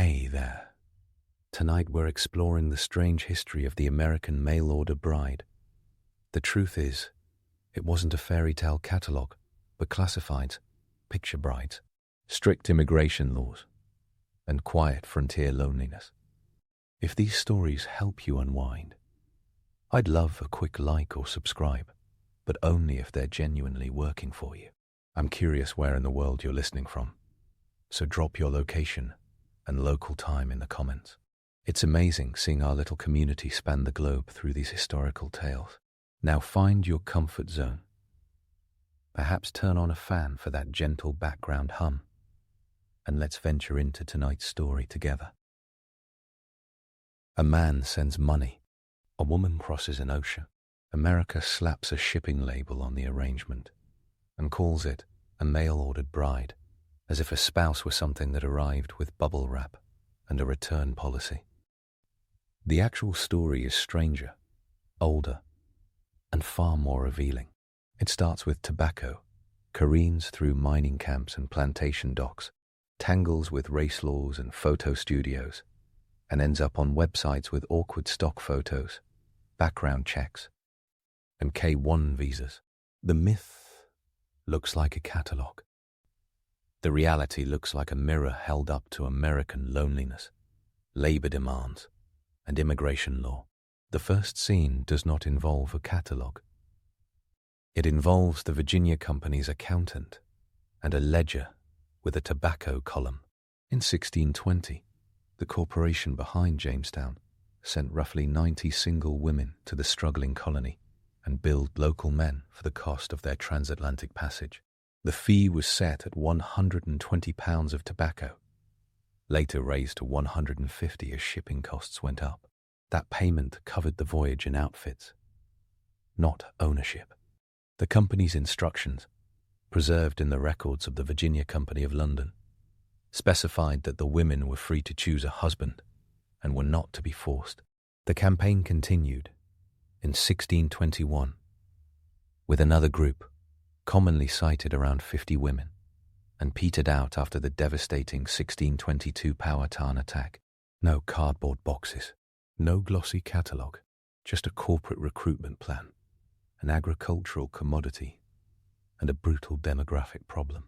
Hey there. Tonight we're exploring the strange history of the American mail-order bride. The truth is, it wasn't a fairy tale catalogue, but classifieds, picture brides, strict immigration laws, and quiet frontier loneliness. If these stories help you unwind, I'd love a quick like or subscribe, but only if they're genuinely working for you. I'm curious where in the world you're listening from, so drop your location and local time in the comments. It's amazing seeing our little community span the globe through these historical tales. Now find your comfort zone. Perhaps turn on a fan for that gentle background hum, and let's venture into tonight's story together. A man sends money. A woman crosses an ocean. America slaps a shipping label on the arrangement and calls it a mail-ordered bride, as if a spouse were something that arrived with bubble wrap and a return policy. The actual story is stranger, older, and far more revealing. It starts with tobacco, careens through mining camps and plantation docks, tangles with race laws and photo studios, and ends up on websites with awkward stock photos, background checks, and K-1 visas. The myth looks like a catalogue. The reality looks like a mirror held up to American loneliness, labor demands, and immigration law. The first scene does not involve a catalogue. It involves the Virginia Company's accountant and a ledger with a tobacco column. In 1620, the corporation behind Jamestown sent roughly 90 single women to the struggling colony and billed local men for the cost of their transatlantic passage. The fee was set at 120 pounds of tobacco, later raised to 150 as shipping costs went up. That payment covered the voyage and outfits, not ownership. The company's instructions, preserved in the records of the Virginia Company of London, specified that the women were free to choose a husband and were not to be forced. The campaign continued in 1621 with another group, commonly cited around 50 women, and petered out after the devastating 1622 Powhatan attack. No cardboard boxes, no glossy catalogue, just a corporate recruitment plan, an agricultural commodity, and a brutal demographic problem.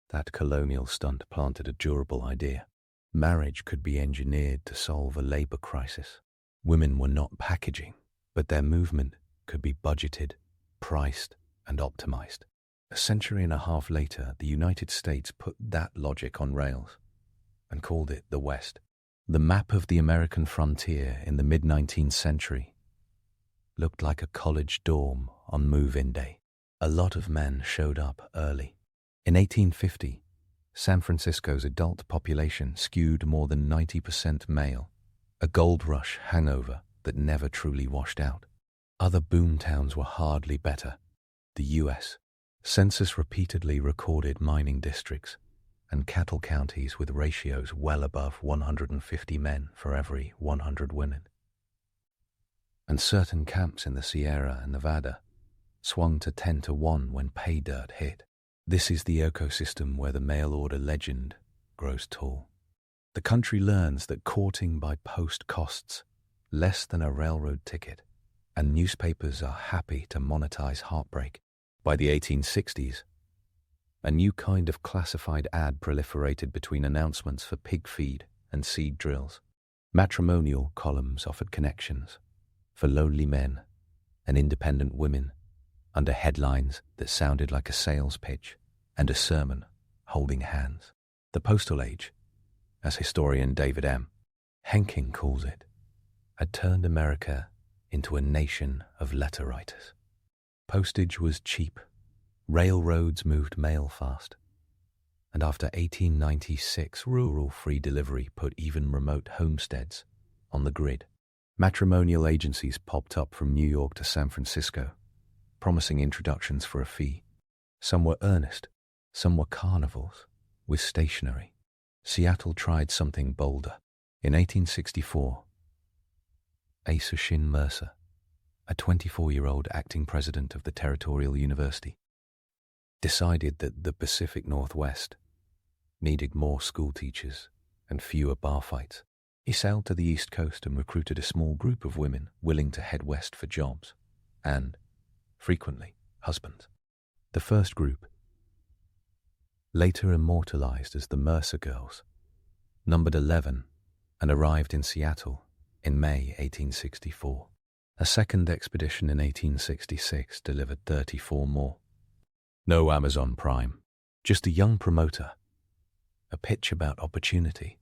That colonial stunt planted a durable idea. Marriage could be engineered to solve a labor crisis. Women were not packaging, but their movement could be budgeted, priced, and optimized. A century and a half later, the United States put that logic on rails and called it the West. The map of the American frontier in the mid-19th century looked like a college dorm on move-in day. A lot of men showed up early. In 1850, San Francisco's adult population skewed more than 90% male, a gold rush hangover that never truly washed out. Other boom towns were hardly better. The U.S. Census repeatedly recorded mining districts and cattle counties with ratios well above 150 men for every 100 women. And certain camps in the Sierra and Nevada swung to 10-1 when pay dirt hit. This is the ecosystem where the mail-order legend grows tall. The country learns that courting by post costs less than a railroad ticket, and newspapers are happy to monetize heartbreak. By the 1860s, a new kind of classified ad proliferated between announcements for pig feed and seed drills. Matrimonial columns offered connections for lonely men and independent women under headlines that sounded like a sales pitch and a sermon holding hands. The postal age, as historian David M. Henking calls it, had turned America into a nation of letter writers. Postage was cheap, railroads moved mail fast, and after 1896, rural free delivery put even remote homesteads on the grid. Matrimonial agencies popped up from New York to San Francisco, promising introductions for a fee. Some were earnest, some were carnivals, with stationery. Seattle tried something bolder. In 1864, Asa Shin Mercer, a 24-year-old acting president of the Territorial University, decided that the Pacific Northwest needed more school teachers and fewer bar fights. He sailed to the East Coast and recruited a small group of women willing to head west for jobs and, frequently, husbands. The first group, later immortalized as the Mercer Girls, numbered 11 and arrived in Seattle in May 1864. A second expedition in 1866 delivered 34 more. No Amazon Prime, just a young promoter, a pitch about opportunity,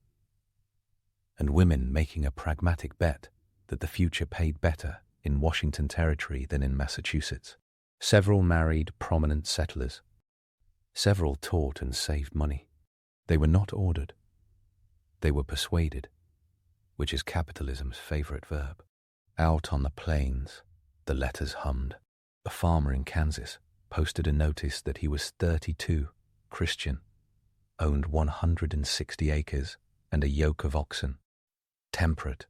and women making a pragmatic bet that the future paid better in Washington Territory than in Massachusetts. Several married prominent settlers. Several taught and saved money. They were not ordered. They were persuaded, which is capitalism's favorite verb. Out on the plains, the letters hummed. A farmer in Kansas posted a notice that he was 32, Christian, owned 160 acres and a yoke of oxen, temperate,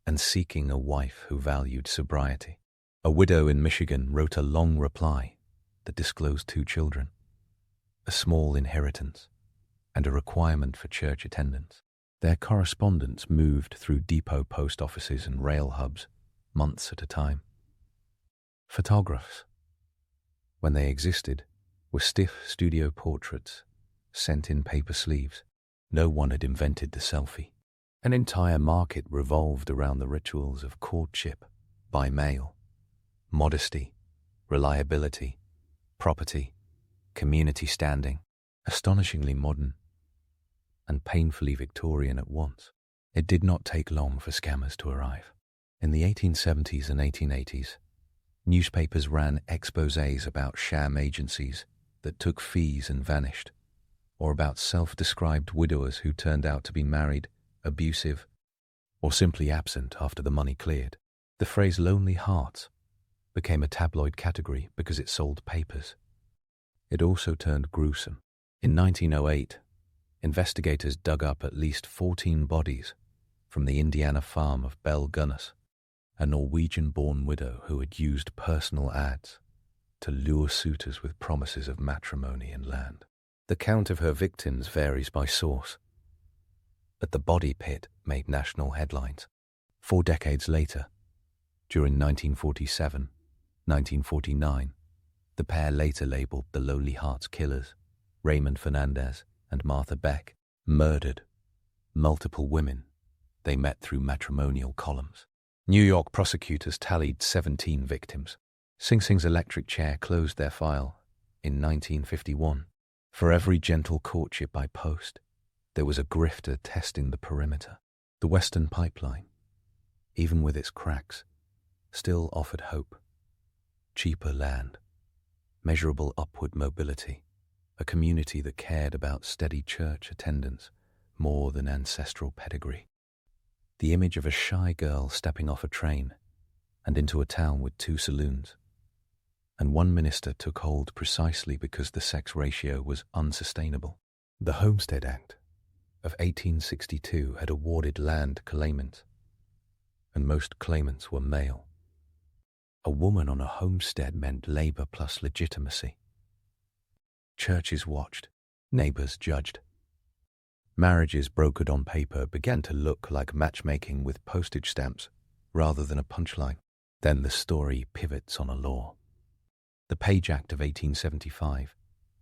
and seeking a wife who valued sobriety. A widow in Michigan wrote a long reply that disclosed 2 children, a small inheritance, and a requirement for church attendance. Their correspondence moved through depot post offices and rail hubs, months at a time. Photographs, when they existed, were stiff studio portraits sent in paper sleeves. No one had invented the selfie. An entire market revolved around the rituals of courtship by mail, modesty, reliability, property, community standing, astonishingly modern and painfully Victorian at once. It did not take long for scammers to arrive. In the 1870s and 1880s, newspapers ran exposés about sham agencies that took fees and vanished, or about self-described widowers who turned out to be married, abusive, or simply absent after the money cleared. The phrase lonely hearts became a tabloid category because it sold papers. It also turned gruesome. In 1908, investigators dug up at least 14 bodies from the Indiana farm of Belle Gunness, a Norwegian-born widow who had used personal ads to lure suitors with promises of matrimony and land. The count of her victims varies by source, but the body pit made national headlines. 4 decades later, during 1947, 1949, the pair later labeled the Lonely Hearts Killers, Raymond Fernandez and Martha Beck, murdered multiple women they met through matrimonial columns. New York prosecutors tallied 17 victims. Sing Sing's electric chair closed their file in 1951. For every gentle courtship by post, there was a grifter testing the perimeter. The Western Pipeline, even with its cracks, still offered hope. Cheaper land, measurable upward mobility, a community that cared about steady church attendance more than ancestral pedigree. The image of a shy girl stepping off a train and into a town with 2 saloons, and one minister took hold precisely because the sex ratio was unsustainable. The Homestead Act of 1862 had awarded land to claimants, and most claimants were male. A woman on a homestead meant labor plus legitimacy. Churches watched, neighbors judged. Marriages brokered on paper began to look like matchmaking with postage stamps rather than a punchline. Then the story pivots on a law. The Page Act of 1875,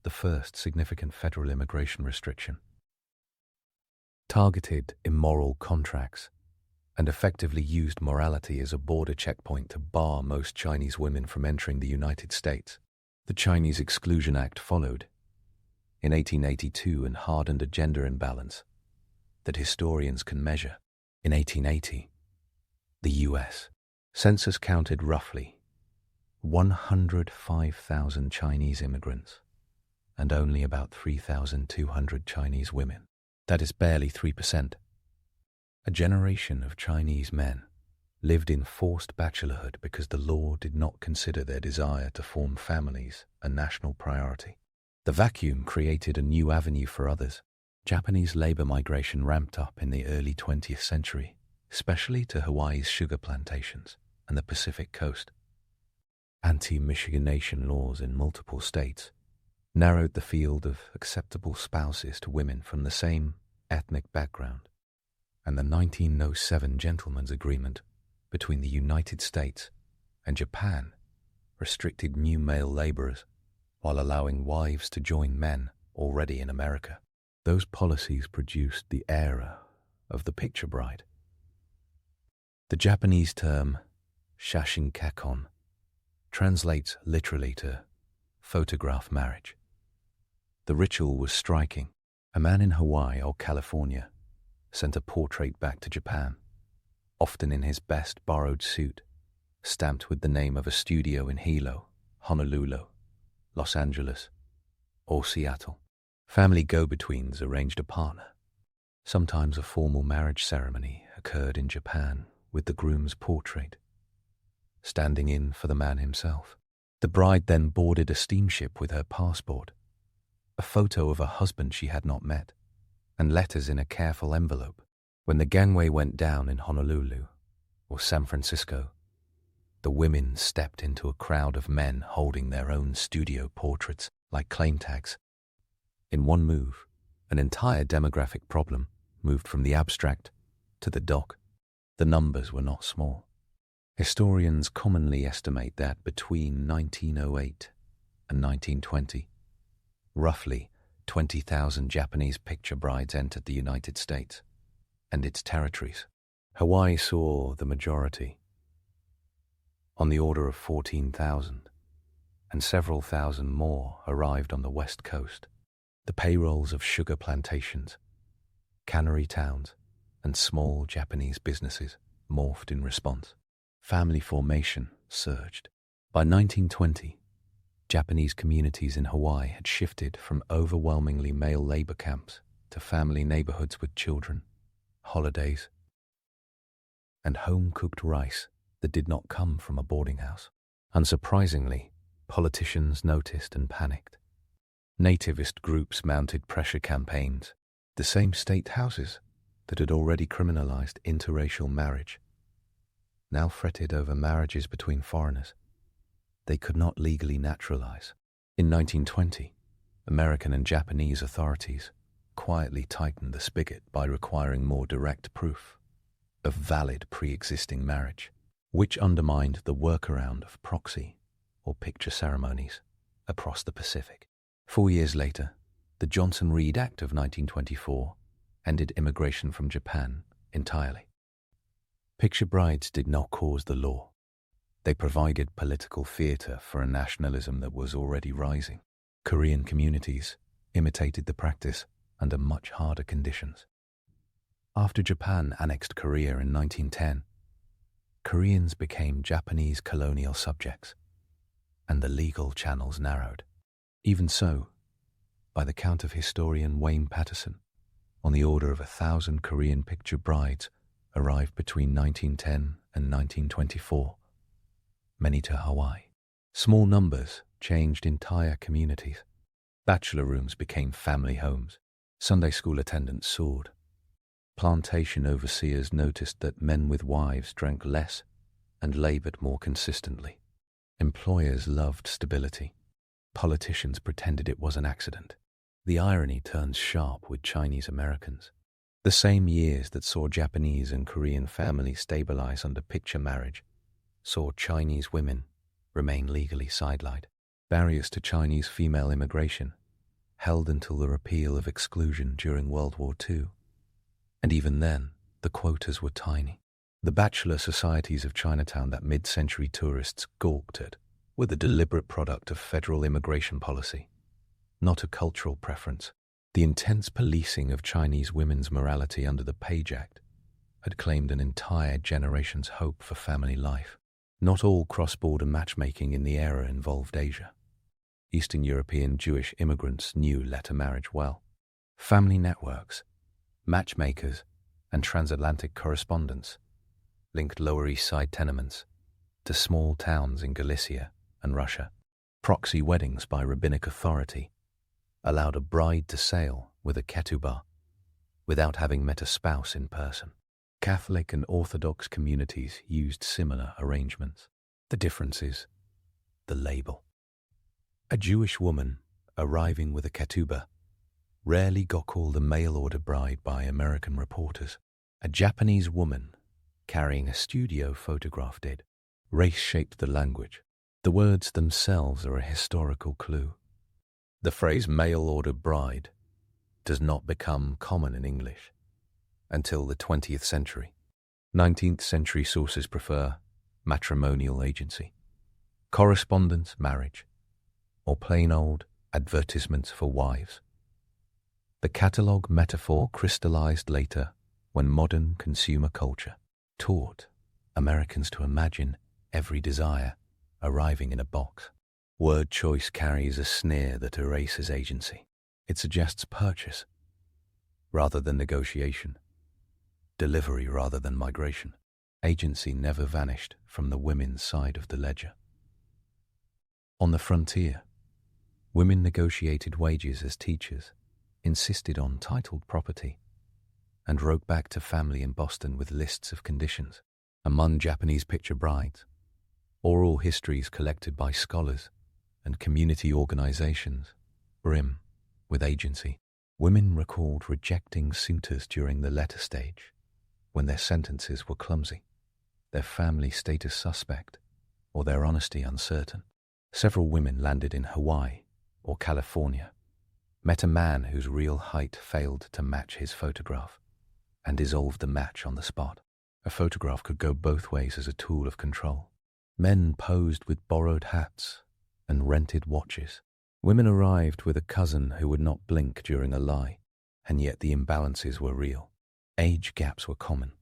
the first significant federal immigration restriction, targeted immoral contracts and effectively used morality as a border checkpoint to bar most Chinese women from entering the United States. The Chinese Exclusion Act followed in 1882 and hardened a gender imbalance that historians can measure. In 1880, the U.S. census counted roughly 105,000 Chinese immigrants and only about 3,200 Chinese women. That is barely 3%. A generation of Chinese men lived in forced bachelorhood because the law did not consider their desire to form families a national priority. The vacuum created a new avenue for others. Japanese labor migration ramped up in the early 20th century, especially to Hawaii's sugar plantations and the Pacific coast. Anti-miscegenation laws in multiple states narrowed the field of acceptable spouses to women from the same ethnic background. and the 1907 Gentleman's Agreement between the United States and Japan restricted new male laborers while allowing wives to join men already in America. Those policies produced the era of the picture bride. The Japanese term shashinkakon translates literally to photograph marriage. The ritual was striking. A man in Hawaii or California sent a portrait back to Japan, often in his best borrowed suit, stamped with the name of a studio in Hilo, Honolulu, Los Angeles, or Seattle. Family go-betweens arranged a partner. Sometimes a formal marriage ceremony occurred in Japan with the groom's portrait standing in for the man himself. The bride then boarded a steamship with her passport, a photo of a husband she had not met, and letters in a careful envelope. When the gangway went down in Honolulu or San Francisco, the women stepped into a crowd of men holding their own studio portraits like claim tags. In one move, an entire demographic problem moved from the abstract to the dock. The numbers were not small. Historians commonly estimate that between 1908 and 1920, roughly 20,000 Japanese picture brides entered the United States and its territories. Hawaii saw the majority, on the order of 14,000, and several thousand more arrived on the West Coast. The payrolls of sugar plantations, cannery towns, and small Japanese businesses morphed in response. Family formation surged. By 1920, Japanese communities in Hawaii had shifted from overwhelmingly male labor camps to family neighborhoods with children, holidays, and home-cooked rice that did not come from a boarding house. Unsurprisingly, politicians noticed and panicked. Nativist groups mounted pressure campaigns. The same state houses that had already criminalized interracial marriage now fretted over marriages between foreigners they could not legally naturalize. In 1920, American and Japanese authorities quietly tightened the spigot by requiring more direct proof of valid pre-existing marriage, which undermined the workaround of proxy or picture ceremonies across the Pacific. 4 years later, the Johnson-Reed Act of 1924 ended immigration from Japan entirely. Picture brides did not cause the law. They provided political theater for a nationalism that was already rising. Korean communities imitated the practice under much harder conditions. After Japan annexed Korea in 1910, Koreans became Japanese colonial subjects, and the legal channels narrowed. Even so, by the count of historian Wayne Patterson, on the order of 1,000 Korean picture brides arrived between 1910 and 1924, many to Hawaii. Small numbers changed entire communities. Bachelor rooms became family homes. Sunday school attendance soared. Plantation overseers noticed that men with wives drank less and labored more consistently. Employers loved stability. Politicians pretended it was an accident. The irony turns sharp with Chinese Americans. The same years that saw Japanese and Korean families stabilize under picture marriage saw Chinese women remain legally sidelined. Barriers to Chinese female immigration held until the repeal of exclusion during World War II, and even then, the quotas were tiny. The bachelor societies of Chinatown that mid-century tourists gawked at were the deliberate product of federal immigration policy, not a cultural preference. The intense policing of Chinese women's morality under the Page Act had claimed an entire generation's hope for family life. Not all cross-border matchmaking in the era involved Asia. Eastern European Jewish immigrants knew letter marriage well. Family networks, matchmakers, and transatlantic correspondence linked Lower East Side tenements to small towns in Galicia and Russia. Proxy weddings by rabbinic authority allowed a bride to sail with a ketubah without having met a spouse in person. Catholic and Orthodox communities used similar arrangements. The difference is the label. A Jewish woman arriving with a ketubah rarely got called a mail-order bride by American reporters. A Japanese woman carrying a studio photograph did. Race shaped the language. The words themselves are a historical clue. The phrase mail-order bride does not become common in English until the 20th century. 19th century sources prefer matrimonial agency, correspondence marriage, or plain old advertisements for wives. The catalogue metaphor crystallized later when modern consumer culture taught Americans to imagine every desire arriving in a box. Word choice carries a sneer that erases agency. It suggests purchase rather than negotiation, delivery rather than migration. Agency never vanished from the women's side of the ledger. On the frontier, women negotiated wages as teachers, insisted on titled property, and wrote back to family in Boston with lists of conditions. Among Japanese picture brides, oral histories collected by scholars and community organizations brim with agency. Women recalled rejecting suitors during the letter stage when their sentences were clumsy, their family status suspect, or their honesty uncertain. Several women landed in Hawaii or California, met a man whose real height failed to match his photograph, and dissolved the match on the spot. A photograph could go both ways as a tool of control. Men posed with borrowed hats and rented watches. Women arrived with a cousin who would not blink during a lie, and yet the imbalances were real. Age gaps were common.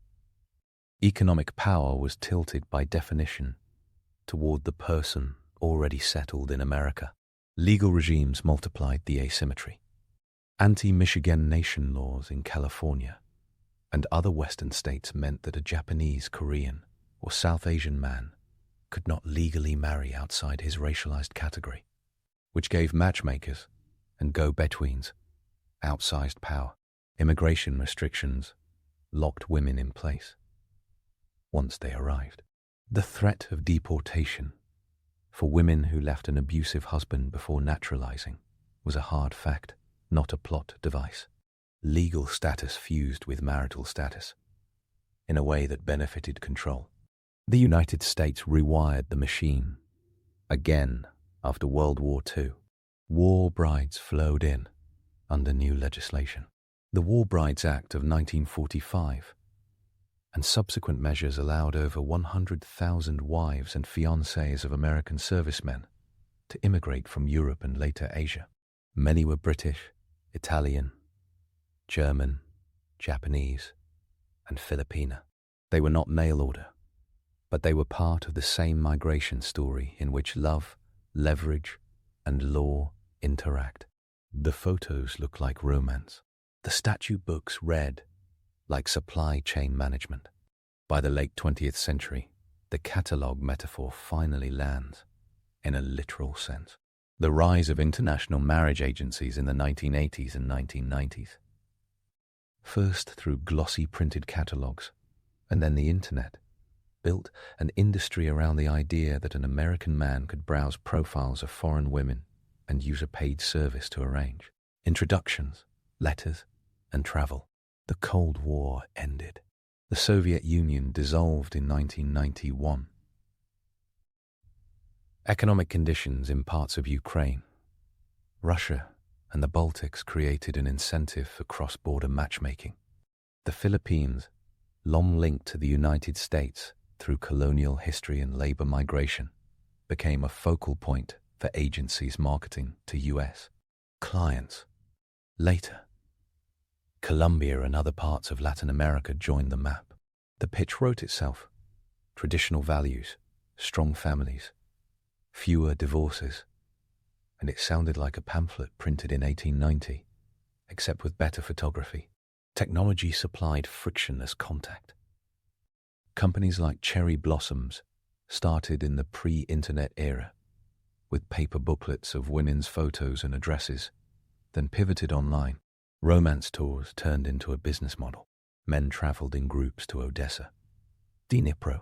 Economic power was tilted by definition toward the person already settled in America. Legal regimes multiplied the asymmetry. Anti-Miscegenation laws in California and other Western states meant that a Japanese, Korean, or South Asian man could not legally marry outside his racialized category, which gave matchmakers and go-betweens outsized power. Immigration restrictions locked women in place once they arrived. The threat of deportation for women who left an abusive husband before naturalizing was a hard fact, not a plot device. Legal status fused with marital status in a way that benefited control. The United States rewired the machine again after World War II. War brides flowed in under new legislation. The War Brides Act of 1945 and subsequent measures allowed over 100,000 wives and fiancées of American servicemen to immigrate from Europe and later Asia. Many were British, Italian, German, Japanese, and Filipina. They were not mail order, but they were part of the same migration story in which love, leverage, and law interact. The photos look like romance. The statute books read like supply chain management. By the late 20th century, the catalogue metaphor finally lands in a literal sense. The rise of international marriage agencies in the 1980s and 1990s. First through glossy printed catalogues, and then the internet, built an industry around the idea that an American man could browse profiles of foreign women and use a paid service to arrange. Introductions, letters, and travel. The Cold War ended. The Soviet Union dissolved in 1991. Economic conditions in parts of Ukraine, Russia, and the Baltics created an incentive for cross-border matchmaking. The Philippines, long linked to the United States through colonial history and labor migration, became a focal point for agencies marketing to U.S. clients. Later, Colombia and other parts of Latin America joined the map. The pitch wrote itself. Traditional values, strong families, fewer divorces, and it sounded like a pamphlet printed in 1890, except with better photography. Technology supplied frictionless contact. Companies like Cherry Blossoms started in the pre-internet era, with paper booklets of women's photos and addresses, then pivoted online. Romance tours turned into a business model. Men traveled in groups to Odessa, Dnipro,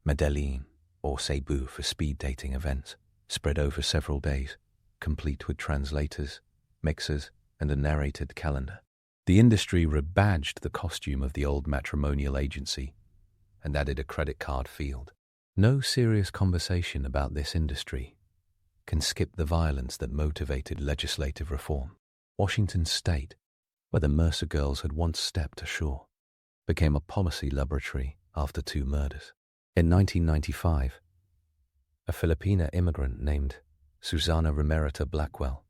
Medellin, or Cebu for speed dating events, spread over several days, complete with translators, mixers, and a narrated calendar. The industry rebadged the costume of the old matrimonial agency and added a credit card field. No serious conversation about this industry can skip the violence that motivated legislative reform. Washington State, where the Mercer girls had once stepped ashore, became a policy laboratory after 2 murders. In 1995, a Filipina immigrant named Susana Ramirita Blackwell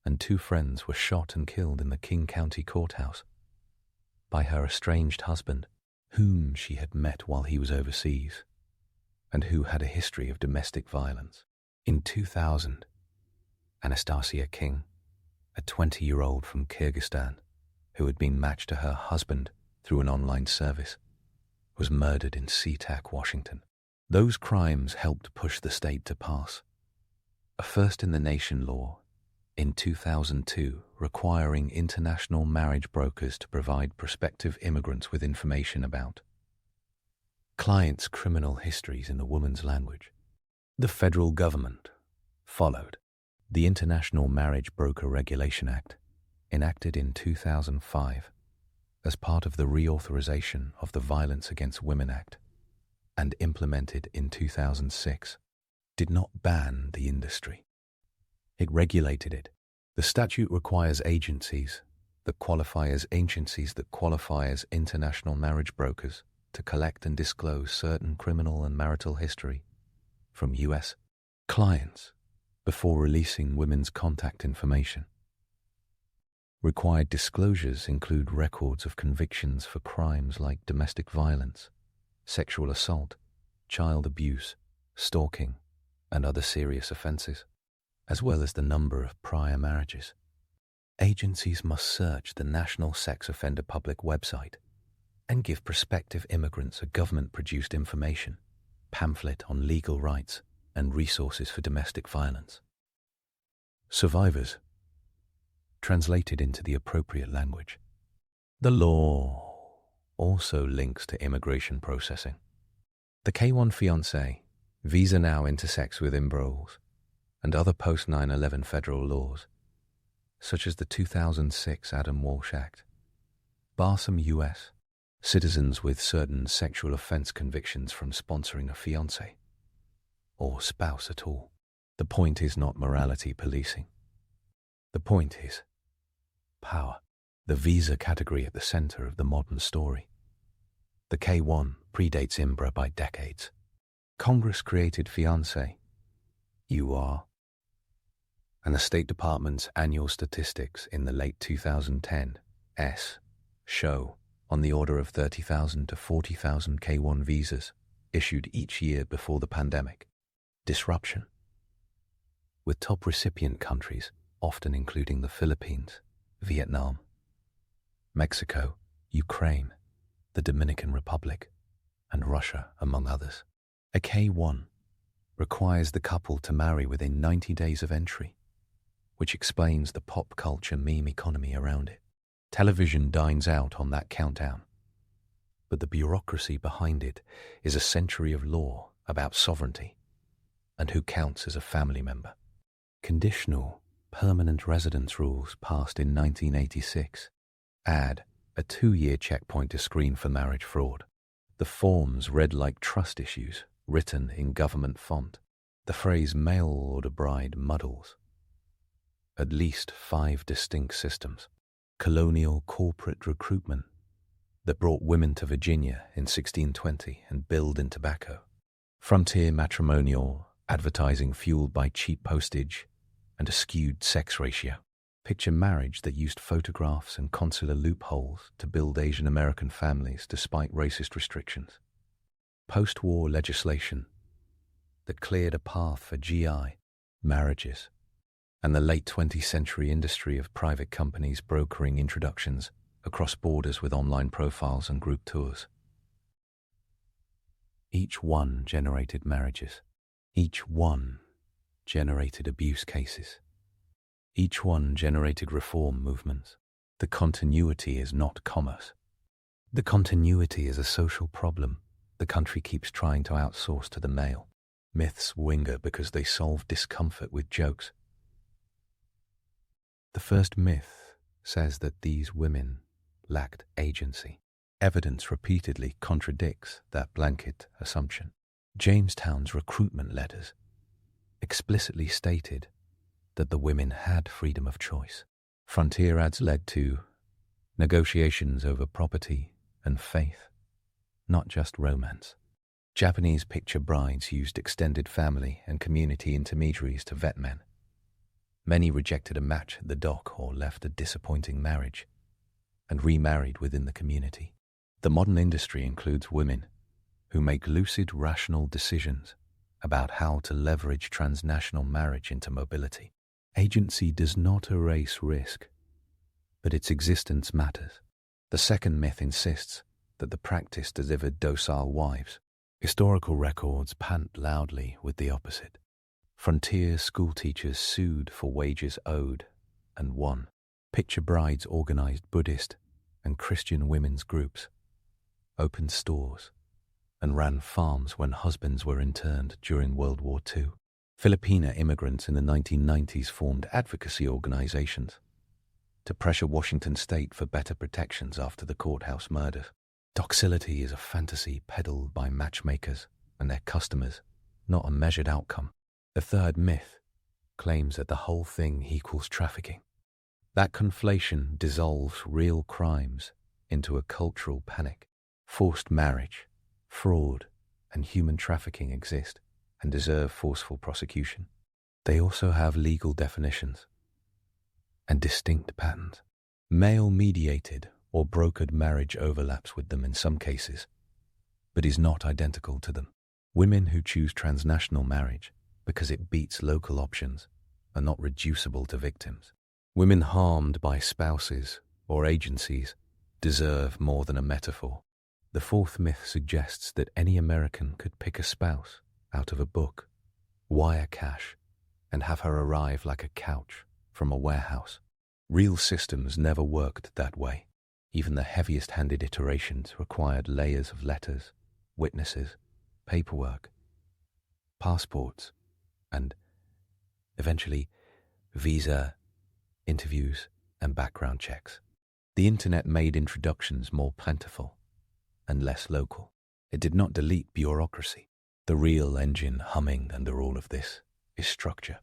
and 2 friends were shot and killed in the King County courthouse by her estranged husband, whom she had met while he was overseas, and who had a history of domestic violence. In 2000, Anastasia King, a 20-year-old from Kyrgyzstan who had been matched to her husband through an online service, was murdered in SeaTac, Washington. Those crimes helped push the state to pass a first-in-the-nation law in 2002 requiring international marriage brokers to provide prospective immigrants with information about clients' criminal histories in the woman's language. The federal government followed. The International Marriage Broker Regulation Act, enacted in 2005 as part of the reauthorization of the Violence Against Women Act and implemented in 2006, did not ban the industry. It regulated it. The statute requires agencies that qualify as international marriage brokers to collect and disclose certain criminal and marital history from U.S. clients before releasing women's contact information. Required disclosures include records of convictions for crimes like domestic violence, sexual assault, child abuse, stalking, and other serious offenses, as well as the number of prior marriages. Agencies must search the National Sex Offender Public website and give prospective immigrants a government-produced information pamphlet on legal rights and resources for domestic violence. Survivors, translated into the appropriate language. The law also links to immigration processing. The K-1 fiancé visa now intersects with imbroils and other post-9/11 federal laws, such as the 2006 Adam Walsh Act, bar some U.S. citizens with certain sexual offense convictions from sponsoring a fiancé or spouse at all. The point is not morality policing. The point is power, the visa category at the center of the modern story. The K-1 predates IMBRA by decades. Congress created fiancé, UR, and the State Department's annual statistics in the late 2010s show on the order of 30,000 to 40,000 K-1 visas issued each year before the pandemic. Disruption, with top recipient countries often including the Philippines, Vietnam, Mexico, Ukraine, the Dominican Republic, and Russia, among others. A K-1 requires the couple to marry within 90 days of entry, which explains the pop culture meme economy around it. Television dines out on that countdown, but the bureaucracy behind it is a century of law about sovereignty and who counts as a family member. Conditional permanent residence rules passed in 1986 add a 2-year checkpoint to screen for marriage fraud. The forms read like trust issues written in government font. The phrase mail order bride muddles at least 5 distinct systems. Colonial corporate recruitment that brought women to Virginia in 1620 and billed in tobacco. Frontier matrimonial advertising fueled by cheap postage and a skewed sex ratio. Picture marriage that used photographs and consular loopholes to build Asian American families despite racist restrictions. Post-war legislation that cleared a path for GI marriages, and the late 20th century industry of private companies brokering introductions across borders with online profiles and group tours. Each one generated marriages. Each one generated abuse cases. Each one generated reform movements. The continuity is not commerce. The continuity is a social problem the country keeps trying to outsource to the male. Myths winger because they solve discomfort with jokes. The first myth says that these women lacked agency. Evidence repeatedly contradicts that blanket assumption. Jamestown's recruitment letters explicitly stated that the women had freedom of choice. Frontier ads led to negotiations over property and faith, not just romance. Japanese picture brides used extended family and community intermediaries to vet men. Many rejected a match at the dock or left a disappointing marriage and remarried within the community. The modern industry includes women who make lucid, rational decisions about how to leverage transnational marriage into mobility. Agency does not erase risk, but its existence matters. The second myth insists that the practice delivered docile wives. Historical records pant loudly with the opposite. Frontier schoolteachers sued for wages owed and won. Picture brides organized Buddhist and Christian women's groups, opened stores, and ran farms when husbands were interned during World War II. Filipino immigrants in the 1990s formed advocacy organizations to pressure Washington state for better protections after the courthouse murders. Docility is a fantasy peddled by matchmakers and their customers, not a measured outcome. The third myth claims that the whole thing equals trafficking. That conflation dissolves real crimes into a cultural panic. Forced marriage, fraud, and human trafficking exist and deserve forceful prosecution. They also have legal definitions and distinct patterns. Male-mediated or brokered marriage overlaps with them in some cases, but is not identical to them. Women who choose transnational marriage because it beats local options are not reducible to victims. Women harmed by spouses or agencies deserve more than a metaphor. The fourth myth suggests that any American could pick a spouse out of a book, wire cash, and have her arrive like a couch from a warehouse. Real systems never worked that way. Even the heaviest-handed iterations required layers of letters, witnesses, paperwork, passports, and, eventually, visa, interviews, and background checks. The internet made introductions more plentiful and less local. It did not delete bureaucracy. The real engine humming under all of this is structure.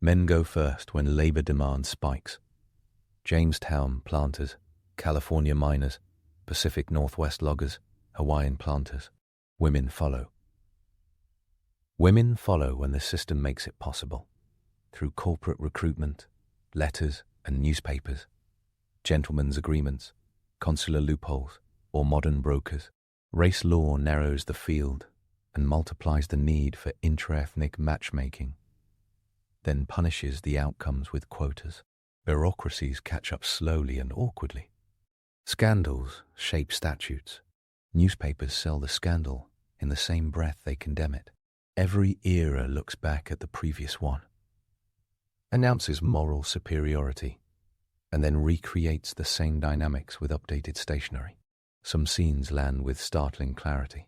Men go first when labor demand spikes. Jamestown planters, California miners, Pacific Northwest loggers, Hawaiian planters. Women follow. Women follow when the system makes it possible, through corporate recruitment, letters and newspapers, gentlemen's agreements, consular loopholes, or modern brokers. Race law narrows the field and multiplies the need for intra-ethnic matchmaking, then punishes the outcomes with quotas. Bureaucracies catch up slowly and awkwardly. Scandals shape statutes. Newspapers sell the scandal in the same breath they condemn it. Every era looks back at the previous one, announces moral superiority, and then recreates the same dynamics with updated stationery. Some scenes land with startling clarity.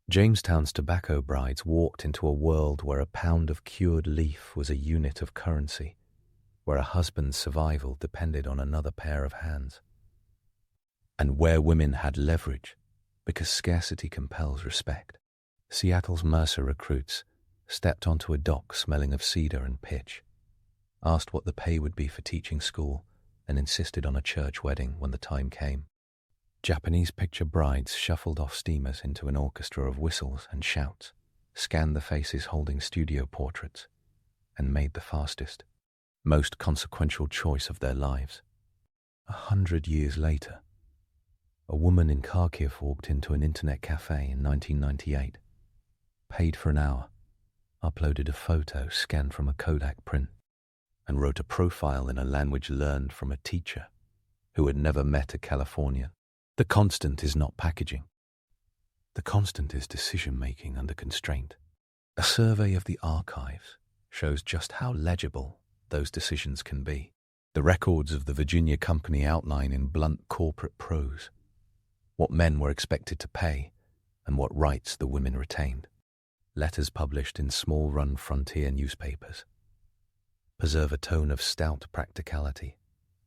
Jamestown's tobacco brides walked into a world where a pound of cured leaf was a unit of currency, where a husband's survival depended on another pair of hands, and where women had leverage because scarcity compels respect. Seattle's Mercer recruits stepped onto a dock smelling of cedar and pitch, asked what the pay would be for teaching school, and insisted on a church wedding when the time came. Japanese picture brides shuffled off steamers into an orchestra of whistles and shouts, scanned the faces holding studio portraits, and made the fastest, most consequential choice of their lives. 100 years later, a woman in Kharkiv walked into an internet cafe in 1998, paid for an hour, uploaded a photo scanned from a Kodak print, and wrote a profile in a language learned from a teacher who had never met a Californian. The constant is not packaging. The constant is decision-making under constraint. A survey of the archives shows just how legible those decisions can be. The records of the Virginia Company outline in blunt corporate prose what men were expected to pay and what rights the women retained. Letters published in small-run frontier newspapers preserve a tone of stout practicality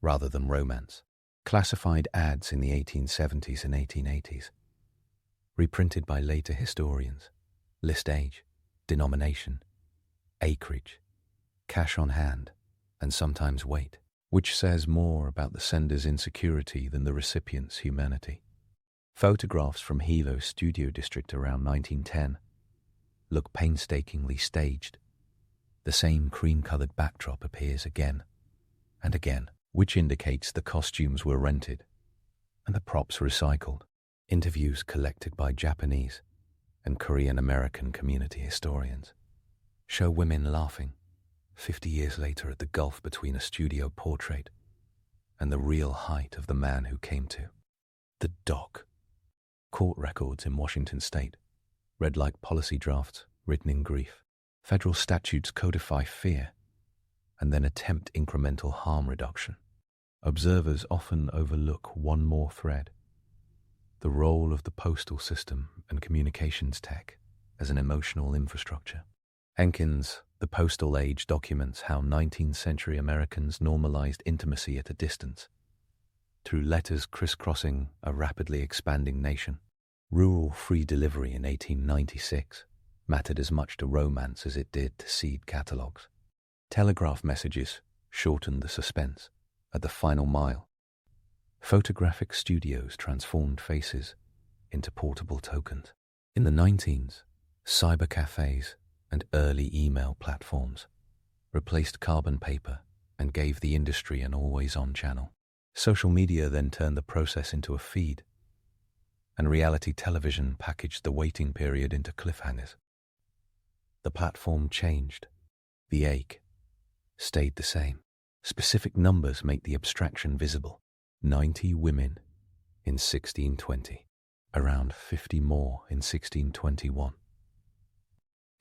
rather than romance. Classified ads in the 1870s and 1880s, reprinted by later historians, list age, denomination, acreage, cash on hand, and sometimes weight, which says more about the sender's insecurity than the recipient's humanity. Photographs from Hilo's studio district around 1910 look painstakingly staged. The same cream-colored backdrop appears again and again, which indicates the costumes were rented and the props recycled. Interviews collected by Japanese and Korean-American community historians show women laughing 50 years later at the gulf between a studio portrait and the real height of the man who came to. The dock. Court records in Washington state read like policy drafts written in grief. Federal statutes codify fear and then attempt incremental harm reduction. Observers often overlook one more thread: the role of the postal system and communications tech as an emotional infrastructure. Enkin's The Postal Age documents how 19th century Americans normalized intimacy at a distance through letters crisscrossing a rapidly expanding nation. Rural free delivery in 1896 mattered as much to romance as it did to seed catalogs. Telegraph messages shortened the suspense at the final mile. Photographic studios transformed faces into portable tokens. In the 19s, cybercafes and early email platforms replaced carbon paper and gave the industry an always-on channel. Social media then turned the process into a feed, and reality television packaged the waiting period into cliffhangers. The platform changed. The ache stayed the same. Specific numbers make the abstraction visible. 90 women in 1620, around 50 more in 1621.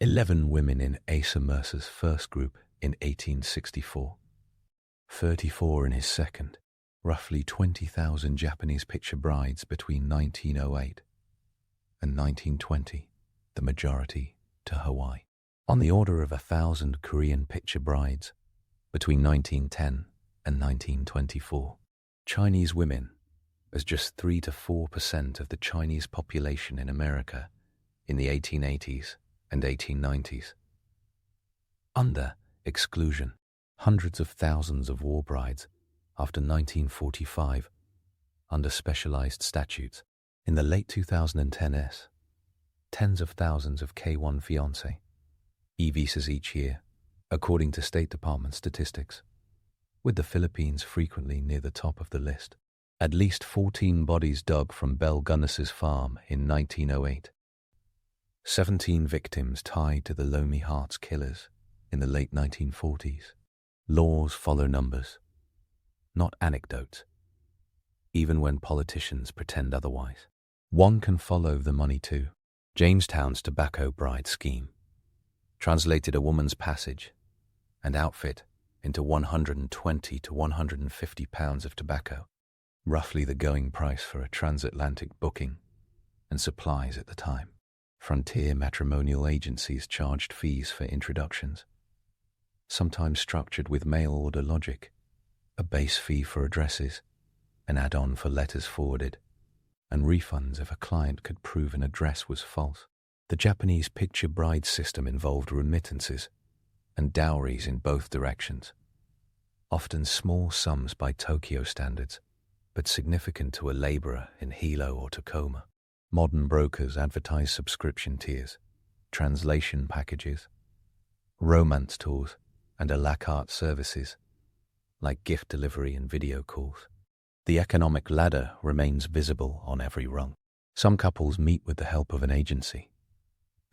11 women in Asa Mercer's first group in 1864, 34 in his second, roughly 20,000 Japanese picture brides between 1908 and 1920, the majority to Hawaii. On the order of 1,000 Korean picture brides between 1910 and 1924. Chinese women as just 3 to 4% of the Chinese population in America in the 1880s and 1890s. Under exclusion, hundreds of thousands of war brides after 1945 under specialized statutes. In the late 2010s, tens of thousands of K-1 fiancé e-visas each year, according to State Department statistics, with the Philippines frequently near the top of the list. At least 14 bodies dug from Belle Gunness's farm in 1908. 17 victims tied to the Lomi Hearts killers in the late 1940s. Laws follow numbers, not anecdotes, even when politicians pretend otherwise. One can follow the money too. Jamestown's tobacco bride scheme translated a woman's passage and outfit into 120 to 150 pounds of tobacco, roughly the going price for a transatlantic booking and supplies at the time. Frontier matrimonial agencies charged fees for introductions, sometimes structured with mail order logic, a base fee for addresses, an add-on for letters forwarded, and refunds if a client could prove an address was false. The Japanese picture bride system involved remittances and dowries in both directions, often small sums by Tokyo standards, but significant to a laborer in Hilo or Tacoma. Modern brokers advertise subscription tiers, translation packages, romance tours, and a la carte services, like gift delivery and video calls. The economic ladder remains visible on every rung. Some couples meet with the help of an agency,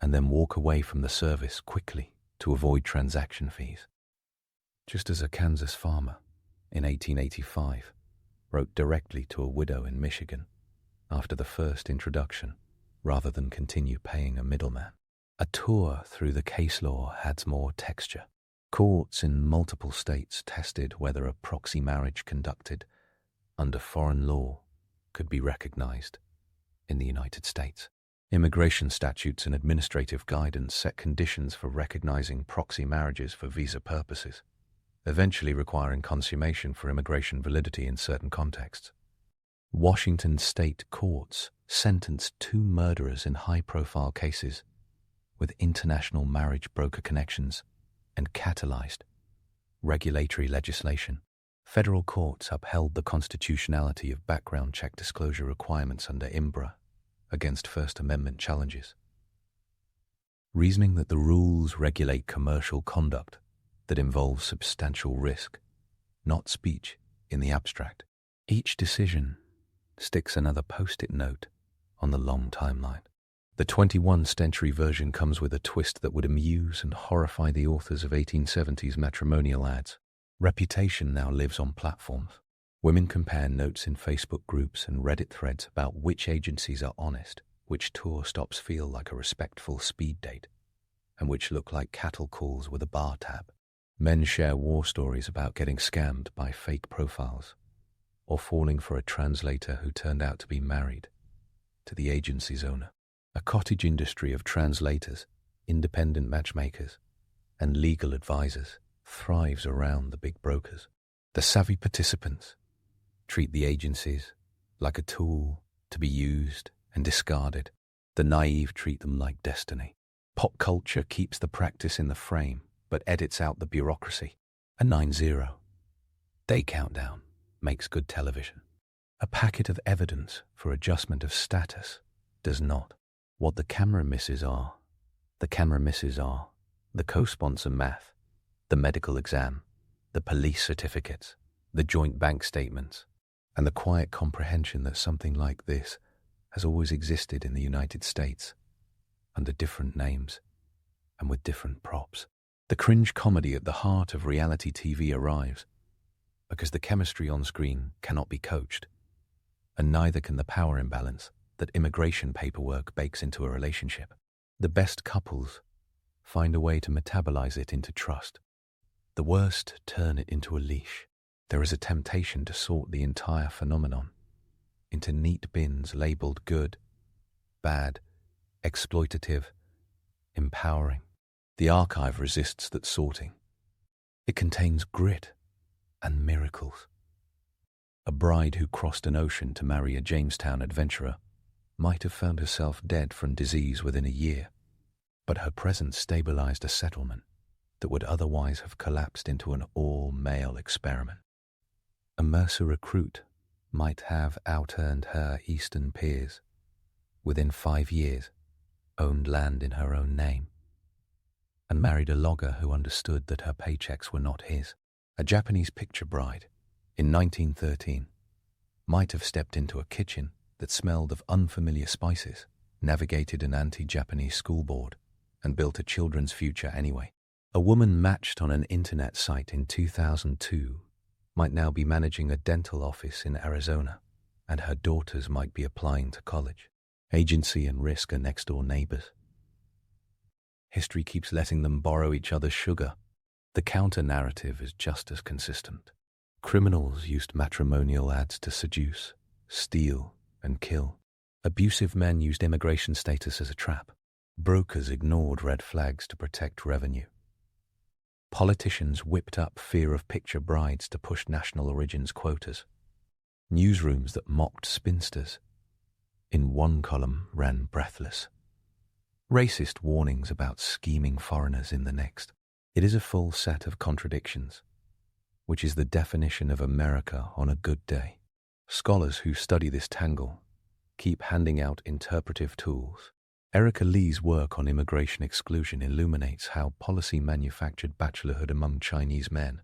and then walk away from the service quickly to avoid transaction fees. Just as a Kansas farmer in 1885 wrote directly to a widow in Michigan after the first introduction, rather than continue paying a middleman. A tour through the case law adds more texture. Courts in multiple states tested whether a proxy marriage conducted under foreign law could be recognized in the United States. Immigration statutes and administrative guidance set conditions for recognizing proxy marriages for visa purposes. eventually requiring consummation for immigration validity in certain contexts. Washington state courts sentenced 2 murderers in high-profile cases with international marriage broker connections and catalyzed regulatory legislation. Federal courts upheld the constitutionality of background check disclosure requirements under IMBRA against First Amendment challenges, reasoning that the rules regulate commercial conduct that involves substantial risk, not speech in the abstract. Each decision sticks another post-it note on the long timeline. The 21st century version comes with a twist that would amuse and horrify the authors of 1870s matrimonial ads. Reputation now lives on platforms. Women compare notes in Facebook groups and Reddit threads about which agencies are honest, which tour stops feel like a respectful speed date, and which look like cattle calls with a bar tab. Men share war stories about getting scammed by fake profiles, or falling for a translator who turned out to be married to the agency's owner. A cottage industry of translators, independent matchmakers, and legal advisors thrives around the big brokers. The savvy participants treat the agencies like a tool to be used and discarded. The naive treat them like destiny. Pop culture keeps the practice in the frame, but edits out the bureaucracy. A 9-0 day countdown makes good television. A packet of evidence for adjustment of status does not. What the camera misses are the co-sponsor math, the medical exam, the police certificates, the joint bank statements, and the quiet comprehension that something like this has always existed in the United States, under different names and with different props. The cringe comedy at the heart of reality TV arrives because the chemistry on screen cannot be coached, and neither can the power imbalance that immigration paperwork bakes into a relationship. The best couples find a way to metabolize it into trust. The worst turn it into a leash. There is a temptation to sort the entire phenomenon into neat bins labeled good, bad, exploitative, empowering. The archive resists that sorting. It contains grit and miracles. A bride who crossed an ocean to marry a Jamestown adventurer might have found herself dead from disease within a year, but her presence stabilized a settlement that would otherwise have collapsed into an all-male experiment. A Mercer recruit might have out-earned her Eastern peers. Within 5 years, owned land in her own name, and married a logger who understood that her paychecks were not his. A Japanese picture bride in 1913 might have stepped into a kitchen that smelled of unfamiliar spices, navigated an anti-Japanese school board, and built a children's future anyway. A woman matched on an internet site in 2002 might now be managing a dental office in Arizona, and her daughters might be applying to college. Agency and risk are next-door neighbors. History keeps letting them borrow each other's sugar. The counter-narrative is just as consistent. Criminals used matrimonial ads to seduce, steal, and kill. Abusive men used immigration status as a trap. Brokers ignored red flags to protect revenue. Politicians whipped up fear of picture brides to push national origins quotas. Newsrooms that mocked spinsters in one column ran breathless. Racist warnings about scheming foreigners in the next. It is a full set of contradictions, which is the definition of America on a good day. Scholars who study this tangle keep handing out interpretive tools. Erica Lee's work on immigration exclusion illuminates how policy manufactured bachelorhood among Chinese men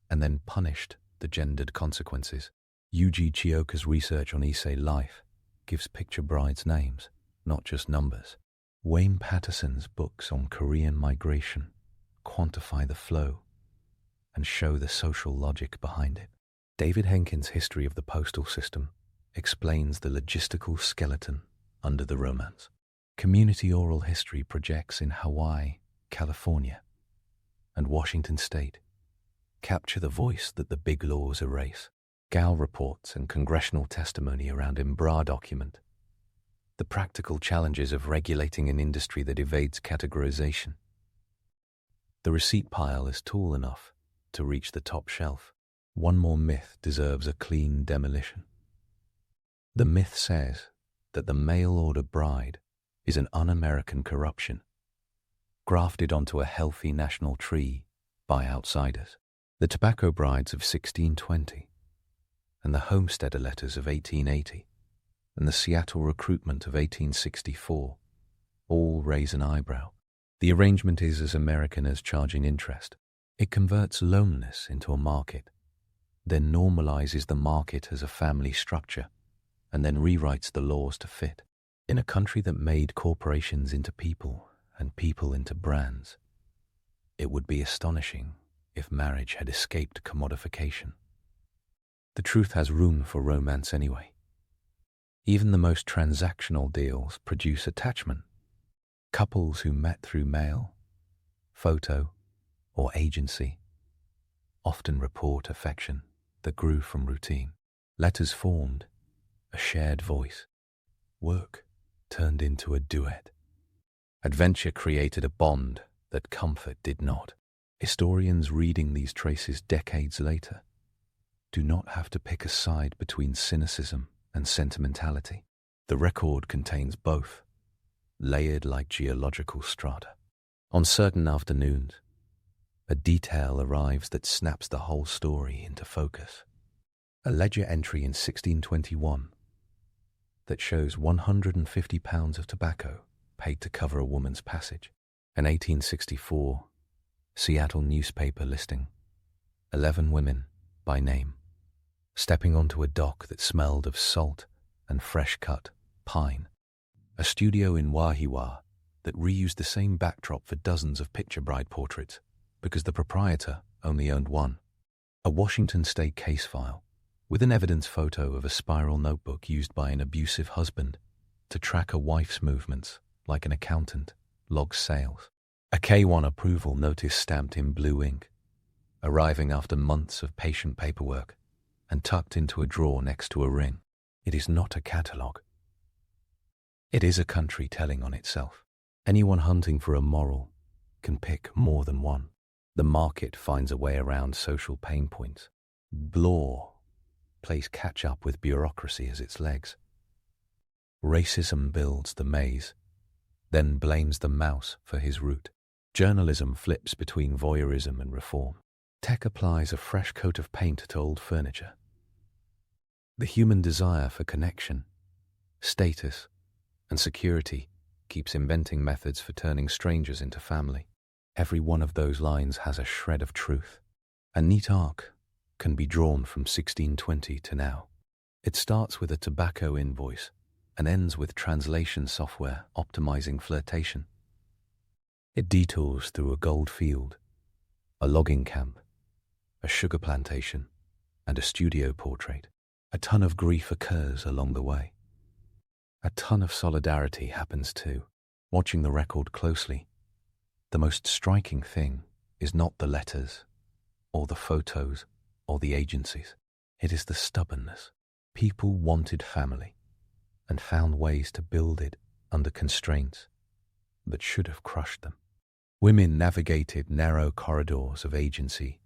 and then punished the gendered consequences. Yuji Chioka's research on Issei life gives picture brides names, not just numbers. Wayne Patterson's books on Korean migration quantify the flow and show the social logic behind it. David Henkin's history of the postal system explains the logistical skeleton under the romance. Community oral history projects in Hawaii, California, and Washington State capture the voice that the big laws erase. Gal reports and congressional testimony around IMBRA document the practical challenges of regulating an industry that evades categorization. The receipt pile is tall enough to reach the top shelf. One more myth deserves a clean demolition. The myth says that the mail-order bride is an un-American corruption, grafted onto a healthy national tree by outsiders. The tobacco brides of 1620, and the homesteader letters of 1880, and the Seattle recruitment of 1864 all raise an eyebrow. The arrangement is as American as charging interest. It converts loneliness into a market, then normalizes the market as a family structure, and then rewrites the laws to fit. In a country that made corporations into people and people into brands, it would be astonishing if marriage had escaped commodification. The truth has room for romance anyway. Even the most transactional deals produce attachment. Couples who met through mail, photo, or agency often report affection that grew from routine. Letters formed a shared voice. Work turned into a duet. Adventure created a bond that comfort did not. Historians reading these traces decades later do not have to pick a side between cynicism and sentimentality. The record contains both, layered like geological strata. On certain afternoons, a detail arrives that snaps the whole story into focus. A ledger entry in 1621 that shows 150 pounds of tobacco paid to cover a woman's passage. An 1864 Seattle newspaper listing 11 women by name stepping onto a dock that smelled of salt and fresh-cut pine. A studio in Wahiwa that reused the same backdrop for dozens of picture bride portraits because the proprietor only owned one. A Washington State case file with an evidence photo of a spiral notebook used by an abusive husband to track a wife's movements like an accountant logs sales. A K-1 approval notice stamped in blue ink, arriving after months of patient paperwork and tucked into a drawer next to a ring. It is not a catalogue. It is a country telling on itself. Anyone hunting for a moral can pick more than one. The market finds a way around social pain points. Law plays catch-up with bureaucracy as its legs. Racism builds the maze, then blames the mouse for his route. Journalism flips between voyeurism and reform. Tech applies a fresh coat of paint to old furniture. The human desire for connection, status, and security keeps inventing methods for turning strangers into family. Every one of those lines has a shred of truth. A neat arc can be drawn from 1620 to now. It starts with a tobacco invoice and ends with translation software optimizing flirtation. It detours through a gold field, a logging camp, a sugar plantation, and a studio portrait. A ton of grief occurs along the way. A ton of solidarity happens too. Watching the record closely, the most striking thing is not the letters, or the photos, or the agencies. It is the stubbornness. People wanted family, and found ways to build it under constraints that should have crushed them. Women navigated narrow corridors of agency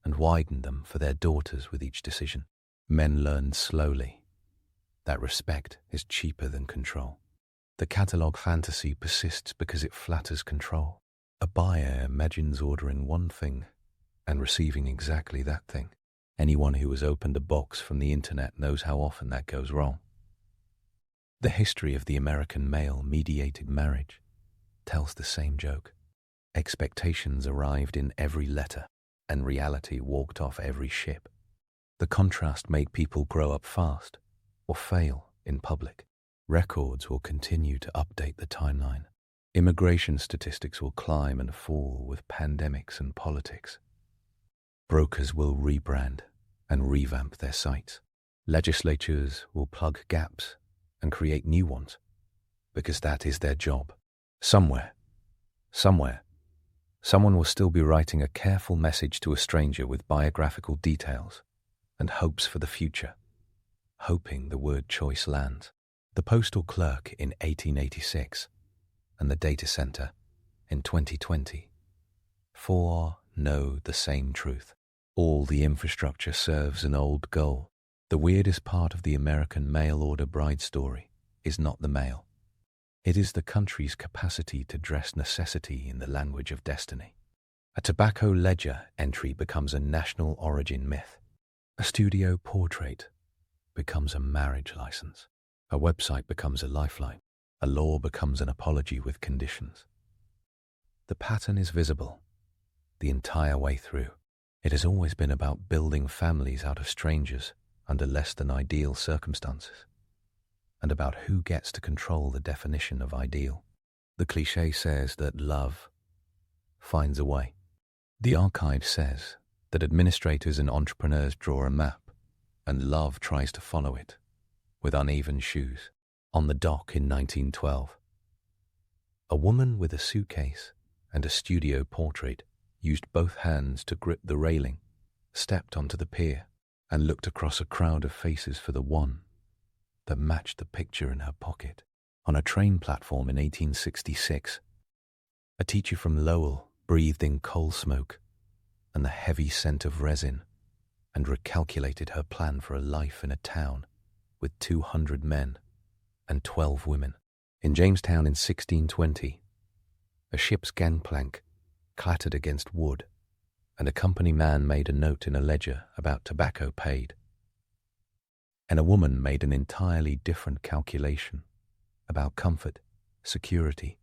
and widened them for their daughters with each decision. Men learned slowly that respect is cheaper than control. The catalogue fantasy persists because it flatters control. A buyer imagines ordering one thing and receiving exactly that thing. Anyone who has opened a box from the internet knows how often that goes wrong. The history of the American male-mediated marriage tells the same joke. Expectations arrived in every letter, and reality walked off every ship. The contrast made people grow up fast or fail in public. Records will continue to update the timeline. Immigration statistics will climb and fall with pandemics and politics. Brokers will rebrand and revamp their sites. Legislatures will plug gaps and create new ones, because that is their job. Somewhere, someone will still be writing a careful message to a stranger with biographical details and hopes for the future, hoping the word choice lands. The postal clerk in 1886 and the data center in 2020. 4 know the same truth. All the infrastructure serves an old goal. The weirdest part of the American mail-order bride story is not the mail. It is the country's capacity to dress necessity in the language of destiny. A tobacco ledger entry becomes a national origin myth. A studio portrait becomes a marriage license. A website becomes a lifeline. A law becomes an apology with conditions. The pattern is visible the entire way through. It has always been about building families out of strangers under less than ideal circumstances, and about who gets to control the definition of ideal. The cliché says that love finds a way. The archive says that administrators and entrepreneurs draw a map, and love tries to follow it with uneven shoes. On the dock in 1912, a woman with a suitcase and a studio portrait used both hands to grip the railing, stepped onto the pier, and looked across a crowd of faces for the one that matched the picture in her pocket. On a train platform in 1866, a teacher from Lowell breathed in coal smoke and the heavy scent of resin and recalculated her plan for a life in a town with 200 men and 12 women. In Jamestown in 1620, a ship's gangplank clattered against wood, and a company man made a note in a ledger about tobacco paid. And a woman made an entirely different calculation about comfort, security,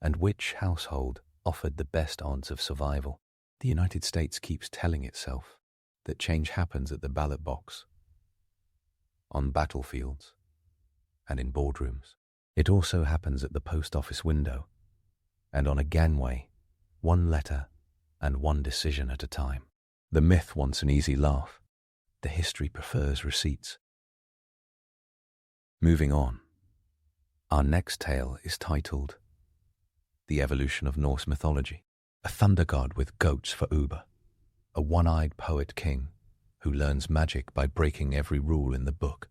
and which household offered the best odds of survival. The United States keeps telling itself that change happens at the ballot box, on battlefields, and in boardrooms. It also happens at the post office window and on a gangway, one letter and one decision at a time. The myth wants an easy laugh. The history prefers receipts. Moving on, our next tale is titled The Evolution of Norse Mythology. A thunder god with goats for Uber, a one-eyed poet king who learns magic by breaking every rule in the book,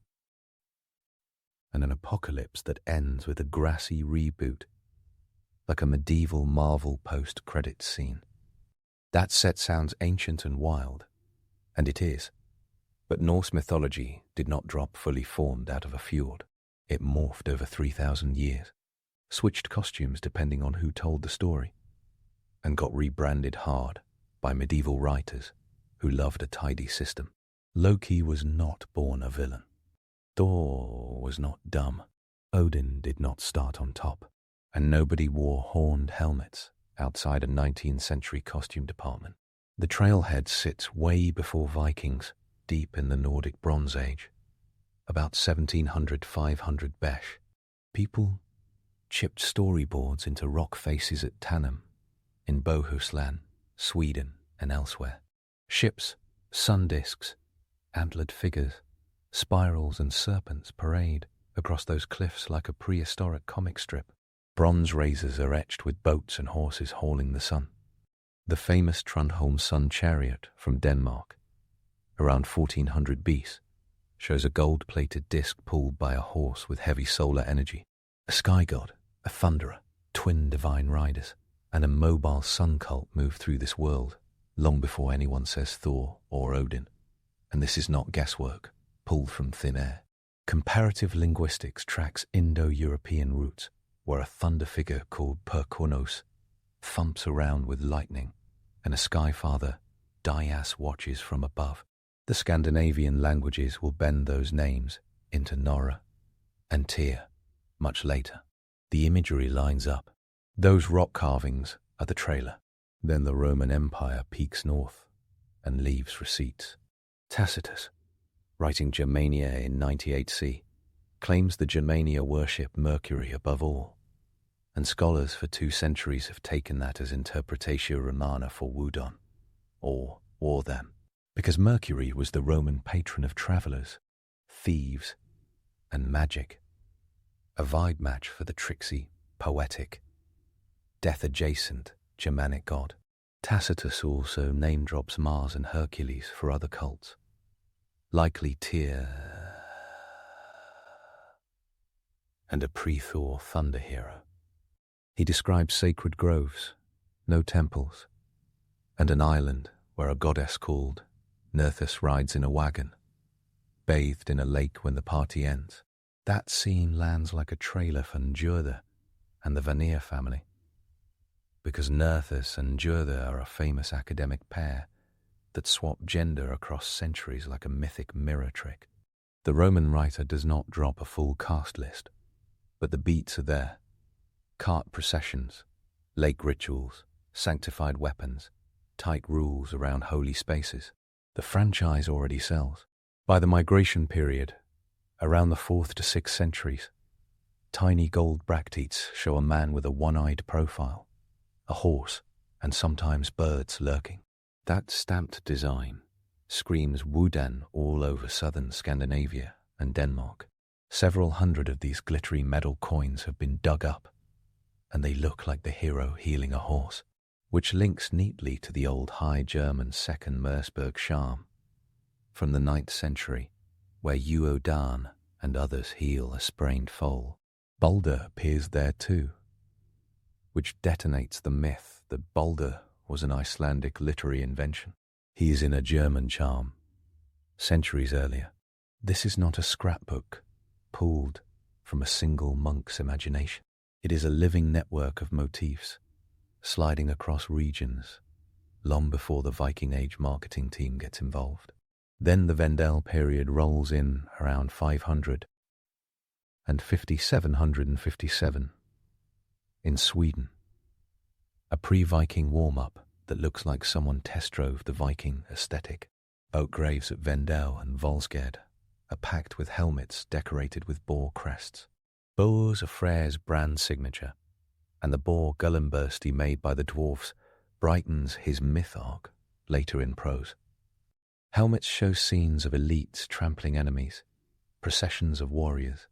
and an apocalypse that ends with a grassy reboot, like a medieval Marvel post-credits scene. That set sounds ancient and wild, and it is, but Norse mythology did not drop fully formed out of a fjord. It morphed over 3,000 years, switched costumes depending on who told the story, and got rebranded hard by medieval writers who loved a tidy system. Loki was not born a villain. Thor was not dumb. Odin did not start on top. And nobody wore horned helmets outside a 19th century costume department. The trailhead sits way before Vikings, deep in the Nordic Bronze Age, about 1700-500 Besh. People chipped storyboards into rock faces at Tanum, in Bohuslän, Sweden, and elsewhere. Ships, sun discs, antlered figures, spirals and serpents parade across those cliffs like a prehistoric comic strip. Bronze razors are etched with boats and horses hauling the sun. The famous Trundholm Sun Chariot from Denmark, around 1400 BC, shows a gold-plated disc pulled by a horse with heavy solar energy. A sky god, a thunderer, twin divine riders, and a mobile sun cult move through this world long before anyone says Thor or Odin. And this is not guesswork, pulled from thin air. Comparative linguistics tracks Indo-European roots, where a thunder figure called Perkornos thumps around with lightning, and a skyfather Dias watches from above. The Scandinavian languages will bend those names into Norra and Tyr much later. The imagery lines up. Those rock carvings are the trailer. Then the Roman Empire peaks north and leaves receipts. Tacitus, writing Germania in 98C, claims the Germania worship Mercury above all, and scholars for 2 centuries have taken that as interpretatio romana for Wodan, or war them, because Mercury was the Roman patron of travelers, thieves, and magic, a vibe match for the tricksy, poetic, death-adjacent Germanic god. Tacitus also name-drops Mars and Hercules for other cults, likely Tyr and a pre-Thor thunder hero. He describes sacred groves, no temples, and an island where a goddess called Nerthus rides in a wagon, bathed in a lake when the party ends. That scene lands like a trailer for Njörður and the Vanir family, because Nerthus and Njörður are a famous academic pair that swap gender across centuries like a mythic mirror trick. The Roman writer does not drop a full cast list, but the beats are there. Cart processions, lake rituals, sanctified weapons, tight rules around holy spaces. The franchise already sells. By the migration period, around the 4th to 6th centuries, tiny gold bracteates show a man with a one-eyed profile, a horse, and sometimes birds lurking. That stamped design screams Wodan all over southern Scandinavia and Denmark. Several hundred of these glittery metal coins have been dug up, and they look like the hero healing a horse, which links neatly to the old High German Second Mersberg charm from the 9th century, where Uodan and others heal a sprained foal. Balder appears there too, which detonates the myth that Balder was an Icelandic literary invention. He is in a German charm, centuries earlier. This is not a scrapbook pulled from a single monk's imagination. It is a living network of motifs, sliding across regions, long before the Viking Age marketing team gets involved. Then the Vendel period rolls in around 500 and 757 in Sweden. A pre-Viking warm-up that looks like someone test-drove the Viking aesthetic. Oak graves at Vendel and Volsgerd are packed with helmets decorated with boar crests. Boars are Freyr's brand signature, and the boar Gullinbursti made by the dwarfs brightens his myth arc later in prose. Helmets show scenes of elites trampling enemies, processions of warriors,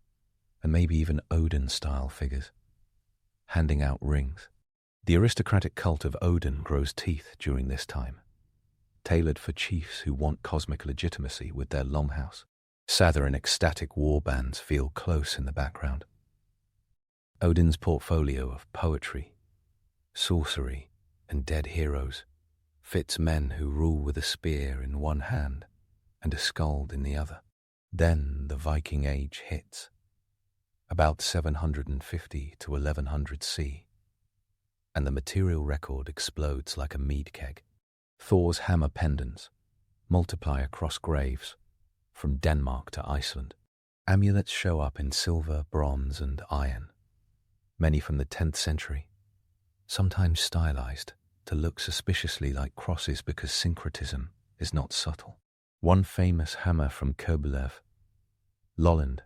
and maybe even Odin-style figures, handing out rings. The aristocratic cult of Odin grows teeth during this time, tailored for chiefs who want cosmic legitimacy with their longhouse. Southern ecstatic war bands feel close in the background. Odin's portfolio of poetry, sorcery, and dead heroes fits men who rule with a spear in one hand and a skald in the other. Then the Viking Age hits, about 750 to 1100 C, and the material record explodes like a mead keg. Thor's hammer pendants multiply across graves, from Denmark to Iceland. Amulets show up in silver, bronze, and iron, many from the 10th century, sometimes stylized to look suspiciously like crosses because syncretism is not subtle. One famous hammer from Kobylev, Lolland,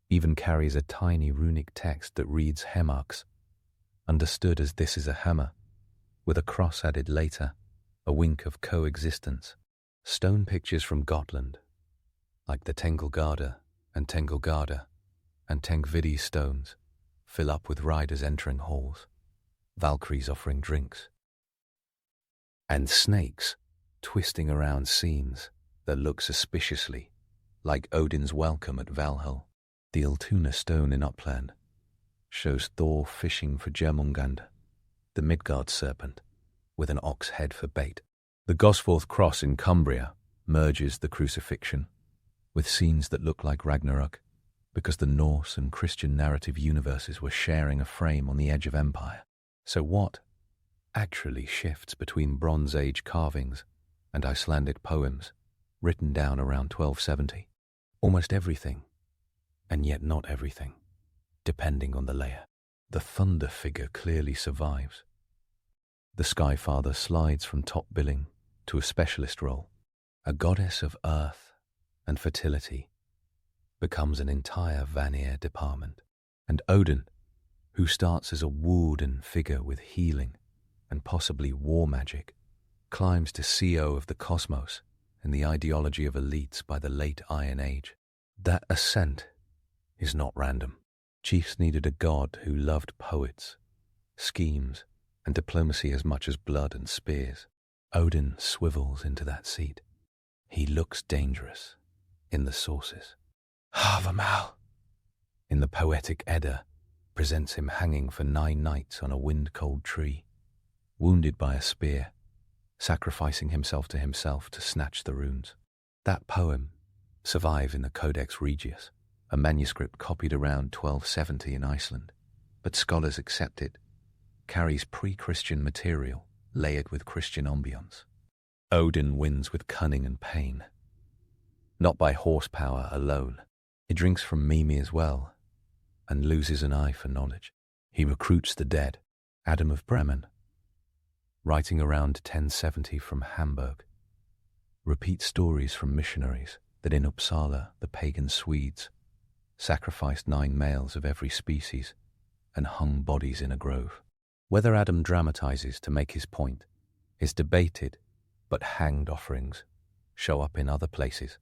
even carries a tiny runic text that reads Hemax, understood as this is a hammer, with a cross added later, a wink of coexistence. Stone pictures from Gotland, like the Tengelgarda and Tengvidi stones, fill up with riders entering halls, Valkyries offering drinks, and snakes twisting around scenes that look suspiciously like Odin's welcome at Valhall. The Altuna stone in Uppland shows Thor fishing for Jörmungand, the Midgard serpent, with an ox head for bait. The Gosforth cross in Cumbria merges the crucifixion with scenes that look like Ragnarok, because the Norse and Christian narrative universes were sharing a frame on the edge of empire. So what actually shifts between Bronze Age carvings and Icelandic poems written down around 1270? Almost everything, and yet not everything, depending on the layer. The thunder figure clearly survives. The Sky Father slides from top billing to a specialist role. A goddess of earth and fertility becomes an entire Vanir department. And Odin, who starts as a wooden figure with healing and possibly war magic, climbs to CEO of the cosmos in the ideology of elites by the late Iron Age. That ascent is not random. Chiefs needed a god who loved poets, schemes, and diplomacy as much as blood and spears. Odin swivels into that seat. He looks dangerous in the sources. Havamal, in the poetic Edda, presents him hanging for 9 nights on a wind-cold tree, wounded by a spear, sacrificing himself to snatch the runes. That poem survived in the Codex Regius, a manuscript copied around 1270 in Iceland, but scholars accept it carries pre-Christian material layered with Christian ambience. Odin wins with cunning and pain, not by horsepower alone. He drinks from Mimir's well and loses an eye for knowledge. He recruits the dead, Adam of Bremen, writing around 1070 from Hamburg, repeats stories from missionaries that in Uppsala the pagan Swedes sacrificed 9 males of every species and hung bodies in a grove. Whether Adam dramatizes to make his point is debated, but hanged offerings show up in other places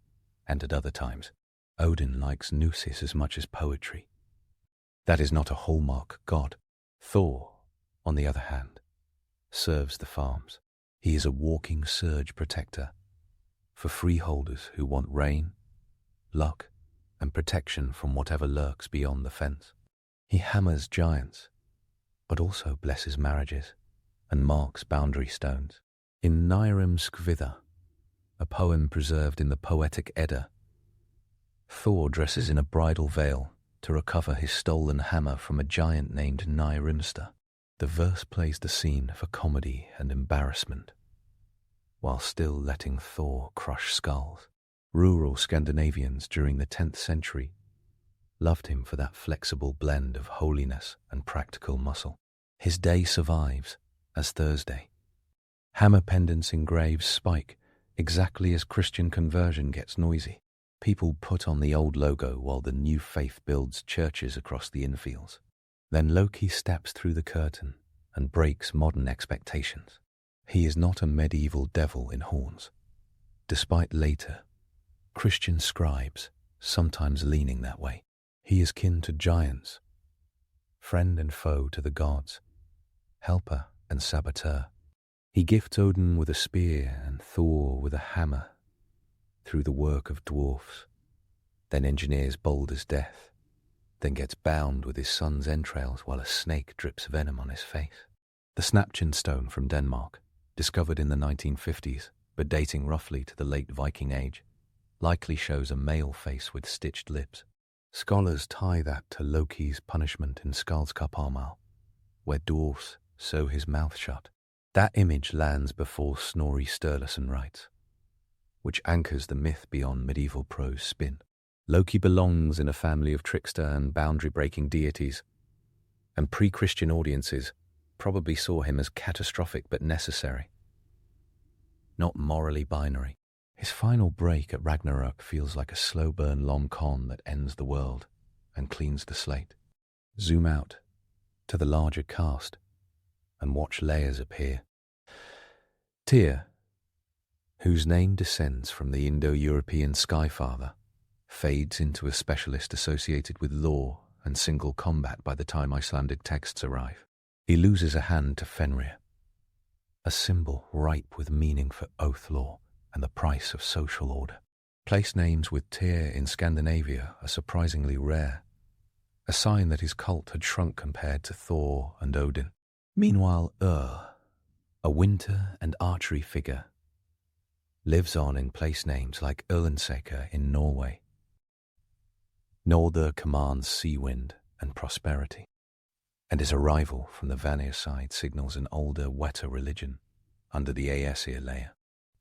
and at other times. Odin likes nooses as much as poetry. That is not a hallmark god. Thor, on the other hand, serves the farms. He is a walking surge protector for freeholders who want rain, luck, and protection from whatever lurks beyond the fence. He hammers giants, but also blesses marriages and marks boundary stones. In Nairim Skvitha, a poem preserved in the Poetic Edda, Thor dresses in a bridal veil to recover his stolen hammer from a giant named Nairimster. The verse plays the scene for comedy and embarrassment, while still letting Thor crush skulls. Rural Scandinavians during the 10th century loved him for that flexible blend of holiness and practical muscle. His day survives as Thursday. Hammer pendants in graves spike exactly as Christian conversion gets noisy. People put on the old logo while the new faith builds churches across the infields. Then Loki steps through the curtain and breaks modern expectations. He is not a medieval devil in horns, despite later Christian scribes sometimes leaning that way. He is kin to giants, friend and foe to the gods, helper and saboteur. He gifts Odin with a spear and Thor with a hammer through the work of dwarfs, then engineers Balder's death, then gets bound with his son's entrails while a snake drips venom on his face. The Snapchin stone from Denmark, discovered in the 1950s, but dating roughly to the late Viking Age, likely shows a male face with stitched lips. Scholars tie that to Loki's punishment in Skaldskaparmal, where dwarfs sew his mouth shut. That image lands before Snorri Sturluson writes, which anchors the myth beyond medieval prose spin. Loki belongs in a family of trickster and boundary-breaking deities, and pre-Christian audiences probably saw him as catastrophic but necessary, not morally binary. His final break at Ragnarok feels like a slow-burn long-con that ends the world and cleans the slate. Zoom out to the larger cast and watch layers appear. Tyr, whose name descends from the Indo-European Skyfather, fades into a specialist associated with law and single combat by the time Icelandic texts arrive. He loses a hand to Fenrir, a symbol ripe with meaning for oath law and the price of social order. Place names with Tyr in Scandinavia are surprisingly rare, a sign that his cult had shrunk compared to Thor and Odin. Meanwhile, a winter and archery figure, lives on in place names like Erlenseker in Norway. Norther commands sea wind and prosperity, and his arrival from the Vanir side signals an older, wetter religion under the Aesir layer.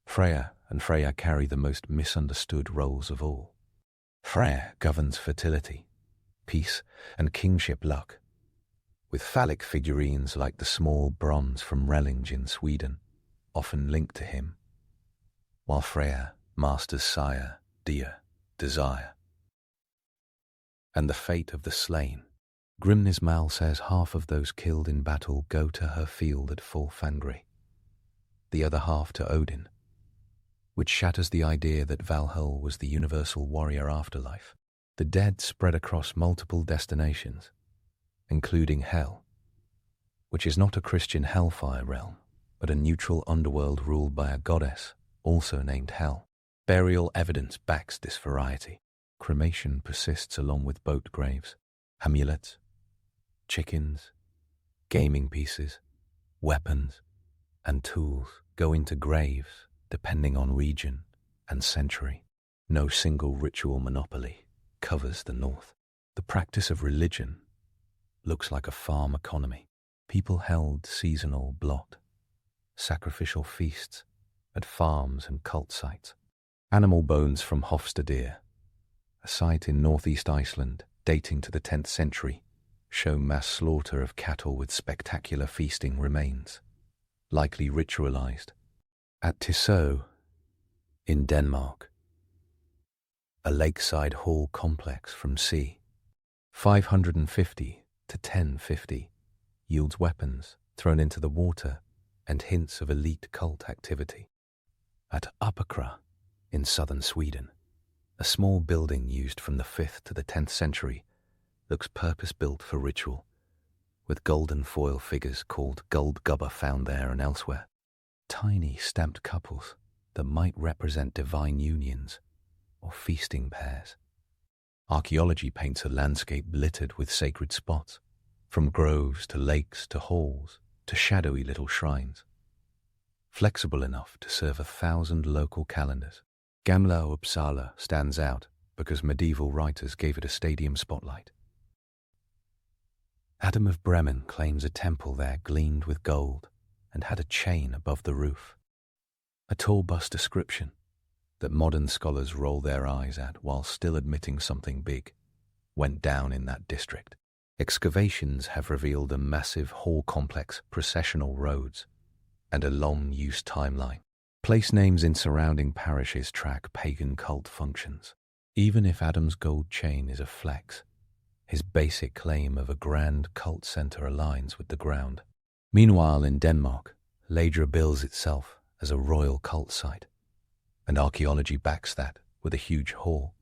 Freya and Freyja carry the most misunderstood roles of all. Freya governs fertility, peace, and kingship luck, with phallic figurines like the small bronze from Rellinge in Sweden, often linked to him, while Freya masters sire, deer, desire, and the fate of the slain. Grimnismal says half of those killed in battle go to her field at full Fangri, the other half to Odin, which shatters the idea that Valhall was the universal warrior afterlife. The dead spread across multiple destinations, including Hell, which is not a Christian hellfire realm, but a neutral underworld ruled by a goddess, also named Hel. Burial evidence backs this variety. Cremation persists along with boat graves, amulets, chickens, gaming pieces, weapons, and tools go into graves depending on region and century. No single ritual monopoly covers the North. The practice of religion looks like a farm economy. People held seasonal blot, sacrificial feasts at farms and cult sites. Animal bones from Hofstadr, a site in northeast Iceland dating to the 10th century, show mass slaughter of cattle with spectacular feasting remains, likely ritualized. At Tissot, in Denmark, a lakeside hall complex from c. 550 to 1050 yields weapons thrown into the water and hints of elite cult activity. At Uppsala, in southern Sweden, a small building used from the 5th to the 10th century looks purpose-built for ritual, with golden foil figures called guldgubbar found there and elsewhere. Tiny stamped couples that might represent divine unions or feasting pairs. Archaeology paints a landscape littered with sacred spots, from groves to lakes to halls to shadowy little shrines, flexible enough to serve 1,000 local calendars. Gamla Uppsala stands out because medieval writers gave it a stadium spotlight. Adam of Bremen claims a temple there gleamed with gold and had a chain above the roof. A tall bust description that modern scholars roll their eyes at while still admitting something big went down in that district. Excavations have revealed a massive hall complex, processional roads, and a long-use timeline. Place names in surrounding parishes track pagan cult functions. Even if Adam's gold chain is a flex, his basic claim of a grand cult center aligns with the ground. Meanwhile, in Denmark, Ladra bills itself as a royal cult site, and archaeology backs that with a huge hall,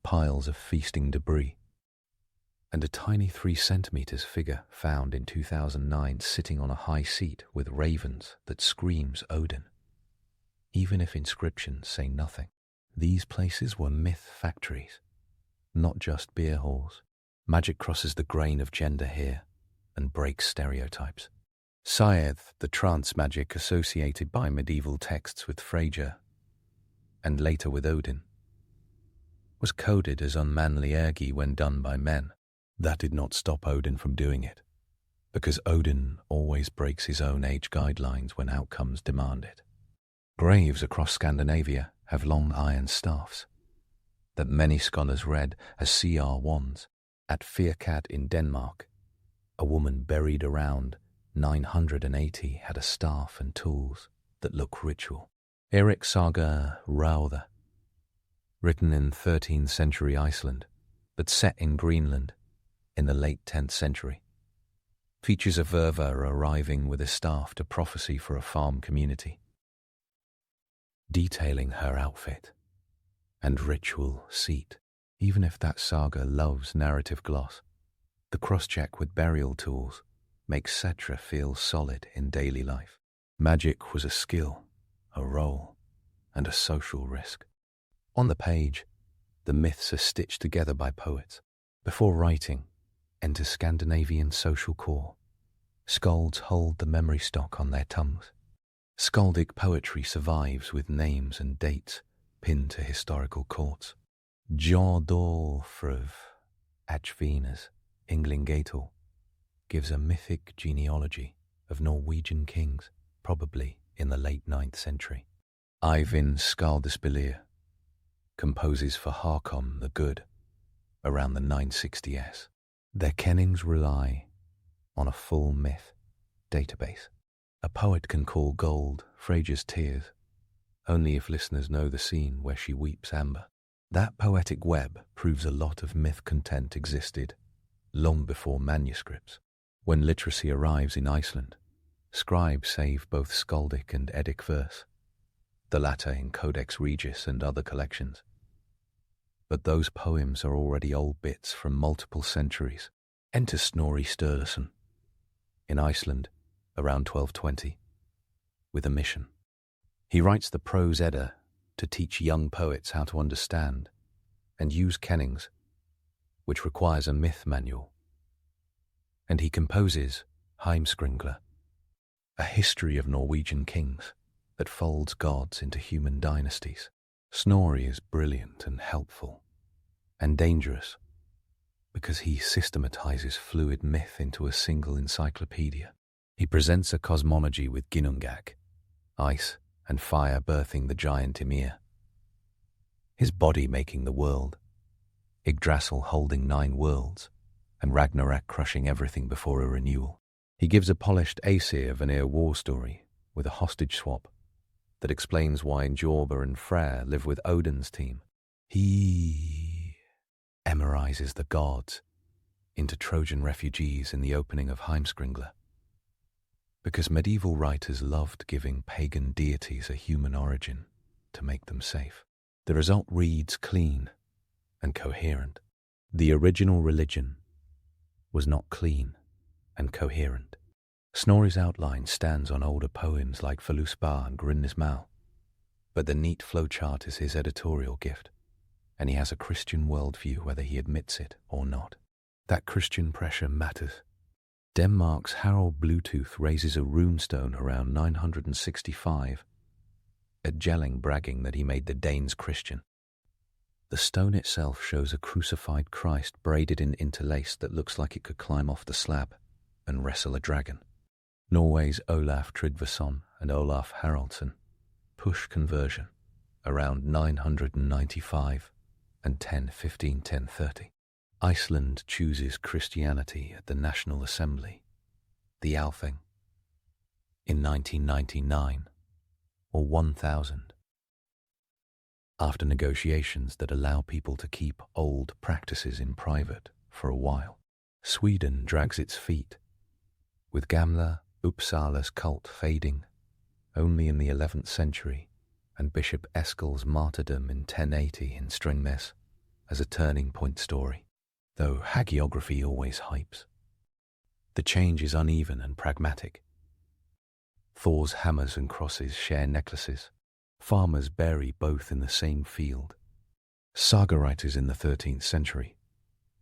piles of feasting debris, and a tiny 3 centimeters figure found in 2009 sitting on a high seat with ravens that screams Odin. Even if inscriptions say nothing, these places were myth factories, not just beer halls. Magic crosses the grain of gender here and breaks stereotypes. Scythe, the trance magic associated by medieval texts with Freyja and later with Odin, was coded as unmanly ergi when done by men. That did not stop Odin from doing it, because Odin always breaks his own age guidelines when outcomes demand it. Graves across Scandinavia have long iron staffs that many scholars read as CR wands. At Firkat in Denmark, a woman buried around 980 had a staff and tools that look ritual. Erik Saga Rautha, written in 13th century Iceland, but set in Greenland in the late 10th century, features a Verva arriving with a staff to prophecy for a farm community, detailing her outfit and ritual seat. Even if that saga loves narrative gloss, the cross-check with burial tools makes Setra feel solid in daily life. Magic was a skill, a role, and a social risk. On the page, the myths are stitched together by poets. Before writing, enter Scandinavian social core. Skalds hold the memory stock on their tongues. Skaldic poetry survives with names and dates pinned to historical courts. Jordolfröv Achvinas Ynglingator gives a mythic genealogy of Norwegian kings, probably in the late 9th century. Eyvind Skaldaspillir composes for Håkon the Good around the 960s. Their kennings rely on a full myth database. A poet can call gold Freyja's tears only if listeners know the scene where she weeps amber. That poetic web proves a lot of myth content existed long before manuscripts. When literacy arrives in Iceland, scribes save both skaldic and Eddic verse, the latter in Codex Regius and other collections. But those poems are already old bits from multiple centuries. Enter Snorri Sturluson in Iceland around 1220 with a mission. He writes the Prose Edda to teach young poets how to understand and use kennings, which requires a myth manual. And he composes Heimskringla, a history of Norwegian kings that folds gods into human dynasties. Snorri is brilliant and helpful, and dangerous, because he systematizes fluid myth into a single encyclopedia. He presents a cosmology with Ginnungagap, ice and fire birthing the giant Ymir, his body making the world, Yggdrasil holding 9 worlds, and Ragnarok crushing everything before a renewal. He gives a polished Aesir Vanir war story with a hostage swap that explains why Njorba and Freyr live with Odin's team. He emerizes the gods into Trojan refugees in the opening of Heimskringla, because medieval writers loved giving pagan deities a human origin to make them safe. The result reads clean and coherent. The original religion was not clean and coherent. Snorri's outline stands on older poems like Völuspá and Grimnismal, but the neat flowchart is his editorial gift, and he has a Christian worldview whether he admits it or not. That Christian pressure matters. Denmark's Harald Bluetooth raises a runestone around 965 at Jelling, bragging that he made the Danes Christian. The stone itself shows a crucified Christ braided in interlace that looks like it could climb off the slab and wrestle a dragon. Norway's Olaf Tryggvason and Olaf Haraldsson push conversion around 995 and 1030. Iceland chooses Christianity at the National Assembly, the Althing, in 1999 or 1000, after negotiations that allow people to keep old practices in private for a while. Sweden drags its feet, with Gamla Uppsala's cult fading only in the 11th century and Bishop Eskil's martyrdom in 1080 in Strängnäs as a turning point story, though hagiography always hypes. The change is uneven and pragmatic. Thor's hammers and crosses share necklaces. Farmers bury both in the same field. Saga writers in the 13th century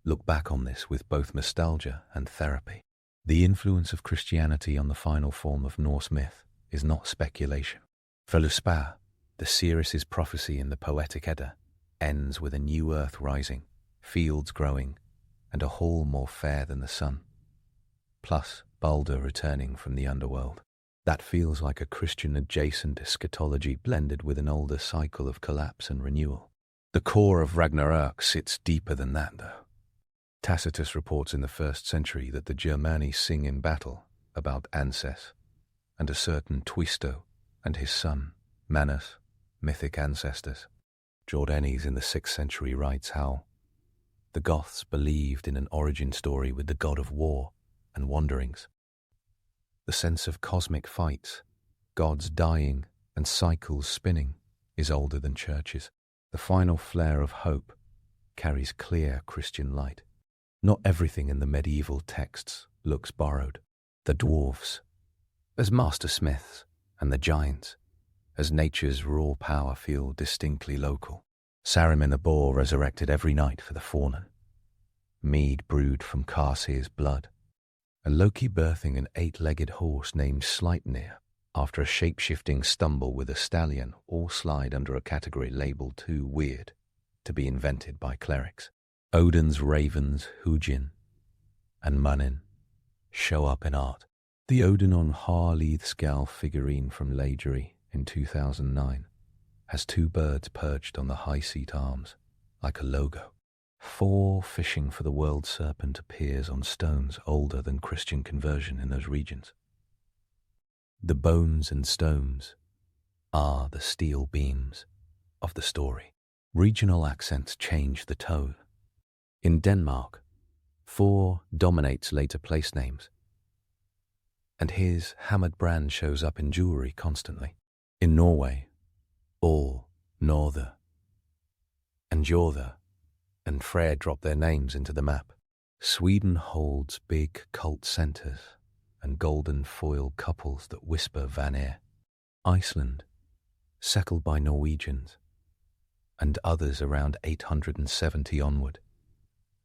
look back on this with both nostalgia and therapy. The influence of Christianity on the final form of Norse myth is not speculation. Völuspá, the seeress's prophecy in the Poetic Edda, ends with a new earth rising, fields growing, and a hall more fair than the sun, plus Balder returning from the underworld. That feels like a Christian-adjacent eschatology blended with an older cycle of collapse and renewal. The core of Ragnarök sits deeper than that, though. Tacitus reports in the 1st century that the Germani sing in battle about Anses and a certain Twisto and his son, Manus, mythic ancestors. Jordanes in the 6th century writes how the Goths believed in an origin story with the god of war and wanderings. The sense of cosmic fights, gods dying and cycles spinning is older than churches. The final flare of hope carries clear Christian light. Not everything in the medieval texts looks borrowed. The dwarves, as master smiths, and the giants, as nature's raw power, feel distinctly local. Saruman the boar resurrected every night for the faunen. Mead brewed from Karsir's blood. And Loki birthing an 8-legged horse named Sleipnir after a shape-shifting stumble with a stallion all slide under a category labeled too weird to be invented by clerics. Odin's ravens, Hugin and Munin, show up in art. The Odin on Harleithskal figurine from Leidri in 2009 has 2 birds perched on the high seat arms, like a logo. 4 fishing for the world serpent appears on stones older than Christian conversion in those regions. The bones and stones are the steel beams of the story. Regional accents change the tone. In Denmark, Thor dominates later place names, and his hammered brand shows up in jewelry constantly. In Norway, all Norther and Jorther and Freyr drop their names into the map. Sweden holds big cult centres and golden foil couples that whisper Vanir. Iceland, settled by Norwegians, and others around 870 onward,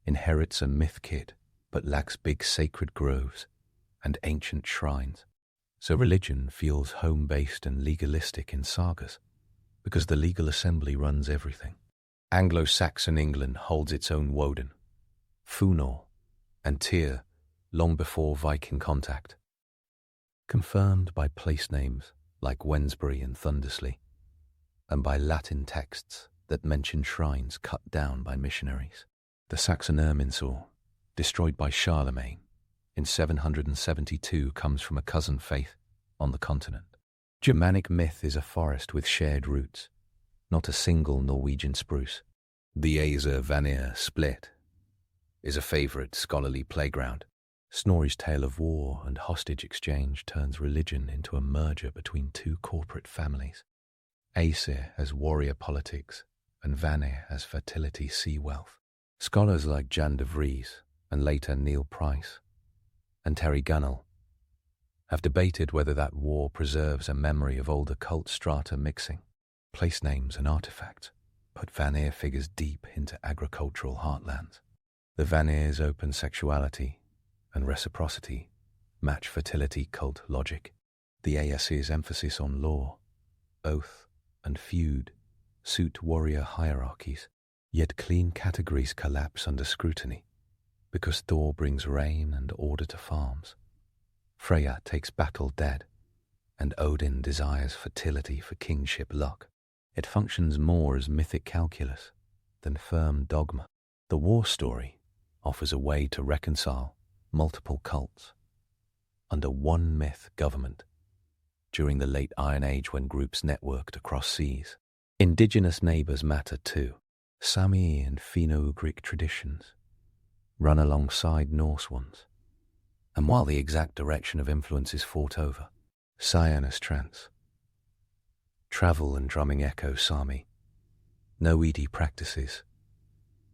inherits a myth kit but lacks big sacred groves and ancient shrines. So religion feels home-based and legalistic in sagas, because the legal assembly runs everything. Anglo-Saxon England holds its own Woden, Funor, and Tyr long before Viking contact, confirmed by place names like Wensbury and Thundersley, and by Latin texts that mention shrines cut down by missionaries. The Saxon Irminsul, destroyed by Charlemagne in 772, comes from a cousin faith on the continent. Germanic myth is a forest with shared roots, not a single Norwegian spruce. The Aesir Vanir split is a favourite scholarly playground. Snorri's tale of war and hostage exchange turns religion into a merger between two corporate families. Aesir as warrior politics and Vanir as fertility sea wealth. Scholars like Jan de Vries and later Neil Price and Terry Gunnell have debated whether that war preserves a memory of older cult strata mixing. Place names and artifacts put Vanir figures deep into agricultural heartlands. The Vanir's open sexuality and reciprocity match fertility cult logic. The Aesir's emphasis on law, oath, and feud suit warrior hierarchies, yet clean categories collapse under scrutiny because Thor brings rain and order to farms. Freya takes battle dead, and Odin desires fertility for kingship luck. It functions more as mythic calculus than firm dogma. The war story offers a way to reconcile multiple cults under one myth government during the late Iron Age when groups networked across seas. Indigenous neighbours matter too. Sami and Finno-Ugric traditions run alongside Norse ones, and while the exact direction of influence is fought over, Cyanus trance, travel and drumming echo Sami, Noedi practices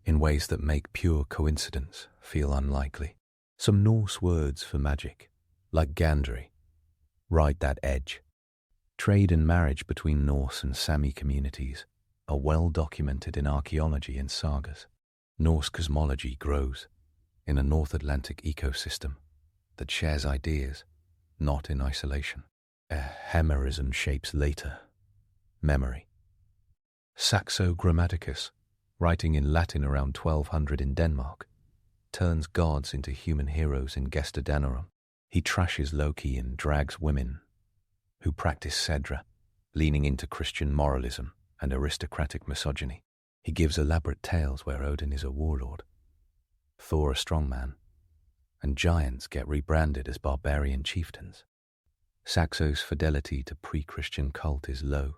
in ways that make pure coincidence feel unlikely. Some Norse words for magic, like Gandry, ride that edge. Trade and marriage between Norse and Sami communities are well documented in archaeology and sagas. Norse cosmology grows in a North Atlantic ecosystem that shares ideas, not in isolation. Hemerism shapes later memory. Saxo Grammaticus, writing in Latin around 1200 in Denmark, turns gods into human heroes in Gesta Danorum. He trashes Loki and drags women who practice Sedra, leaning into Christian moralism and aristocratic misogyny. He gives elaborate tales where Odin is a warlord, Thor a strongman, and giants get rebranded as barbarian chieftains. Saxo's fidelity to pre-Christian cult is low,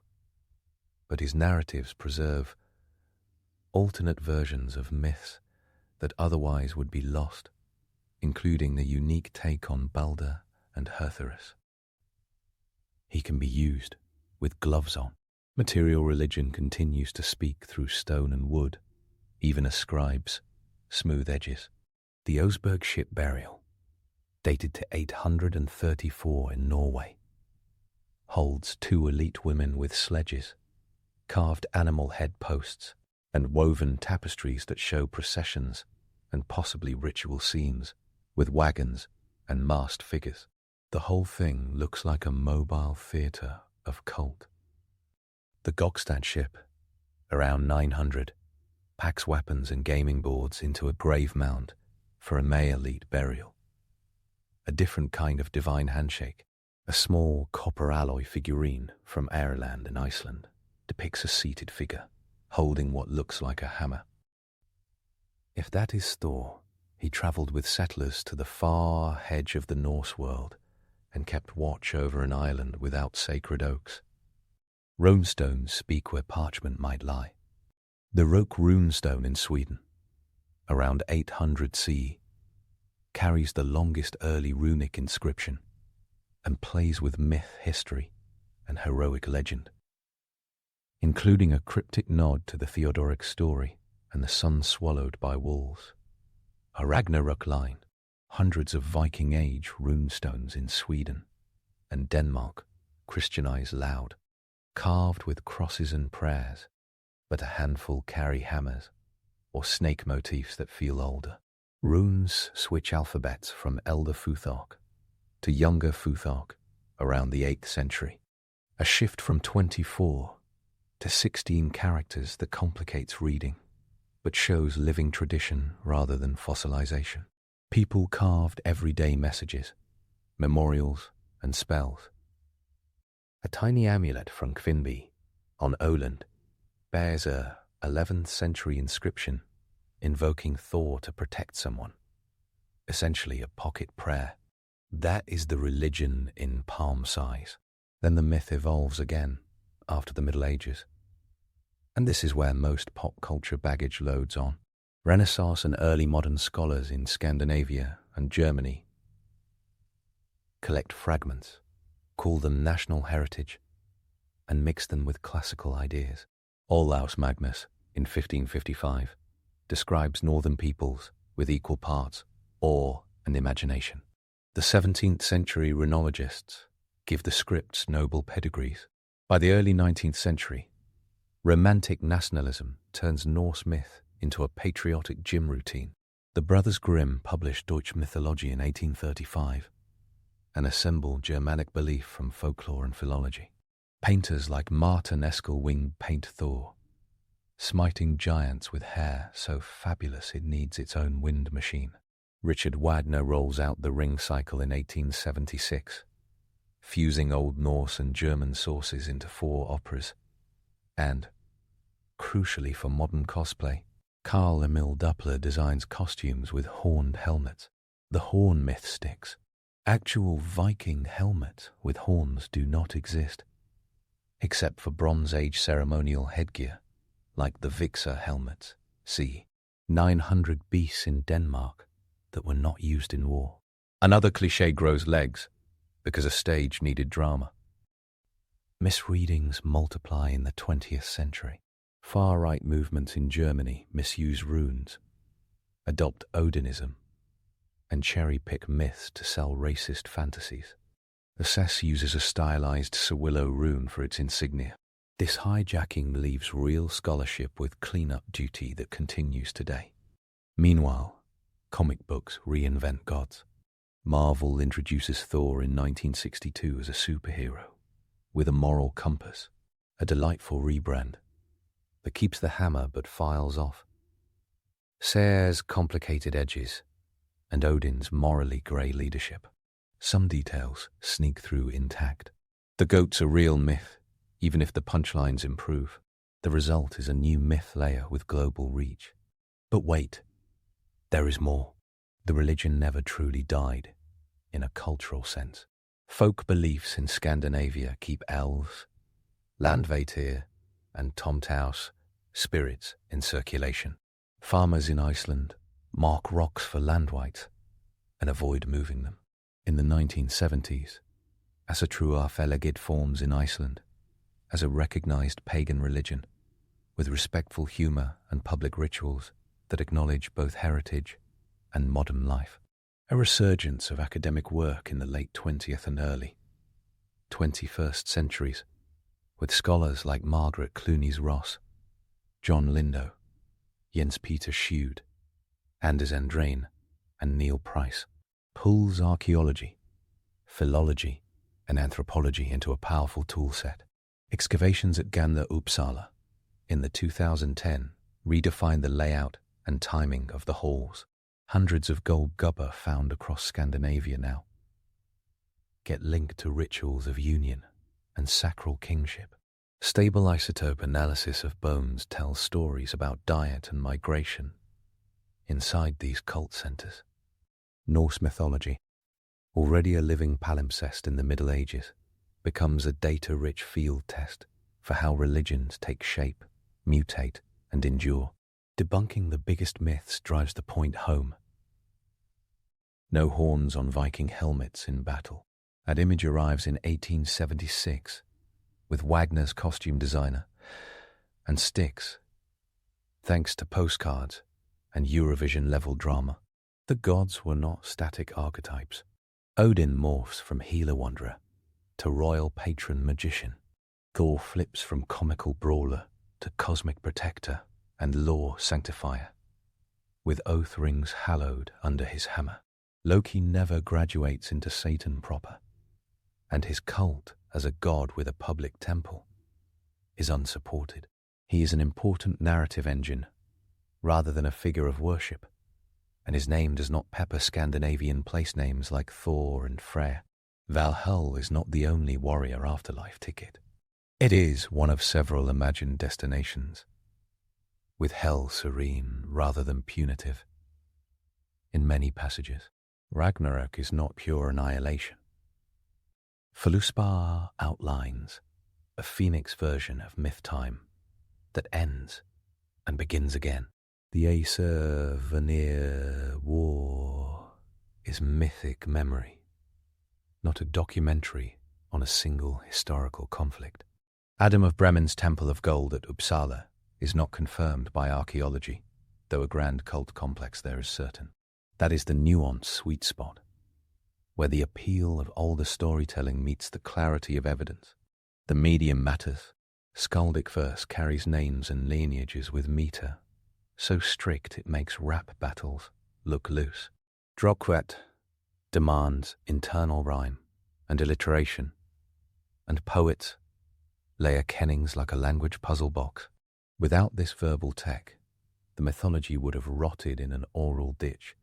but his narratives preserve alternate versions of myths that otherwise would be lost, including the unique take on Balder and Herthoris. He can be used with gloves on. Material religion continues to speak through stone and wood, even as scribes smooth edges. The Oseberg ship burial, dated to 834 in Norway, holds two elite women with sledges, carved animal head posts, and woven tapestries that show processions and possibly ritual scenes with wagons and masked figures. The whole thing looks like a mobile theatre of cult. The Gokstad ship, around 900, packs weapons and gaming boards into a grave mound for a May elite burial. A different kind of divine handshake, a small copper alloy figurine from Ireland and Iceland, depicts a seated figure holding what looks like a hammer. If that is Thor, he travelled with settlers to the far edge of the Norse world and kept watch over an island without sacred oaks. Runestones speak where parchment might lie. The Roke runestone in Sweden, around 800 CE, carries the longest early runic inscription and plays with myth history and heroic legend, including a cryptic nod to the Theodoric story and the son swallowed by wolves. A Ragnarok line, hundreds of Viking-age runestones in Sweden and Denmark Christianize loud, carved with crosses and prayers, but a handful carry hammers or snake motifs that feel older. Runes switch alphabets from elder Futhark to younger Futhark around the 8th century, a shift from 24 to 16 characters that complicates reading, but shows living tradition rather than fossilization. People carved everyday messages, memorials, and spells. A tiny amulet from Kvinby on Öland bears a 11th century inscription invoking Thor to protect someone, essentially a pocket prayer. That is the religion in palm size. Then the myth evolves again after the Middle Ages. And this is where most pop culture baggage loads on. Renaissance and early modern scholars in Scandinavia and Germany collect fragments, call them national heritage, and mix them with classical ideas. Olaus Magnus, in 1555, describes northern peoples with equal parts awe and imagination. The 17th century rhinologists give the scripts noble pedigrees. By the early 19th century, romantic nationalism turns Norse myth into a patriotic gym routine. The Brothers Grimm published Deutsche Mythology in 1835, an assembled Germanic belief from folklore and philology. Painters like Martin Eskelwing paint Thor, smiting giants with hair so fabulous it needs its own wind machine. Richard Wagner rolls out the Ring cycle in 1876, fusing Old Norse and German sources into 4 operas. And, crucially for modern cosplay, Carl Emil Doppler designs costumes with horned helmets. The horn myth sticks. Actual Viking helmets with horns do not exist, except for Bronze Age ceremonial headgear, like the Vixer helmets, c. 900 BC in Denmark, that were not used in war. Another cliché grows legs, because a stage needed drama. Misreadings multiply in the 20th century. Far-right movements in Germany misuse runes, adopt Odinism, and cherry-pick myths to sell racist fantasies. The Sess uses a stylized Sawillo rune for its insignia. This hijacking leaves real scholarship with cleanup duty that continues today. Meanwhile, comic books reinvent gods. Marvel introduces Thor in 1962 as a superhero, with a moral compass, a delightful rebrand that keeps the hammer but files off. Ser's complicated edges, and Odin's morally grey leadership. Some details sneak through intact. The goat's a real myth, even if the punchlines improve. The result is a new myth layer with global reach. But wait, there is more. The religion never truly died, in a cultural sense. Folk beliefs in Scandinavia keep elves, Landvættir, and Tomtaus, spirits, in circulation. Farmers in Iceland mark rocks for landwights and avoid moving them. In the 1970s, Asatruarfelagid forms in Iceland as a recognized pagan religion with respectful humor and public rituals that acknowledge both heritage and modern life. A resurgence of academic work in the late 20th and early 21st centuries, with scholars like Margaret Clunies-Ross, John Lindo, Jens Peter Schude, Anders Andrain, and Neil Price, pulls archaeology, philology, and anthropology into a powerful toolset. Excavations at Gamla Uppsala in the 2010 redefined the layout and timing of the halls. Hundreds of gold gubber found across Scandinavia now get linked to rituals of union and sacral kingship. Stable isotope analysis of bones tells stories about diet and migration inside these cult centers. Norse mythology, already a living palimpsest in the Middle Ages, becomes a data-rich field test for how religions take shape, mutate, and endure. Debunking the biggest myths drives the point home. No horns on Viking helmets in battle. That image arrives in 1876 with Wagner's costume designer and sticks, thanks to postcards and Eurovision-level drama. The gods were not static archetypes. Odin morphs from healer wanderer to royal patron magician. Thor flips from comical brawler to cosmic protector and law sanctifier, with oath rings hallowed under his hammer. Loki never graduates into Satan proper, and his cult as a god with a public temple is unsupported. He is an important narrative engine rather than a figure of worship, and his name does not pepper Scandinavian place names like Thor and Freyr. Valhalla is not the only warrior afterlife ticket. It is one of several imagined destinations, with hell serene rather than punitive. In many passages, Ragnarok is not pure annihilation. Völuspá outlines a phoenix version of Mythtime that ends and begins again. The Aesir Vanir War is mythic memory, not a documentary on a single historical conflict. Adam of Bremen's Temple of Gold at Uppsala is not confirmed by archaeology, though a grand cult complex there is certain. That is the nuanced sweet spot, where the appeal of older storytelling meets the clarity of evidence. The medium matters. Skaldic verse carries names and lineages with meter, so strict it makes rap battles look loose. Drokvet demands internal rhyme and alliteration, and poets layer kennings like a language puzzle box. Without this verbal tech, the mythology would have rotted in an oral ditch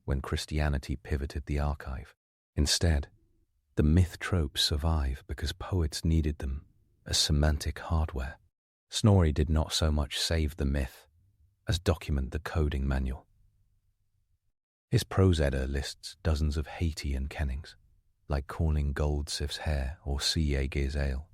when Christianity pivoted the archive. Instead, the myth tropes survive because poets needed them as semantic hardware. Snorri did not so much save the myth as document the coding manual. His prose Edda lists dozens of Haitian kennings, like calling Goldsif's hair or Sea Aegir's ale,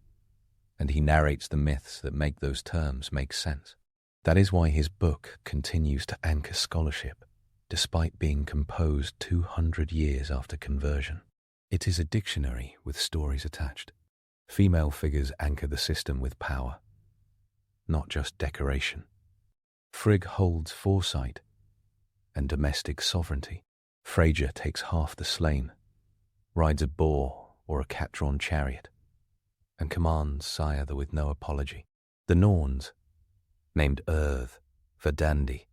and he narrates the myths that make those terms make sense. That is why his book continues to anchor scholarship, despite being composed 200 years after conversion. It is a dictionary with stories attached. Female figures anchor the system with power, not just decoration. Frigg holds foresight and domestic sovereignty. Freyja takes half the slain, rides a boar or a cat-drawn chariot, and commands Scythe with no apology. The Norns, named Earth, Verdandi,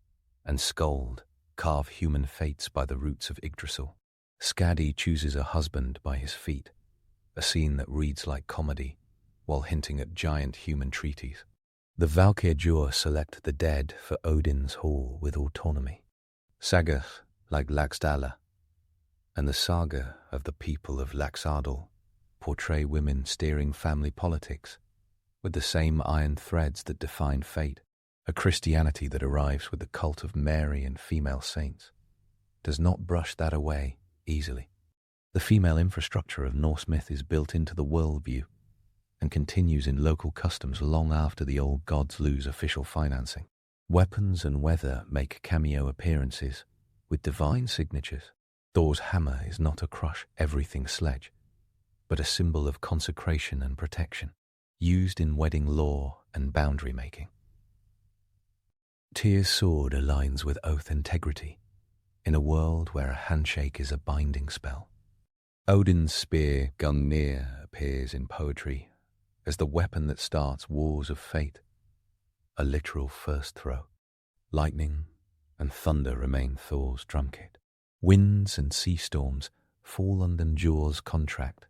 and Skuld, carve human fates by the roots of Yggdrasil. Skadi chooses a husband by his feet, a scene that reads like comedy while hinting at giant human treaties. The Valkyrjor select the dead for Odin's hall with autonomy. Sagas like Laxdala and the saga of the people of Laxardal portray women steering family politics with the same iron threads that define fate. A Christianity that arrives with the cult of Mary and female saints does not brush that away easily. The female infrastructure of Norse myth is built into the worldview and continues in local customs long after the old gods lose official financing. Weapons and weather make cameo appearances with divine signatures. Thor's hammer is not a crush everything sledge, but a symbol of consecration and protection, used in wedding law and boundary making. Tyr's sword aligns with oath integrity in a world where a handshake is a binding spell. Odin's spear Gungnir appears in poetry as the weapon that starts wars of fate, a literal first throw. Lightning and thunder remain Thor's drum kit. Winds and sea storms fall under Njord's contract,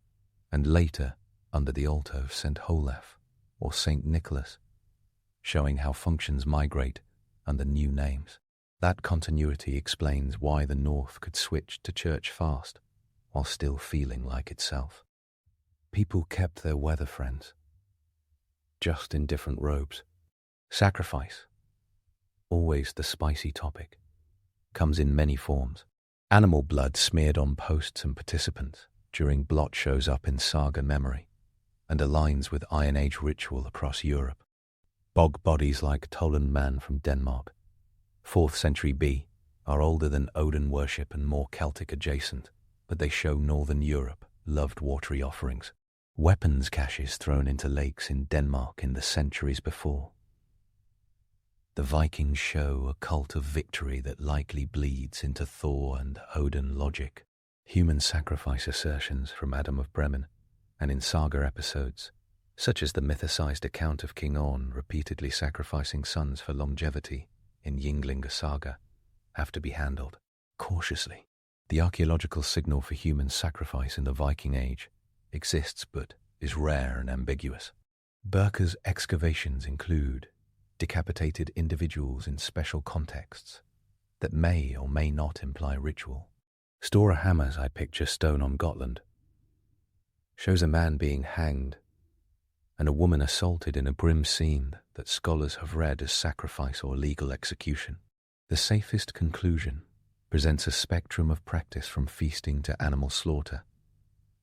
and later under the altar of St. Olaf or St. Nicholas, showing how functions migrate under new names. That continuity explains why the North could switch to church fast while still feeling like itself. People kept their weather friends, just in different robes. Sacrifice, always the spicy topic, comes in many forms. Animal blood smeared on posts and participants during blot shows up in saga memory and aligns with Iron Age ritual across Europe. Bog bodies like Toland Man from Denmark, 4th century B, are older than Odin worship and more Celtic adjacent, but they show Northern Europe loved watery offerings. Weapons caches thrown into lakes in Denmark in the centuries before. The Vikings show a cult of victory that likely bleeds into Thor and Odin logic. Human sacrifice assertions from Adam of Bremen and in saga episodes, such as the mythicized account of King Orn repeatedly sacrificing sons for longevity in Ynglinga saga, have to be handled cautiously. The archaeological signal for human sacrifice in the Viking Age exists but is rare and ambiguous. Burke's excavations include decapitated individuals in special contexts that may or may not imply ritual. Stora Hammer's I Picture Stone on Gotland shows a man being hanged and a woman assaulted in a grim scene that scholars have read as sacrifice or legal execution. The safest conclusion presents a spectrum of practice from feasting to animal slaughter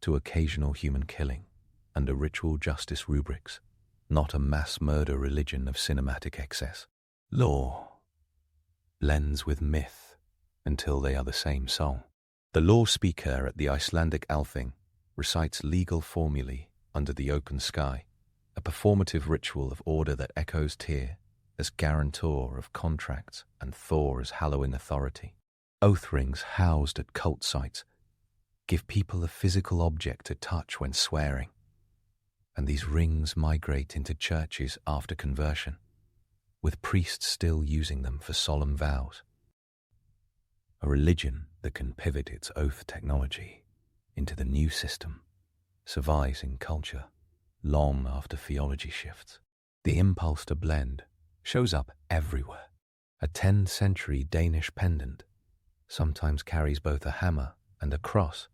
to occasional human killing under ritual justice rubrics, not a mass murder religion of cinematic excess. Law blends with myth until they are the same soul. The law speaker at the Icelandic Althing recites legal formulae under the open sky, a performative ritual of order that echoes Tyr as guarantor of contracts and Thor as hallowing authority. Oath rings housed at cult sites give people a physical object to touch when swearing, and these rings migrate into churches after conversion, with priests still using them for solemn vows. A religion that can pivot its oath technology into the new system survives in culture long after theology shifts. The impulse to blend shows up everywhere. A 10th century Danish pendant sometimes carries both a hammer and a cross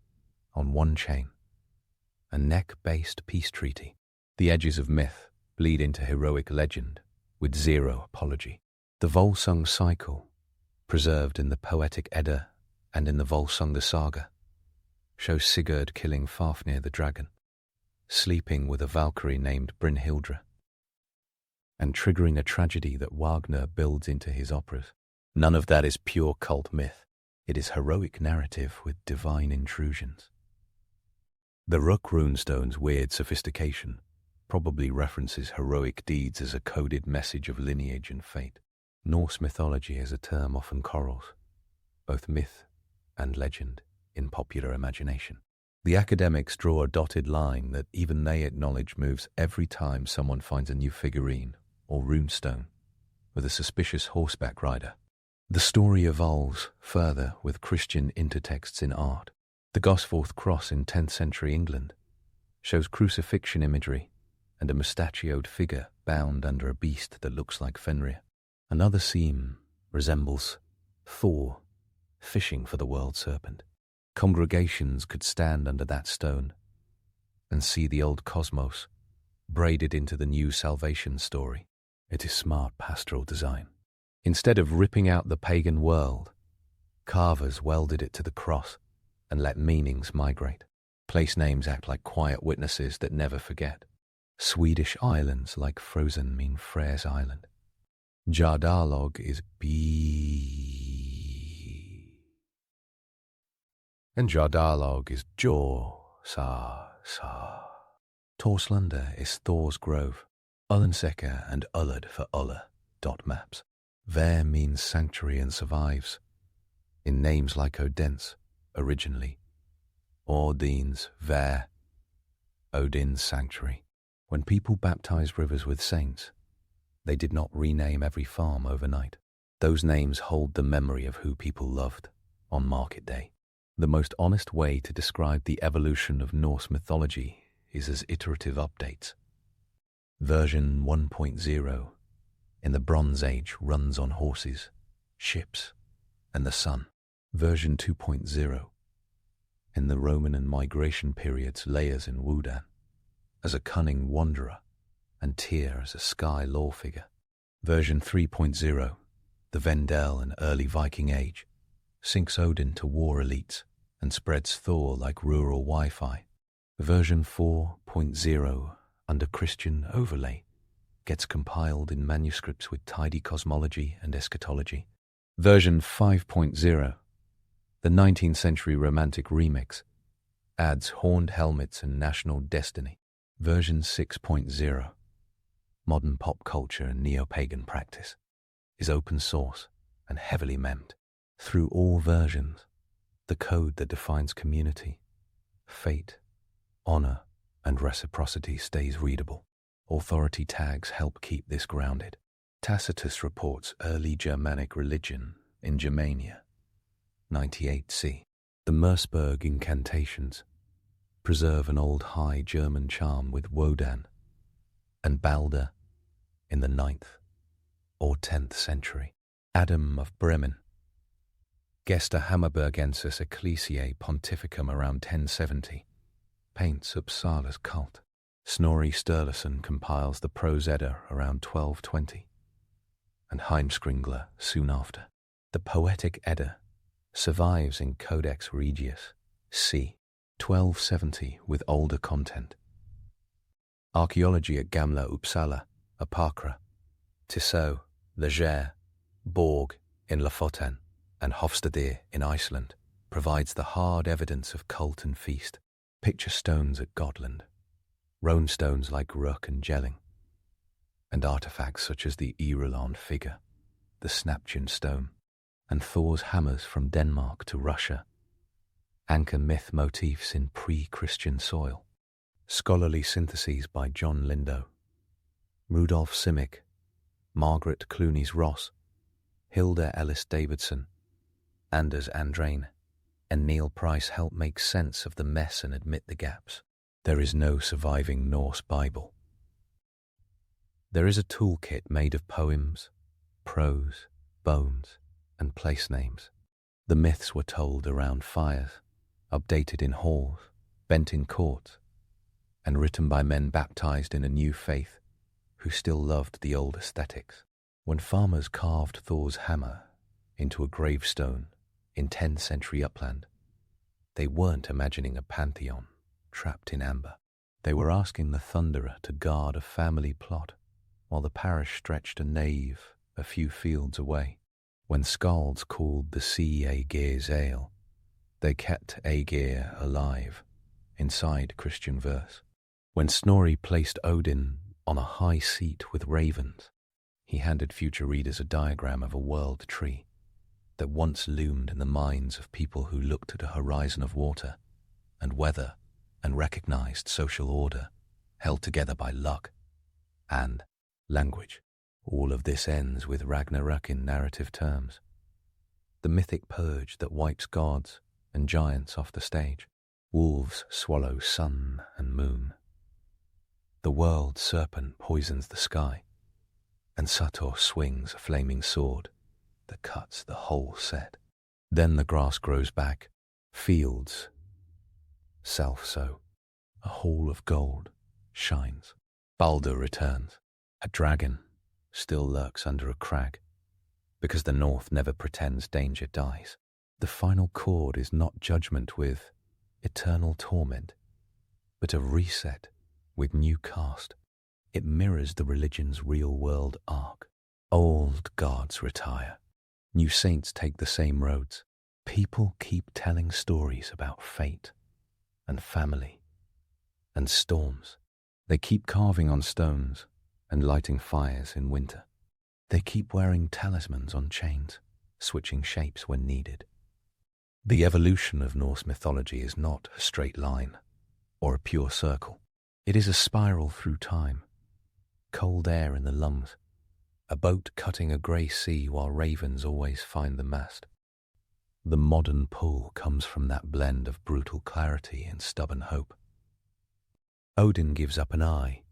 on one chain, a neck-based peace treaty. The edges of myth bleed into heroic legend with zero apology. The Volsung cycle, preserved in the Poetic Edda and in the Volsunga saga, shows Sigurd killing Fafnir the dragon, sleeping with a Valkyrie named Brynhildra, and triggering a tragedy that Wagner builds into his operas. None of that is pure cult myth. It is heroic narrative with divine intrusions. The Rook runestone's weird sophistication probably references heroic deeds as a coded message of lineage and fate. Norse mythology is a term often correls both myth and legend in popular imagination. The academics draw a dotted line that even they acknowledge moves every time someone finds a new figurine or runestone with a suspicious horseback rider. The story evolves further with Christian intertexts in art. The Gosforth cross in 10th century England shows crucifixion imagery and a mustachioed figure bound under a beast that looks like Fenrir. Another scene resembles Thor fishing for the world serpent. Congregations could stand under that stone and see the old cosmos braided into the new salvation story. It is smart pastoral design. Instead of ripping out the pagan world, carvers welded it to the cross and let meanings migrate. Place names act like quiet witnesses that never forget. Swedish islands like Frozen mean Freyr's Island. Jardarlog is B. And Jardarlog is Sa. Torslanda is Thor's Grove. Ullensecker and Ullard for Ulla. Maps. Ver means sanctuary and survives, in names like Odense, originally. Odin's Ver, Odin's sanctuary. When people baptized rivers with saints, they did not rename every farm overnight. Those names hold the memory of who people loved on market day. The most honest way to describe the evolution of Norse mythology is as iterative updates. Version 1.0 in the Bronze Age runs on horses, ships, and the sun. Version 2.0 in the Roman and migration periods layers in Wodan as a cunning wanderer and Tyr as a sky law figure. Version 3.0, the Vendel and early Viking Age, sinks Odin to war elites and spreads Thor like rural Wi-Fi. Version 4.0, under Christian overlay, gets compiled in manuscripts with tidy cosmology and eschatology. Version 5.0, the 19th century romantic remix, adds horned helmets and national destiny. Version 6.0, modern pop culture and neo-pagan practice, is open source and heavily memmed. Through all versions, the code that defines community, fate, honor, and reciprocity stays readable. Authority tags help keep this grounded. Tacitus reports early Germanic religion in Germania, 98c. The Merseburg incantations preserve an old High German charm with Wodan and Balder in the 9th or 10th century. Adam of Bremen, Gesta Hammerbergensis Ecclesiae Pontificum around 1070, paints Uppsala's cult. Snorri Sturluson compiles the Prose Edda around 1220, and Heimskringla soon after. The Poetic Edda survives in Codex Regius, c. 1270 with older content. Archaeology at Gamla Uppsala, Apakra, Tissot, Leger, Borg in Lofoten, and Hofstadr in Iceland provides the hard evidence of cult and feast. Picture stones at Gotland, rune stones like Ruk and Jelling, and artifacts such as the Irulon figure, the Snaptune stone, and Thor's hammers from Denmark to Russia, anchor myth motifs in pre-Christian soil. Scholarly syntheses by John Lindo, Rudolf Simic, Margaret Clooney's Ross, Hilda Ellis Davidson, Anders Andrain, and Neil Price help make sense of the mess and admit the gaps. There is no surviving Norse Bible. There is a toolkit made of poems, prose, bones, and place names. The myths were told around fires, updated in halls, bent in courts, and written by men baptized in a new faith who still loved the old aesthetics. When farmers carved Thor's hammer into a gravestone in 10th century Uppland, they weren't imagining a pantheon trapped in amber. They were asking the thunderer to guard a family plot while the parish stretched a nave a few fields away. When skalds called the sea Aegir's ale, they kept Aegir alive inside Christian verse. When Snorri placed Odin on a high seat with ravens, he handed future readers a diagram of a world tree that once loomed in the minds of people who looked at a horizon of water and weather and recognized social order held together by luck and language. All of this ends with Ragnarok in narrative terms, the mythic purge that wipes gods and giants off the stage. Wolves swallow sun and moon. The world serpent poisons the sky, and Sator swings a flaming sword that cuts the whole set. Then the grass grows back, fields self-sow. A hall of gold shines. Balder returns. A dragon still lurks under a crag, because the north never pretends danger dies. The final chord is not judgment with eternal torment, but a reset with new cast. It mirrors the religion's real-world arc. Old gods retire. New saints take the same roads. People keep telling stories about fate and family and storms. They keep carving on stones and lighting fires in winter. They keep wearing talismans on chains, switching shapes when needed. The evolution of Norse mythology is not a straight line or a pure circle. It is a spiral through time. Cold air in the lungs, a boat cutting a grey sea while ravens always find the mast. The modern pull comes from that blend of brutal clarity and stubborn hope. Odin gives up an eye,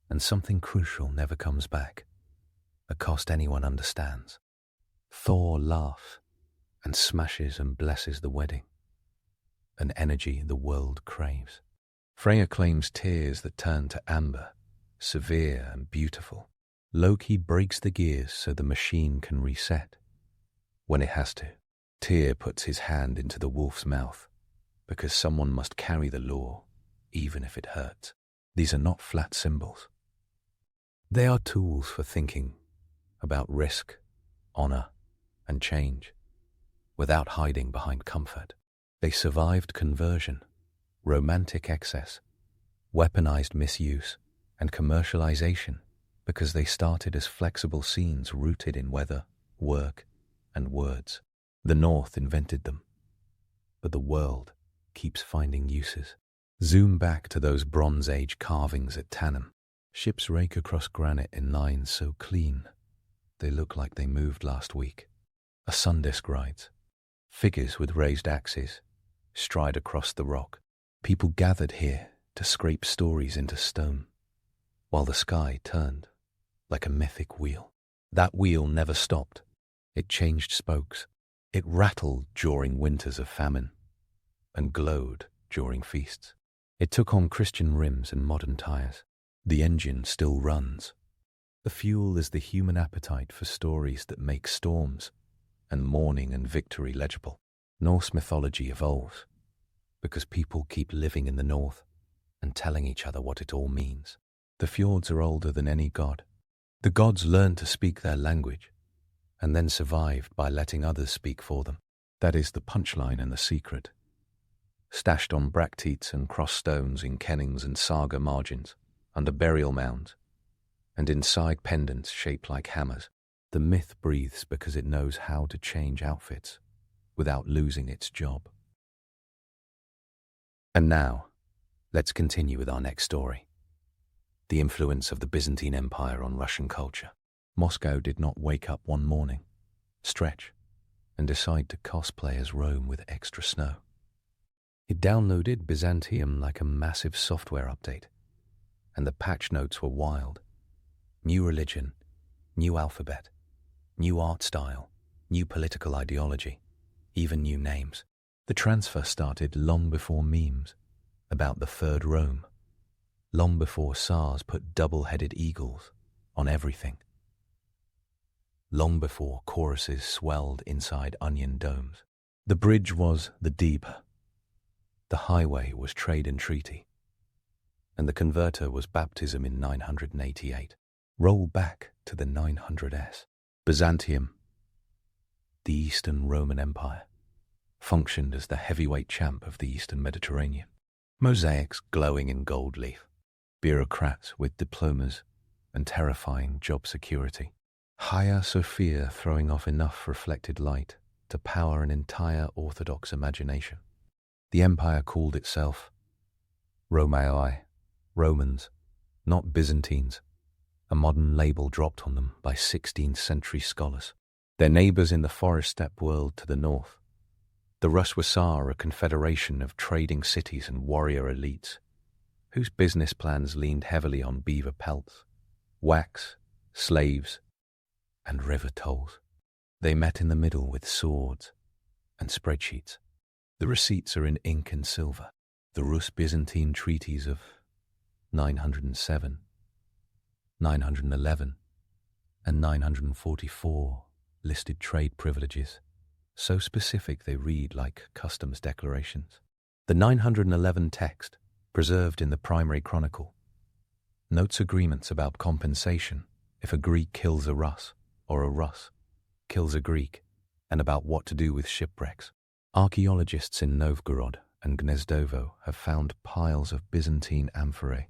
and something crucial never comes back, a cost anyone understands. Thor laughs and smashes and blesses the wedding, an energy the world craves. Freya claims tears that turn to amber, severe and beautiful. Loki breaks the gears so the machine can reset when it has to. Tyr puts his hand into the wolf's mouth because someone must carry the law, even if it hurts. These are not flat symbols. They are tools for thinking about risk, honor, and change without hiding behind comfort. They survived conversion, romantic excess, weaponized misuse, and commercialization because they started as flexible scenes rooted in weather, work, and words. The North invented them, but the world keeps finding uses. Zoom back to those Bronze Age carvings at Tannum. Ships rake across granite in lines so clean they look like they moved last week. A sundisk rides. Figures with raised axes stride across the rock. People gathered here to scrape stories into stone, while the sky turned like a mythic wheel. That wheel never stopped. It changed spokes. It rattled during winters of famine and glowed during feasts. It took on Christian rims and modern tires. The engine still runs. The fuel is the human appetite for stories that make storms and mourning and victory legible. Norse mythology evolves because people keep living in the north and telling each other what it all means. The fjords are older than any god. The gods learned to speak their language and then survived by letting others speak for them. That is the punchline and the secret. Stashed on bracteates and cross stones in kennings and saga margins, under burial mounds, and inside pendants shaped like hammers, the myth breathes because it knows how to change outfits without losing its job. And now, let's continue with our next story. The influence of the Byzantine Empire on Russian culture. Moscow did not wake up one morning, stretch, and decide to cosplay as Rome with extra snow. It downloaded Byzantium like a massive software update, and the patch notes were wild. New religion, new alphabet, new art style, new political ideology, even new names. The transfer started long before memes about the Third Rome, long before SARS put double-headed eagles on everything, long before choruses swelled inside onion domes. The bridge was the Deba, the highway was trade and treaty, and the converter was baptism in 988. Roll back to the 900s. Byzantium, the Eastern Roman Empire, functioned as the heavyweight champ of the Eastern Mediterranean. Mosaics glowing in gold leaf, bureaucrats with diplomas and terrifying job security. Hagia Sophia throwing off enough reflected light to power an entire Orthodox imagination. The empire called itself Romaei, Romans, not Byzantines, a modern label dropped on them by 16th century scholars. Their neighbors in the forest steppe world to the north, the Rus were a confederation of trading cities and warrior elites, whose business plans leaned heavily on beaver pelts, wax, slaves, and river tolls. They met in the middle with swords and spreadsheets. The receipts are in ink and silver. The Rus-Byzantine treaties of 907, 911, and 944 listed trade privileges, so specific they read like customs declarations. The 911 text, preserved in the primary chronicle, notes agreements about compensation if a Greek kills a Rus or a Rus kills a Greek, and about what to do with shipwrecks. Archaeologists in Novgorod and Gnezdovo have found piles of Byzantine amphorae,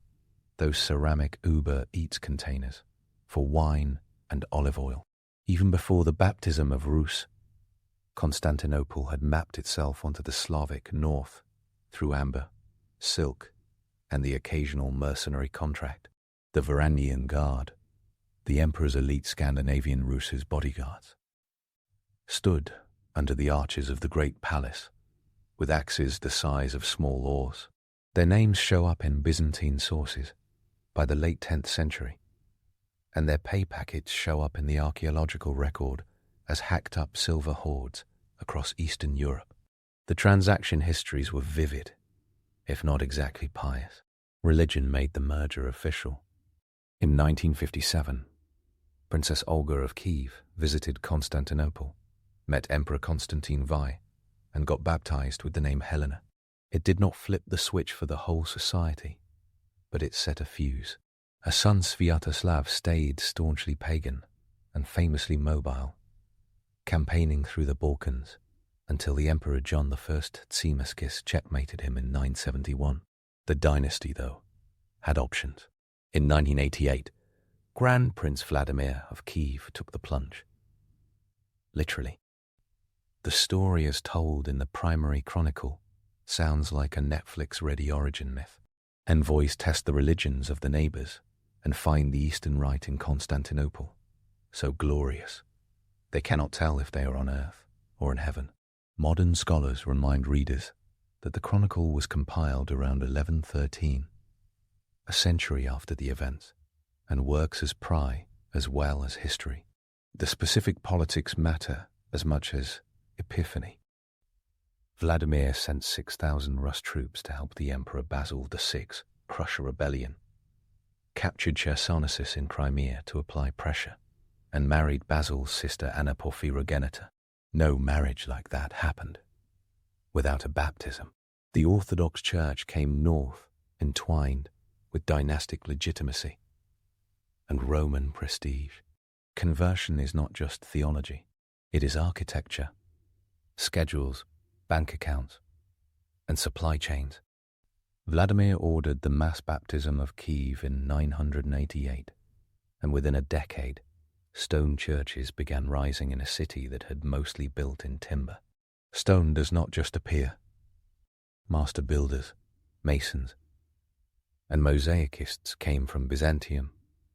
those ceramic Uber Eats containers, for wine and olive oil. Even before the baptism of Rus, Constantinople had mapped itself onto the Slavic north through amber, silk, and the occasional mercenary contract. The Varangian Guard, the emperor's elite Scandinavian Rus's bodyguards, stood under the arches of the great palace with axes the size of small oars. Their names show up in Byzantine sources by the late 10th century, and their pay packets show up in the archaeological record as hacked-up silver hoards across Eastern Europe. The transaction histories were vivid, if not exactly pious. Religion made the merger official. In 1957, Princess Olga of Kiev visited Constantinople, met Emperor Constantine VI, and got baptized with the name Helena. It did not flip the switch for the whole society, but it set a fuse. Her son Sviatoslav stayed staunchly pagan and famously mobile, campaigning through the Balkans until the Emperor John I Tzimiskis checkmated him in 971. The dynasty, though, had options. In 1988, Grand Prince Vladimir of Kiev took the plunge. Literally. The story as told in the primary chronicle sounds like a Netflix-ready origin myth. Envoys test the religions of the neighbors and find the Eastern Rite in Constantinople so glorious they cannot tell if they are on earth or in heaven. Modern scholars remind readers that the chronicle was compiled around 1113, a century after the events, and works as pry as well as history. The specific politics matter as much as epiphany. Vladimir sent 6,000 Rus troops to help the Emperor Basil VI crush a rebellion, captured Chersonesus in Crimea to apply pressure, and married Basil's sister Anna Porphyrogenita. No marriage like that happened without a baptism. The Orthodox Church came north, entwined with dynastic legitimacy and Roman prestige. Conversion is not just theology, it is architecture, schedules, bank accounts, and supply chains. Vladimir ordered the mass baptism of Kiev in 988, and within a decade, stone churches began rising in a city that had mostly built in timber. Stone does not just appear. Master builders, masons, and mosaicists came from Byzantium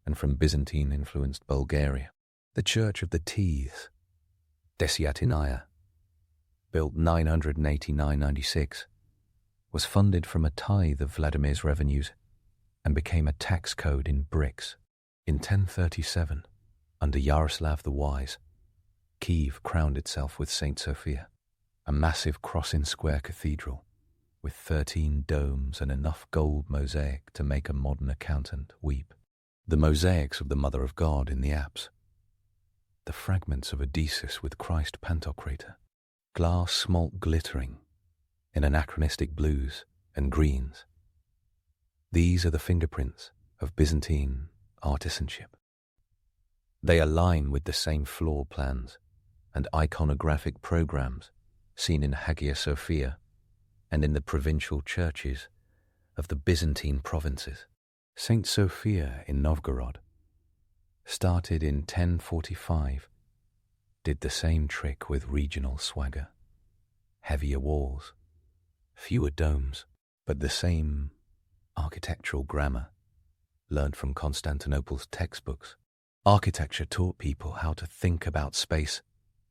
and from Byzantine-influenced Bulgaria. The Church of the Teeths, Desiatinia, built 989-96, was funded from a tithe of Vladimir's revenues and became a tax code in bricks. In 1037, under Yaroslav the Wise, Kiev crowned itself with St. Sophia, a massive cross-in-square cathedral with 13 domes and enough gold mosaic to make a modern accountant weep. The mosaics of the Mother of God in the apse, the fragments of Odysseus with Christ Pantocrator, glass smalt glittering in anachronistic blues and greens. These are the fingerprints of Byzantine artisanship. They align with the same floor plans and iconographic programs seen in Hagia Sophia and in the provincial churches of the Byzantine provinces. St. Sophia in Novgorod, started in 1045, did the same trick with regional swagger. Heavier walls, fewer domes, but the same architectural grammar learned from Constantinople's textbooks. Architecture taught people how to think about space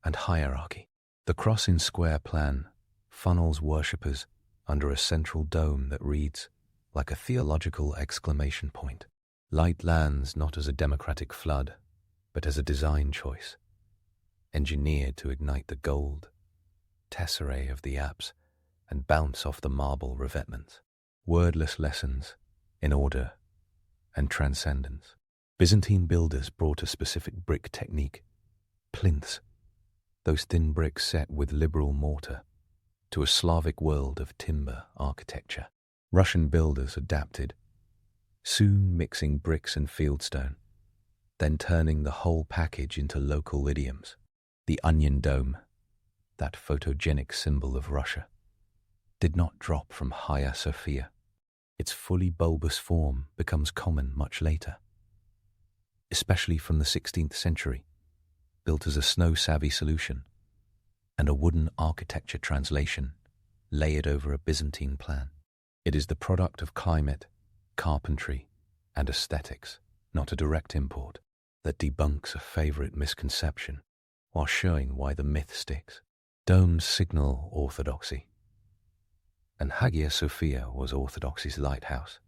and hierarchy. The cross-in-square plan funnels worshippers under a central dome that reads like a theological exclamation point. Light lands not as a democratic flood, but as a design choice, engineered to ignite the gold tesserae of the apse and bounce off the marble revetments. Wordless lessons in order and transcendence. Byzantine builders brought a specific brick technique, plinths, those thin bricks set with liberal mortar, to a Slavic world of timber architecture. Russian builders adapted, soon mixing bricks and fieldstone, then turning the whole package into local idioms. The onion dome, that photogenic symbol of Russia, did not drop from Hagia Sophia. Its fully bulbous form becomes common much later, especially from the 16th century, built as a snow-savvy solution, and a wooden architecture translation layered over a Byzantine plan. It is the product of climate, carpentry, and aesthetics, not a direct import, that debunks a favorite misconception while showing why the myth sticks. Domes signal orthodoxy, and Hagia Sophia was orthodoxy's lighthouse.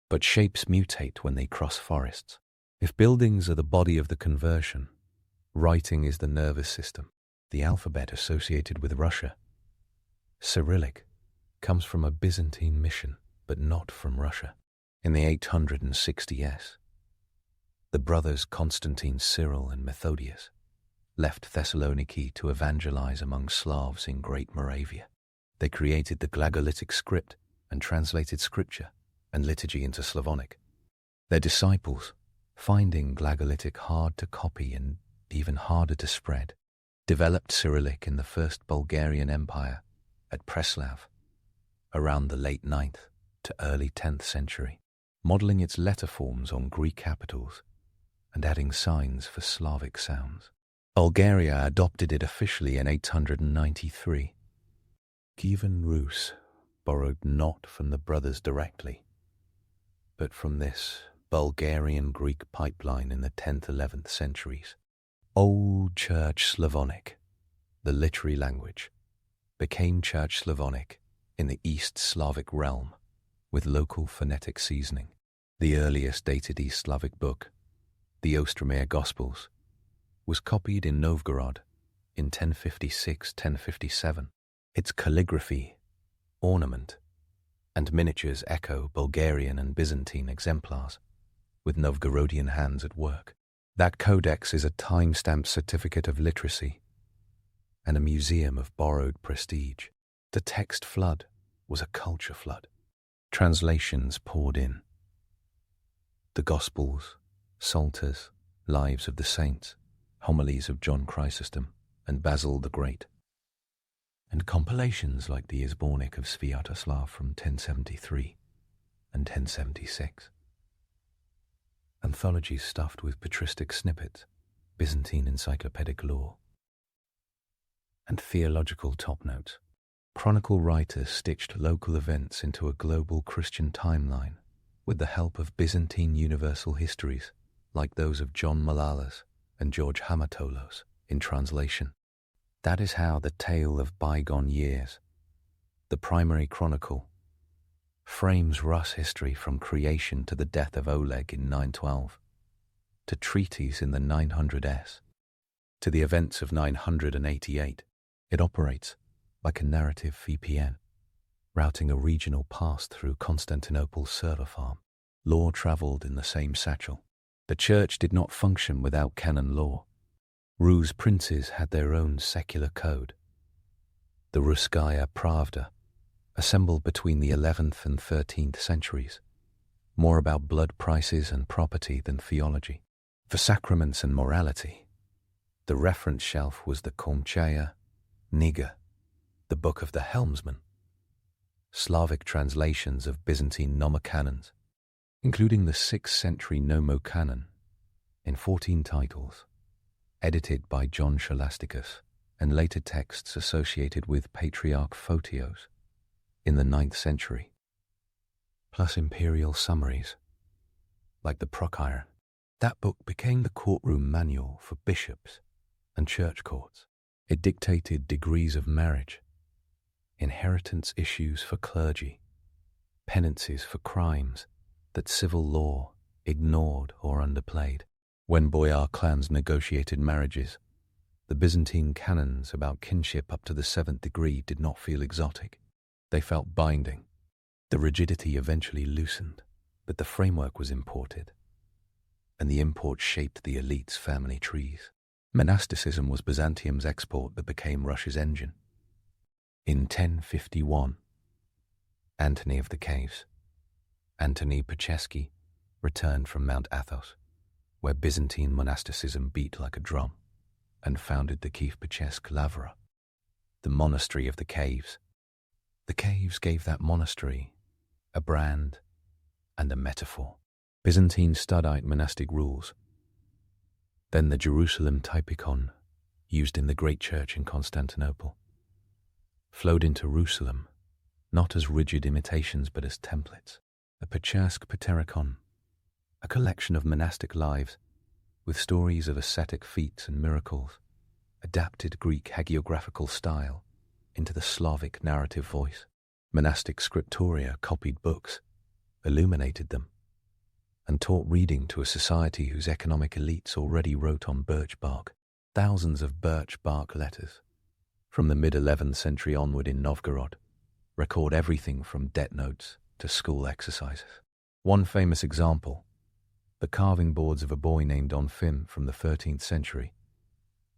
But shapes mutate when they cross forests. If buildings are the body of the conversion, writing is the nervous system. The alphabet associated with Russia, Cyrillic, comes from a Byzantine mission, but not from Russia. In the 860s, the brothers Constantine, Cyril, and Methodius left Thessaloniki to evangelize among Slavs in Great Moravia. They created the Glagolitic script and translated scripture and liturgy into Slavonic. Their disciples, finding Glagolitic hard to copy and even harder to spread, developed Cyrillic in the First Bulgarian Empire at Preslav around the late 9th to early 10th century, modeling its letter forms on Greek capitals and adding signs for Slavic sounds. Bulgaria adopted it officially in 893. Kievan Rus borrowed not from the brothers directly, but from this Bulgarian-Greek pipeline in the 10th-11th centuries. Old Church Slavonic, the literary language, became Church Slavonic in the East Slavic realm, with local phonetic seasoning. The earliest dated East Slavic book, the Ostromir Gospels, was copied in Novgorod in 1056-1057. Its calligraphy, ornament, and miniatures echo Bulgarian and Byzantine exemplars, with Novgorodian hands at work. That codex is a time-stamped certificate of literacy and a museum of borrowed prestige. The text flood was a culture flood. Translations poured in. The Gospels, Psalters, Lives of the Saints, homilies of John Chrysostom and Basil the Great, and compilations like the Izbornik of Sviatoslav from 1073 and 1076. Anthologies stuffed with patristic snippets, Byzantine encyclopedic lore, and theological top notes. Chronicle writers stitched local events into a global Christian timeline with the help of Byzantine universal histories like those of John Malalas and George Hamatolos in translation. That is how the tale of bygone years, the primary chronicle, frames Rus history from creation to the death of Oleg in 912, to treaties in the 900s, to the events of 988. It operates like a narrative VPN, routing a regional pass through Constantinople's server farm. Law travelled in the same satchel. The church did not function without canon law. Rus princes had their own secular code. The Russkaya Pravda, assembled between the 11th and 13th centuries, more about blood prices and property than theology. For sacraments and morality, the reference shelf was the Komchaya, Niga, the Book of the Helmsman, Slavic translations of Byzantine nomocanons, including the 6th century Nomocanon, in 14 titles, edited by John Scholasticus, and later texts associated with Patriarch Photios in the 9th century, plus imperial summaries, like the Procyon. That book became the courtroom manual for bishops and church courts. It dictated degrees of marriage, inheritance issues for clergy, penances for crimes that civil law ignored or underplayed. When boyar clans negotiated marriages, the Byzantine canons about kinship up to the 7th degree did not feel exotic. They felt binding. The rigidity eventually loosened, but the framework was imported, and the import shaped the elite's family trees. Monasticism was Byzantium's export that became Russia's engine. In 1051, Antony of the Caves, Antony Pachesky, returned from Mount Athos, where Byzantine monasticism beat like a drum, and founded the Kiev-Pechesk Lavra, the monastery of the caves. The caves gave that monastery a brand and a metaphor. Byzantine studite monastic rules. Then the Jerusalem typikon, used in the Great Church in Constantinople, flowed into Jerusalem, not as rigid imitations but as templates. The Pechersk Paterikon, a collection of monastic lives with stories of ascetic feats and miracles, adapted Greek hagiographical style into the Slavic narrative voice. Monastic scriptoria copied books, illuminated them, and taught reading to a society whose economic elites already wrote on birch bark. Thousands of birch bark letters, from the mid-11th century onward in Novgorod, record everything from debt notes to school exercises. One famous example, the carving boards of a boy named Onfim from the 13th century,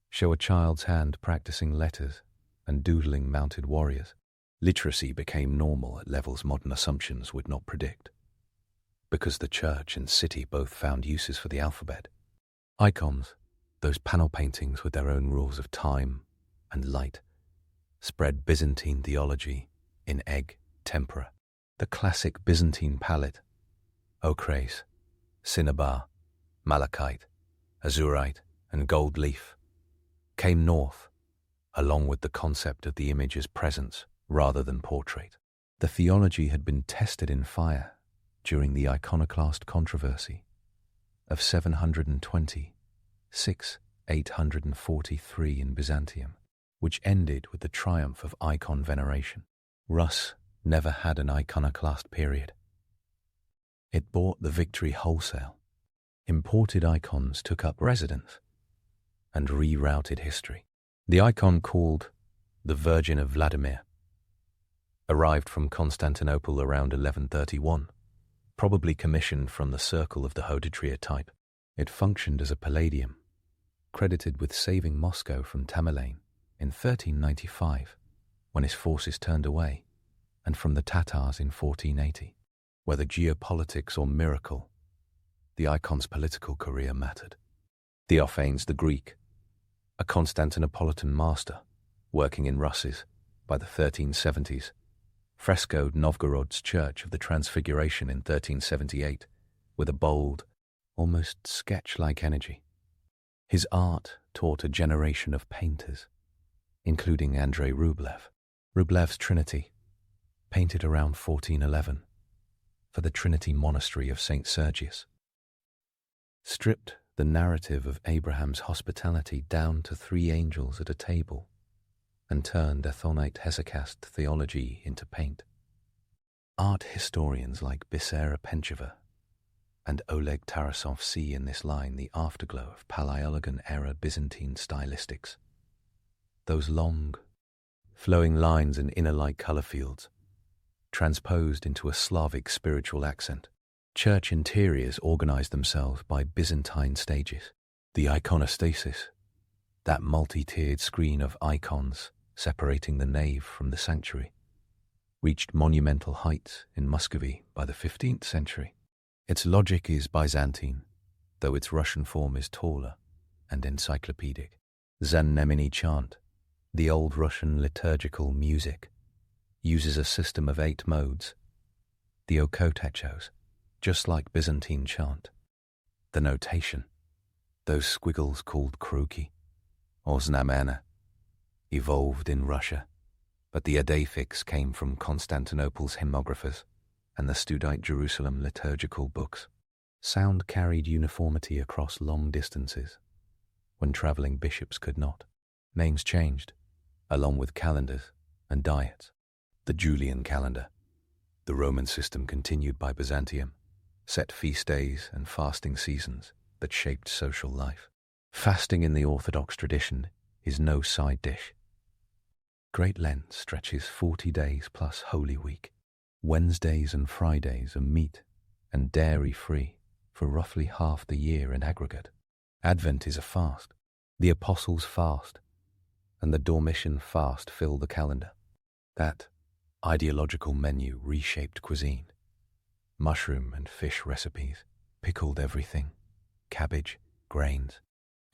show a child's hand practicing letters and doodling mounted warriors. Literacy became normal at levels modern assumptions would not predict, because the church and city both found uses for the alphabet. Icons, those panel paintings with their own rules of time and light, spread Byzantine theology in egg tempera. The classic Byzantine palette, ochres, cinnabar, malachite, azurite, and gold leaf, came north, along with the concept of the image as presence rather than portrait. The theology had been tested in fire during the iconoclast controversy of 720, 843 in Byzantium, which ended with the triumph of icon veneration. Rus never had an iconoclast period. It bought the victory wholesale. Imported icons took up residence and rerouted history. The icon called the Virgin of Vladimir arrived from Constantinople around 1131, probably commissioned from the circle of the Hoditria type. It functioned as a palladium, credited with saving Moscow from Tamerlane in 1395, when his forces turned away, and from the Tatars in 1480. Whether geopolitics or miracle, the icon's political career mattered. Theophanes the Greek, a Constantinopolitan master working in Russes by the 1370s, frescoed Novgorod's Church of the Transfiguration in 1378 with a bold, almost sketch-like energy. His art taught a generation of painters, including Andrei Rublev. Rublev's Trinity, painted around 1411 for the Trinity Monastery of St. Sergius, stripped the narrative of Abraham's hospitality down to 3 angels at a table and turned Athonite Hesychast theology into paint. Art historians like Bisera Pencheva and Oleg Tarasov see in this line the afterglow of Paleologan-era Byzantine stylistics. Those long, flowing lines and inner-light color fields, transposed into a Slavic spiritual accent. Church interiors organized themselves by Byzantine stages. The iconostasis, that multi-tiered screen of icons separating the nave from the sanctuary, reached monumental heights in Muscovy by the 15th century. Its logic is Byzantine, though its Russian form is taller and encyclopedic. Znameny chant, the old Russian liturgical music, uses a system of 8 modes, the okotechos, just like Byzantine chant. The notation, those squiggles called kruki, or znamena, evolved in Russia, but the adafix came from Constantinople's hymnographers and the Studite Jerusalem liturgical books. Sound carried uniformity across long distances, when traveling bishops could not. Names changed, along with calendars and diets. The Julian calendar, the Roman system continued by Byzantium, set feast days and fasting seasons that shaped social life. Fasting in the Orthodox tradition is no side dish. Great Lent stretches 40 days plus Holy Week. Wednesdays and Fridays are meat and dairy-free for roughly half the year in aggregate. Advent is a fast. The Apostles' Fast and the Dormition Fast fill the calendar. That ideological menu reshaped cuisine. Mushroom and fish recipes, pickled everything, cabbage, grains,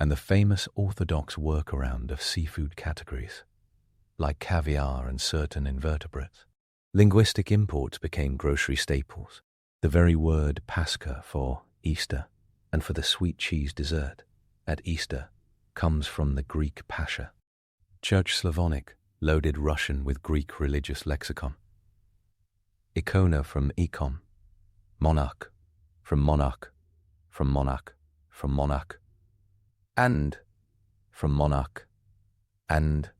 and the famous Orthodox workaround of seafood categories, like caviar and certain invertebrates. Linguistic imports became grocery staples. The very word Pascha for Easter and for the sweet cheese dessert at Easter comes from the Greek pascha. Church Slavonic loaded Russian with Greek religious lexicon. Icona from icon, monarch from monarch, from monarch, from monarch, and from monarch, and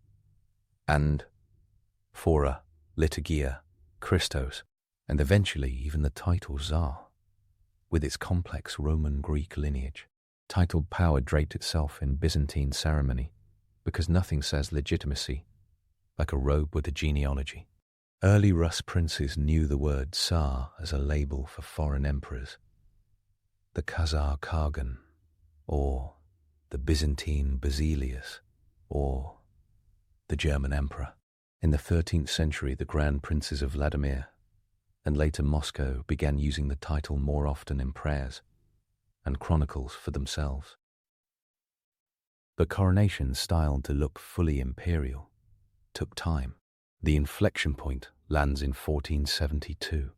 Phora, Liturgia, Christos, and eventually even the title Tsar, with its complex Roman-Greek lineage. Titled power draped itself in Byzantine ceremony because nothing says legitimacy like a robe with a genealogy. Early Rus princes knew the word Tsar as a label for foreign emperors. The Khazar Khagan, or the Byzantine Basilius, or the German emperor. In the 13th century, the Grand Princes of Vladimir and later Moscow began using the title more often in prayers and chronicles for themselves. The coronation, styled to look fully imperial, took time. The inflection point lands in 1472.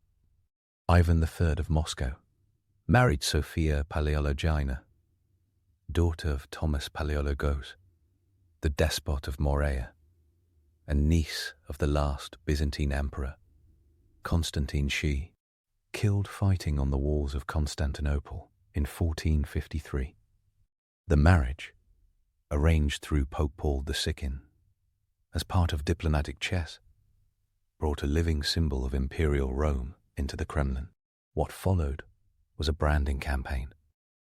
Ivan III of Moscow married Sophia Paleologina, daughter of Thomas Paleologos, the despot of Morea, and niece of the last Byzantine emperor, Constantine. She killed fighting on the walls of Constantinople in 1453. The marriage, arranged through Pope Paul II as part of diplomatic chess, brought a living symbol of imperial Rome into the Kremlin. What followed was a branding campaign.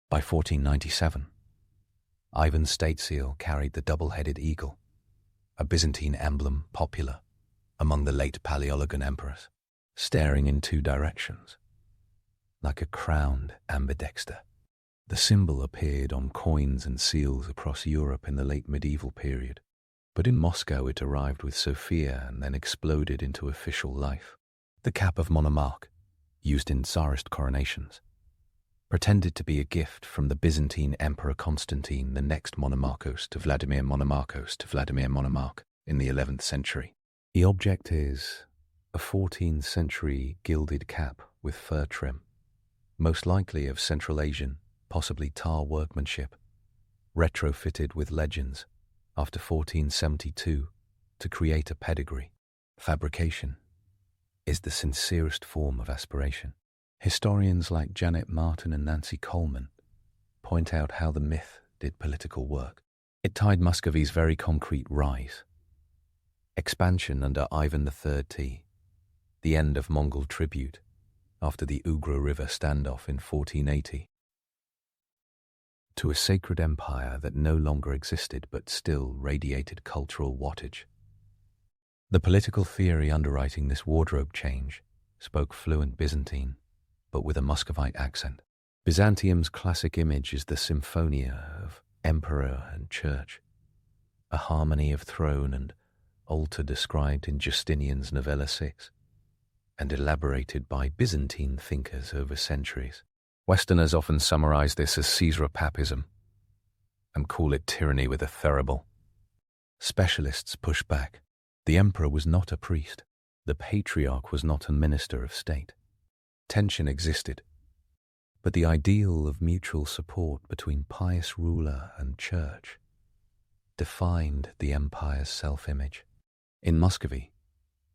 By 1497, Ivan's state seal carried the double-headed eagle, a Byzantine emblem popular among the late Paleologan emperors, staring in two directions, like a crowned ambidexter. The symbol appeared on coins and seals across Europe in the late medieval period, but in Moscow it arrived with Sophia and then exploded into official life. The cap of monarch, used in Tsarist coronations, pretended to be a gift from the Byzantine Emperor Constantine, the next Monomarchos to Vladimir Monomarchos to Vladimir Monomarch in the 11th century. The object is a 14th century gilded cap with fur trim, most likely of Central Asian, possibly Tar workmanship, retrofitted with legends after 1472 to create a pedigree. Fabrication is the sincerest form of aspiration. Historians like Janet Martin and Nancy Coleman point out how the myth did political work. It tied Muscovy's very concrete rise, expansion under Ivan III, the end of Mongol tribute after the Ugra River standoff in 1480, to a sacred empire that no longer existed but still radiated cultural wattage. The political theory underwriting this wardrobe change spoke fluent Byzantine, but with a Muscovite accent. Byzantium's classic image is the symphonia of emperor and church, a harmony of throne and altar described in Justinian's Novella 6, and elaborated by Byzantine thinkers over centuries. Westerners often summarize this as Caesaropapism and call it tyranny with a thurible. Specialists push back. The emperor was not a priest. The patriarch was not a minister of state. Tension existed, but the ideal of mutual support between pious ruler and church defined the empire's self-image. In Muscovy,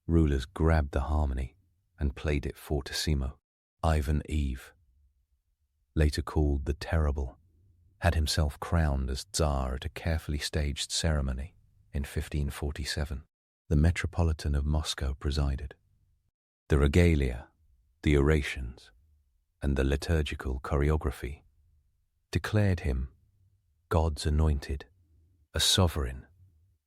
rulers grabbed the harmony and played it fortissimo. Ivan Eve, later called the Terrible, had himself crowned as Tsar at a carefully staged ceremony in 1547. The Metropolitan of Moscow presided. The regalia, the orations, and the liturgical choreography declared him God's anointed, a sovereign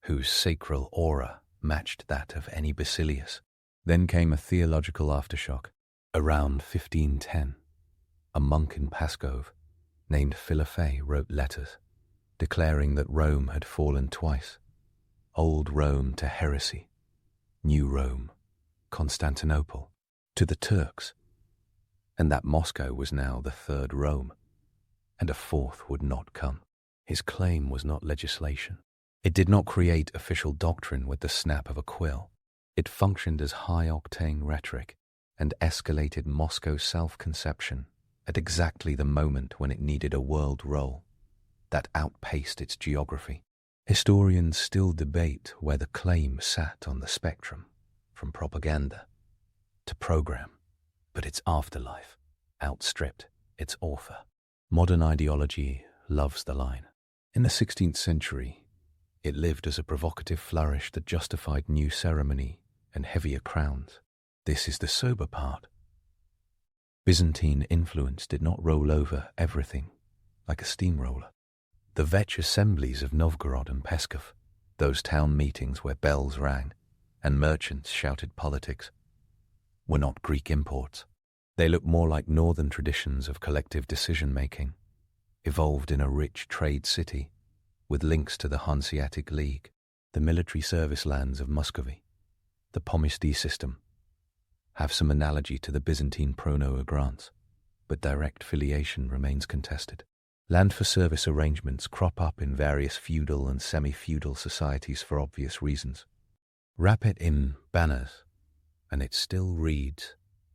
whose sacral aura matched that of any Basilius. Then came a theological aftershock. Around 1510, a monk in Pskov named Philofey wrote letters declaring that Rome had fallen twice: Old Rome to heresy, New Rome, Constantinople, to the Turks, and that Moscow was now the third Rome, and a fourth would not come. His claim was not legislation. It did not create official doctrine with the snap of a quill. It functioned as high-octane rhetoric and escalated Moscow's self-conception at exactly the moment when it needed a world role that outpaced its geography. Historians still debate where the claim sat on the spectrum, from propaganda to program, but its afterlife outstripped its author. Modern ideology loves the line. In the 16th century, it lived as a provocative flourish that justified new ceremony and heavier crowns. This is the sober part. Byzantine influence did not roll over everything like a steamroller. The Vetch assemblies of Novgorod and Pskov, those town meetings where bells rang and merchants shouted politics, were not Greek imports. They looked more like northern traditions of collective decision-making, evolved in a rich trade city with links to the Hanseatic League, the military service lands of Muscovy. The Pomesty system have some analogy to the Byzantine pronoa grants, but direct filiation remains contested. Land for service arrangements crop up in various feudal and semi-feudal societies for obvious reasons. Wrap it in banners, and it still reads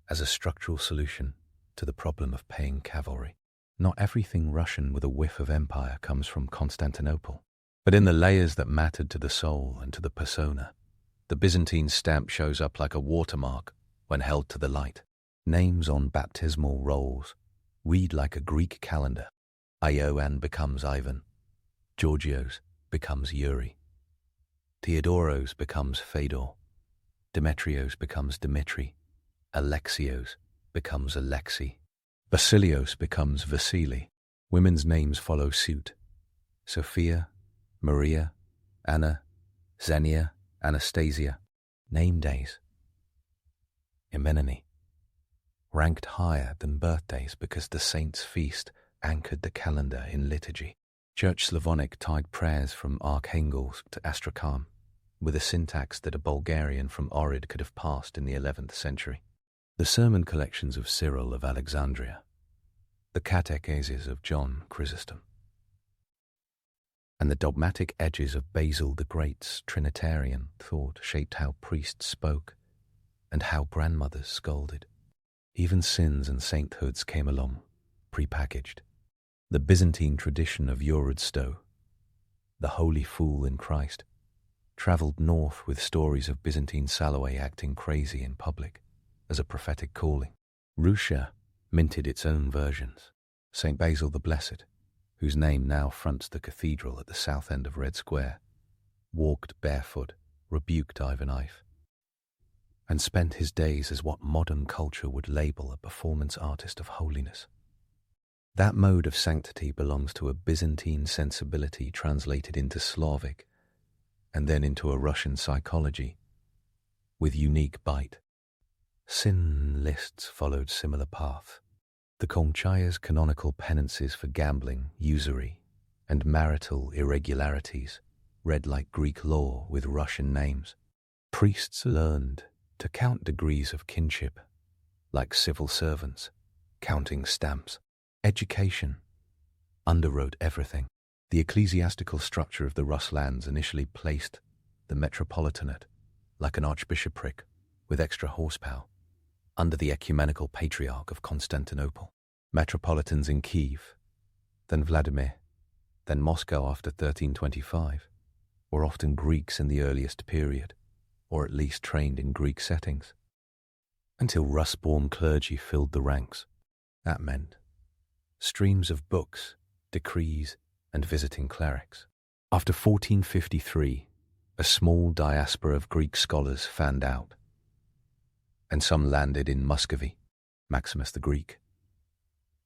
as a structural solution to the problem of paying cavalry. Not everything Russian with a whiff of empire comes from Constantinople, but in the layers that mattered to the soul and to the persona, the Byzantine stamp shows up like a watermark when held to the light. Names on baptismal rolls read like a Greek calendar. Ioan becomes Ivan, Georgios becomes Yuri, Theodoros becomes Fedor, Demetrios becomes Dimitri, Alexios becomes Alexei, Basilios becomes Vasily. Women's names follow suit: Sophia, Maria, Anna, Xenia, Anastasia. Name days: Imenoni, ranked higher than birthdays because the saint's feast anchored the calendar in liturgy. Church Slavonic tied prayers from Archangels to Astrakhan, with a syntax that a Bulgarian from Ohrid could have passed in the 11th century. The sermon collections of Cyril of Alexandria, the catecheses of John Chrysostom, and the dogmatic edges of Basil the Great's Trinitarian thought shaped how priests spoke and how grandmothers scolded. Even sins and sainthoods came along, prepackaged. The Byzantine tradition of Yorud Sto, the holy fool in Christ, travelled north with stories of Byzantine Salome acting crazy in public as a prophetic calling. Russia minted its own versions. St. Basil the Blessed, whose name now fronts the cathedral at the south end of Red Square, walked barefoot, rebuked Ivan Ive, and spent his days as what modern culture would label a performance artist of holiness. That mode of sanctity belongs to a Byzantine sensibility translated into Slavic and then into a Russian psychology with unique bite. Sin lists followed similar paths. The Kongchaya's canonical penances for gambling, usury, and marital irregularities read like Greek law with Russian names. Priests learned to count degrees of kinship, like civil servants, counting stamps. Education underwrote everything. The ecclesiastical structure of the Rus lands initially placed the metropolitanate, like an archbishopric with extra horsepower, under the ecumenical patriarch of Constantinople. Metropolitans in Kiev, then Vladimir, then Moscow after 1325, were often Greeks in the earliest period, or at least trained in Greek settings, until Rus-born clergy filled the ranks. That meant streams of books, decrees, and visiting clerics. After 1453, a small diaspora of Greek scholars fanned out, and some landed in Muscovy. Maximus the Greek,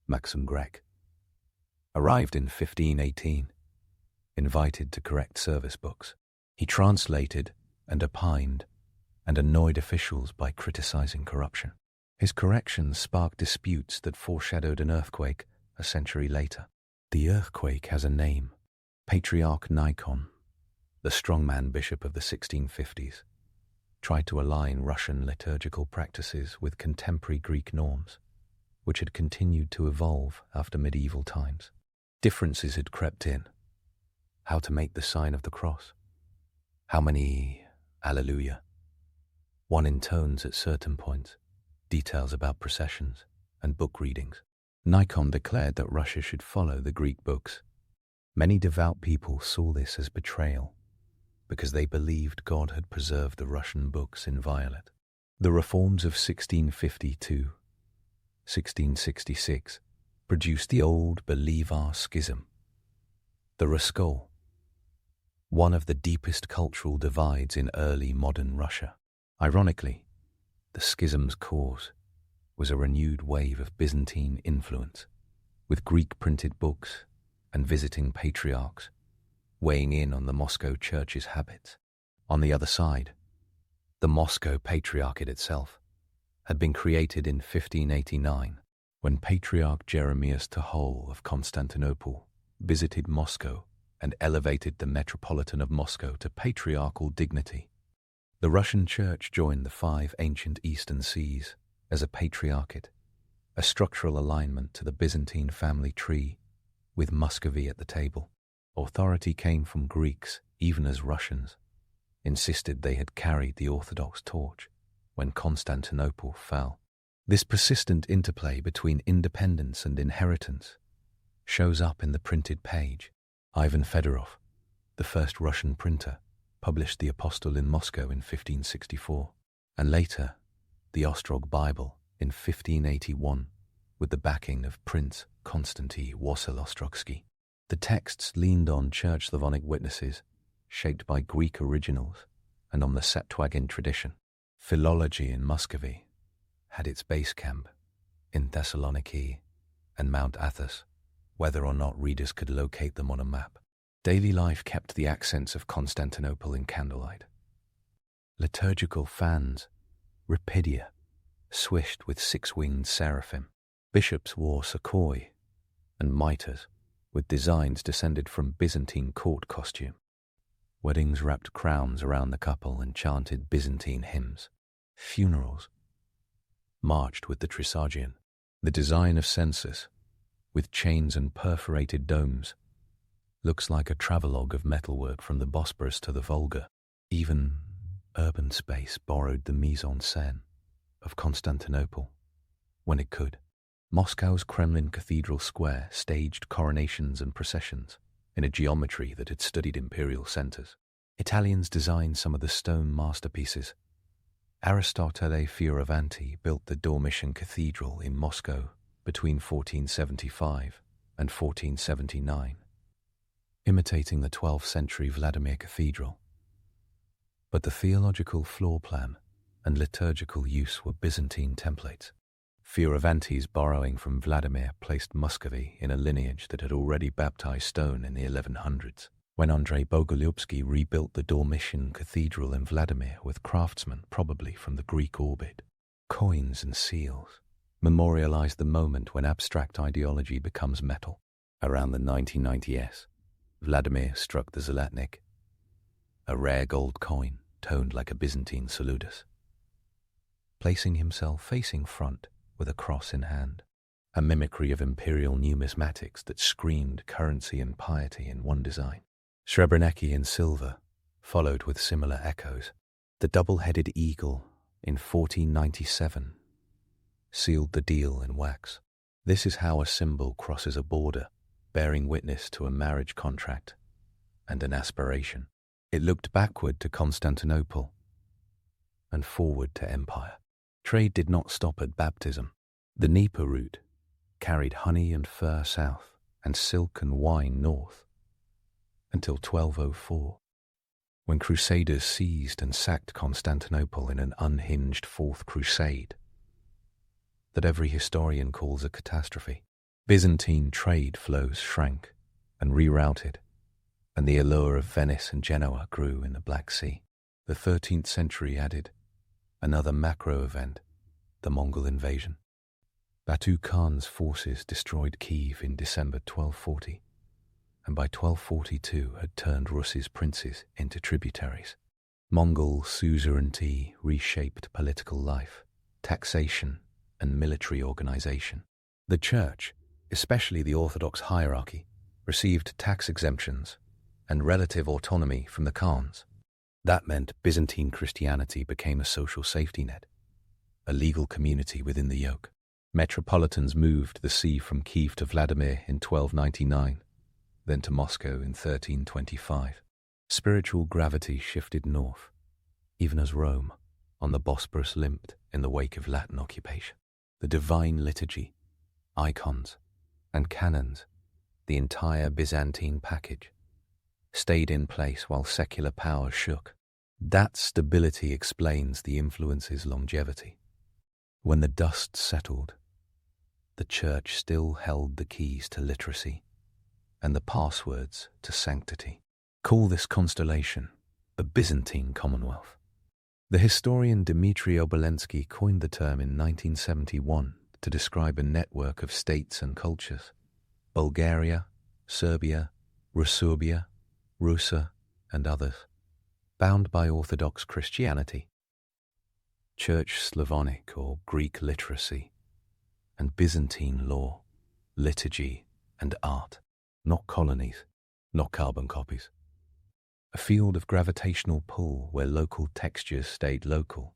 Maxim Grek, arrived in 1518, invited to correct service books. He translated and opined and annoyed officials by criticizing corruption. His corrections sparked disputes that foreshadowed an earthquake a century later. The earthquake has a name: Patriarch Nikon, the strongman bishop of the 1650s, tried to align Russian liturgical practices with contemporary Greek norms, which had continued to evolve after medieval times. Differences had crept in: how to make the sign of the cross, how many Alleluia, one in tones at certain points, details about processions and book readings. Nikon declared that Russia should follow the Greek books. Many devout people saw this as betrayal because they believed God had preserved the Russian books inviolate. The reforms of 1652-1666 produced the old Belivar Schism, the Raskol, one of the deepest cultural divides in early modern Russia. Ironically, the schism's cause was a renewed wave of Byzantine influence, with Greek printed books and visiting patriarchs weighing in on the Moscow church's habits. On the other side, the Moscow Patriarchate itself had been created in 1589 when Patriarch Jeremias Tohol of Constantinople visited Moscow and elevated the Metropolitan of Moscow to patriarchal dignity. The Russian Church joined the 5 ancient Eastern sees as a patriarchate, a structural alignment to the Byzantine family tree, with Muscovy at the table. Authority came from Greeks, even as Russians insisted they had carried the Orthodox torch when Constantinople fell. This persistent interplay between independence and inheritance shows up in the printed page. Ivan Fedorov, the first Russian printer, published the Apostle in Moscow in 1564, and later the Ostrog Bible in 1581 with the backing of Prince Konstanty Wasyl-Ostrogsky. The texts leaned on Church Slavonic witnesses shaped by Greek originals and on the Septuagint tradition. Philology in Muscovy had its base camp in Thessaloniki and Mount Athos, whether or not readers could locate them on a map. Daily life kept the accents of Constantinople in candlelight. Liturgical fans, rapidia, swished with six-winged seraphim. Bishops wore sakoi and mitres, with designs descended from Byzantine court costume. Weddings wrapped crowns around the couple and chanted Byzantine hymns. Funerals marched with the Trisagion. The design of censers, with chains and perforated domes, looks like a travelogue of metalwork from the Bosporus to the Volga. Even urban space borrowed the mise-en-scène of Constantinople when it could. Moscow's Kremlin Cathedral Square staged coronations and processions in a geometry that had studied imperial centers. Italians designed some of the stone masterpieces. Aristotele Fioravanti built the Dormition Cathedral in Moscow between 1475 and 1479, imitating the 12th century Vladimir Cathedral. But the theological floor plan and liturgical use were Byzantine templates. Fioravanti's borrowing from Vladimir placed Muscovy in a lineage that had already baptized stone in the 1100s. When Andrei Bogolyubsky rebuilt the Dormition Cathedral in Vladimir with craftsmen probably from the Greek orbit, coins and seals memorialized the moment when abstract ideology becomes metal. Around the 1990s, Vladimir struck the Zlatnik, a rare gold coin toned like a Byzantine salutis, placing himself facing front with a cross in hand, a mimicry of imperial numismatics that screamed currency and piety in one design. Srebreniki in silver followed with similar echoes. The double-headed eagle in 1497 sealed the deal in wax. This is how a symbol crosses a border, bearing witness to a marriage contract and an aspiration. It looked backward to Constantinople and forward to empire. Trade did not stop at baptism. The Dnieper route carried honey and fur south and silk and wine north until 1204, when crusaders seized and sacked Constantinople in an unhinged Fourth Crusade that every historian calls a catastrophe. Byzantine trade flows shrank and rerouted, and the allure of Venice and Genoa grew in the Black Sea. The 13th century added another macro event, the Mongol invasion. Batu Khan's forces destroyed Kiev in December 1240, and by 1242 had turned Russia's princes into tributaries. Mongol suzerainty reshaped political life, taxation, and military organization. The church, especially the Orthodox hierarchy, received tax exemptions and relative autonomy from the Khans. That meant Byzantine Christianity became a social safety net, a legal community within the yoke. Metropolitans moved the see from Kiev to Vladimir in 1299, then to Moscow in 1325. Spiritual gravity shifted north, even as Rome, on the Bosporus, limped in the wake of Latin occupation. The divine liturgy, icons, and canons, the entire Byzantine package, stayed in place while secular power shook. That stability explains the influence's longevity. When the dust settled, the church still held the keys to literacy and the passwords to sanctity. Call this constellation a Byzantine Commonwealth. The historian Dmitry Obolensky coined the term in 1971 to describe a network of states and cultures: Bulgaria, Serbia, Rusurbia, Rusa, and others, bound by Orthodox Christianity, Church Slavonic or Greek literacy, and Byzantine law, liturgy, and art, not colonies, not carbon copies. A field of gravitational pull where local textures stayed local,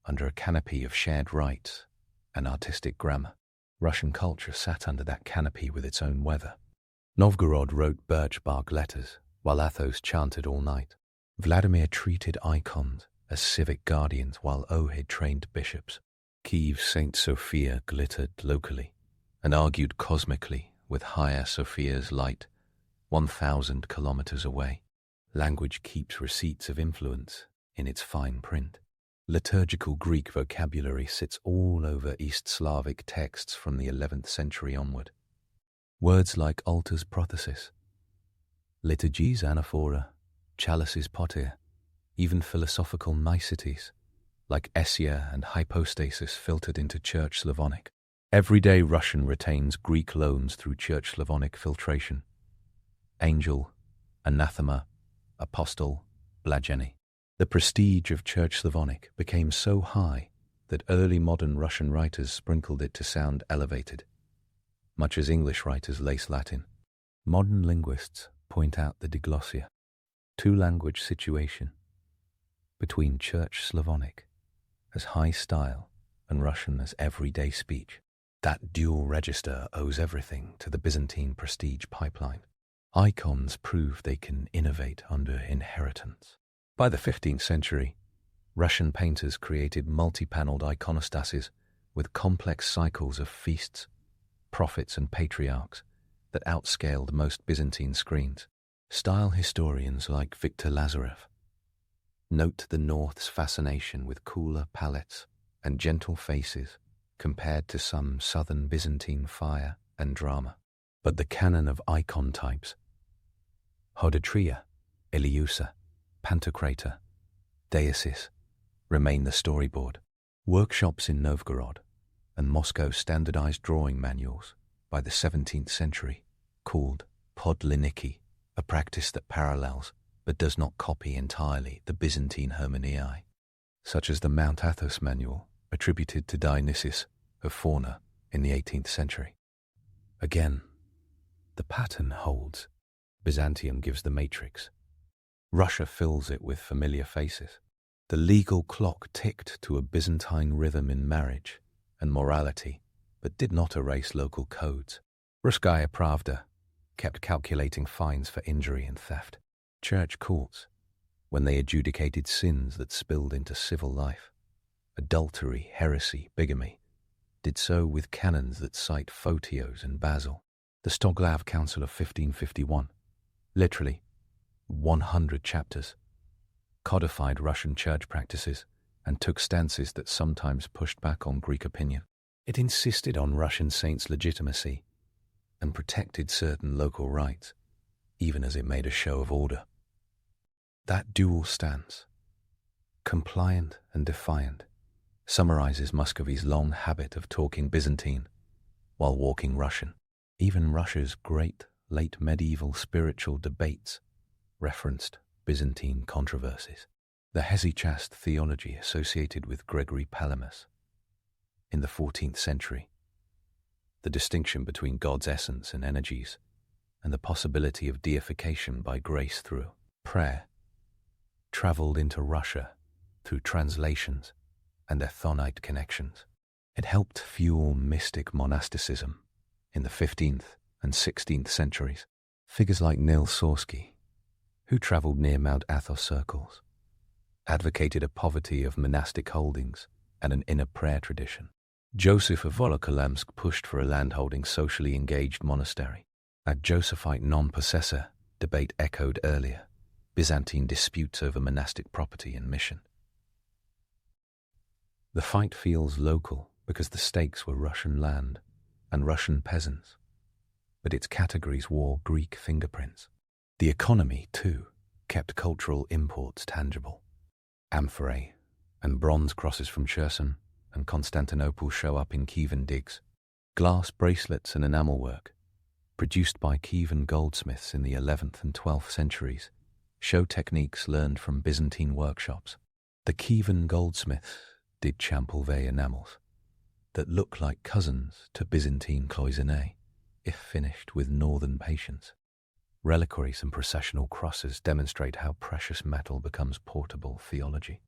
under a canopy of shared rites and artistic grammar. Russian culture sat under that canopy with its own weather. Novgorod wrote birch bark letters, while Athos chanted all night. Vladimir treated icons as civic guardians, while Ohrid trained bishops. Kiev's Saint Sophia glittered locally and argued cosmically with Hagia Sophia's light 1,000 kilometers away. Language keeps receipts of influence in its fine print. Liturgical Greek vocabulary sits all over East Slavic texts from the 11th century onward. Words like altars prothesis, liturgies anaphora, chalices potir, even philosophical niceties like essia and hypostasis filtered into Church Slavonic. Everyday Russian retains Greek loans through Church Slavonic filtration. Angel, anathema, apostle, blageni. The prestige of Church Slavonic became so high that early modern Russian writers sprinkled it to sound elevated, much as English writers lace Latin. Modern linguists point out the diglossia, two-language situation between Church Slavonic as high style and Russian as everyday speech. That dual register owes everything to the Byzantine prestige pipeline. Icons prove they can innovate under inheritance. By the 15th century, Russian painters created multi-paneled iconostases with complex cycles of feasts, prophets and patriarchs that outscaled most Byzantine screens. Style historians like Victor Lazarev note the North's fascination with cooler palettes and gentle faces compared to some southern Byzantine fire and drama. But the canon of icon types, Hodatria, Iliusa, Pantocrator, Deasis, remain the storyboard. Workshops in Novgorod and Moscow standardized drawing manuals by the 17th century, called podliniki, a practice that parallels but does not copy entirely the Byzantine Hermoniae, such as the Mount Athos manual attributed to Dionysius of Fauna in the 18th century. Again, the pattern holds. Byzantium gives the matrix. Russia fills it with familiar faces. The legal clock ticked to a Byzantine rhythm in marriage and morality, but did not erase local codes. Russkaya Pravda kept calculating fines for injury and theft. Church courts, when they adjudicated sins that spilled into civil life, adultery, heresy, bigamy, did so with canons that cite Photios and Basil. The Stoglav Council of 1551, literally 100 chapters, codified Russian church practices and took stances that sometimes pushed back on Greek opinion. It insisted on Russian saints' legitimacy and protected certain local rights, even as it made a show of order. That dual stance, compliant and defiant, summarizes Muscovy's long habit of talking Byzantine while walking Russian. Even Russia's great late medieval spiritual debates referenced Byzantine controversies. The hesychast theology associated with Gregory Palamas in the 14th century, the distinction between God's essence and energies, and the possibility of deification by grace through prayer, traveled into Russia through translations and ethonite connections. It helped fuel mystic monasticism in the 15th and 16th centuries. Figures like Nil Sorsky, who traveled near Mount Athos circles, advocated a poverty of monastic holdings and an inner prayer tradition. Joseph of Volokolamsk pushed for a landholding socially engaged monastery. That Josephite non-possessor debate echoed earlier Byzantine disputes over monastic property and mission. The fight feels local because the stakes were Russian land and Russian peasants, but its categories wore Greek fingerprints. The economy, too, kept cultural imports tangible. Amphorae and bronze crosses from Cherson and Constantinople show up in Kievan digs. Glass bracelets and enamel work, produced by Kievan goldsmiths in the 11th and 12th centuries, show techniques learned from Byzantine workshops. The Kievan goldsmiths did champolvé enamels that look like cousins to Byzantine cloisonné, if finished with northern patience. Reliquaries and processional crosses demonstrate how precious metal becomes portable theology.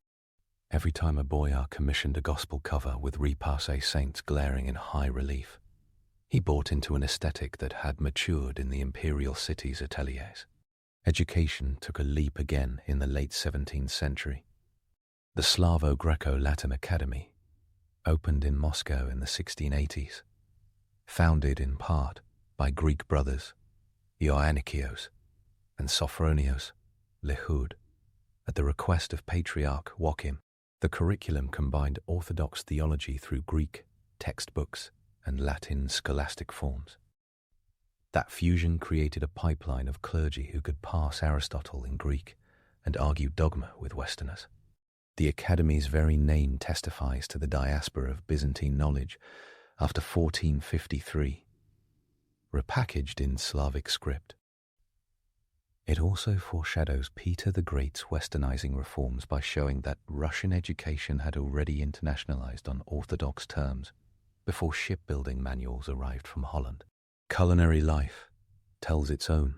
Every time a boyar commissioned a gospel cover with repasse saints glaring in high relief, he bought into an aesthetic that had matured in the imperial city's ateliers. Education took a leap again in the late 17th century. The Slavo-Greco-Latin Academy opened in Moscow in the 1680s, founded in part by Greek brothers Ioannikios and Sophronios Lehud at the request of Patriarch Joachim. The curriculum combined Orthodox theology through Greek textbooks and Latin scholastic forms. That fusion created a pipeline of clergy who could parse Aristotle in Greek and argue dogma with Westerners. The Academy's very name testifies to the diaspora of Byzantine knowledge after 1453, repackaged in Slavic script. It also foreshadows Peter the Great's westernizing reforms by showing that Russian education had already internationalized on orthodox terms before shipbuilding manuals arrived from Holland. Culinary life tells its own,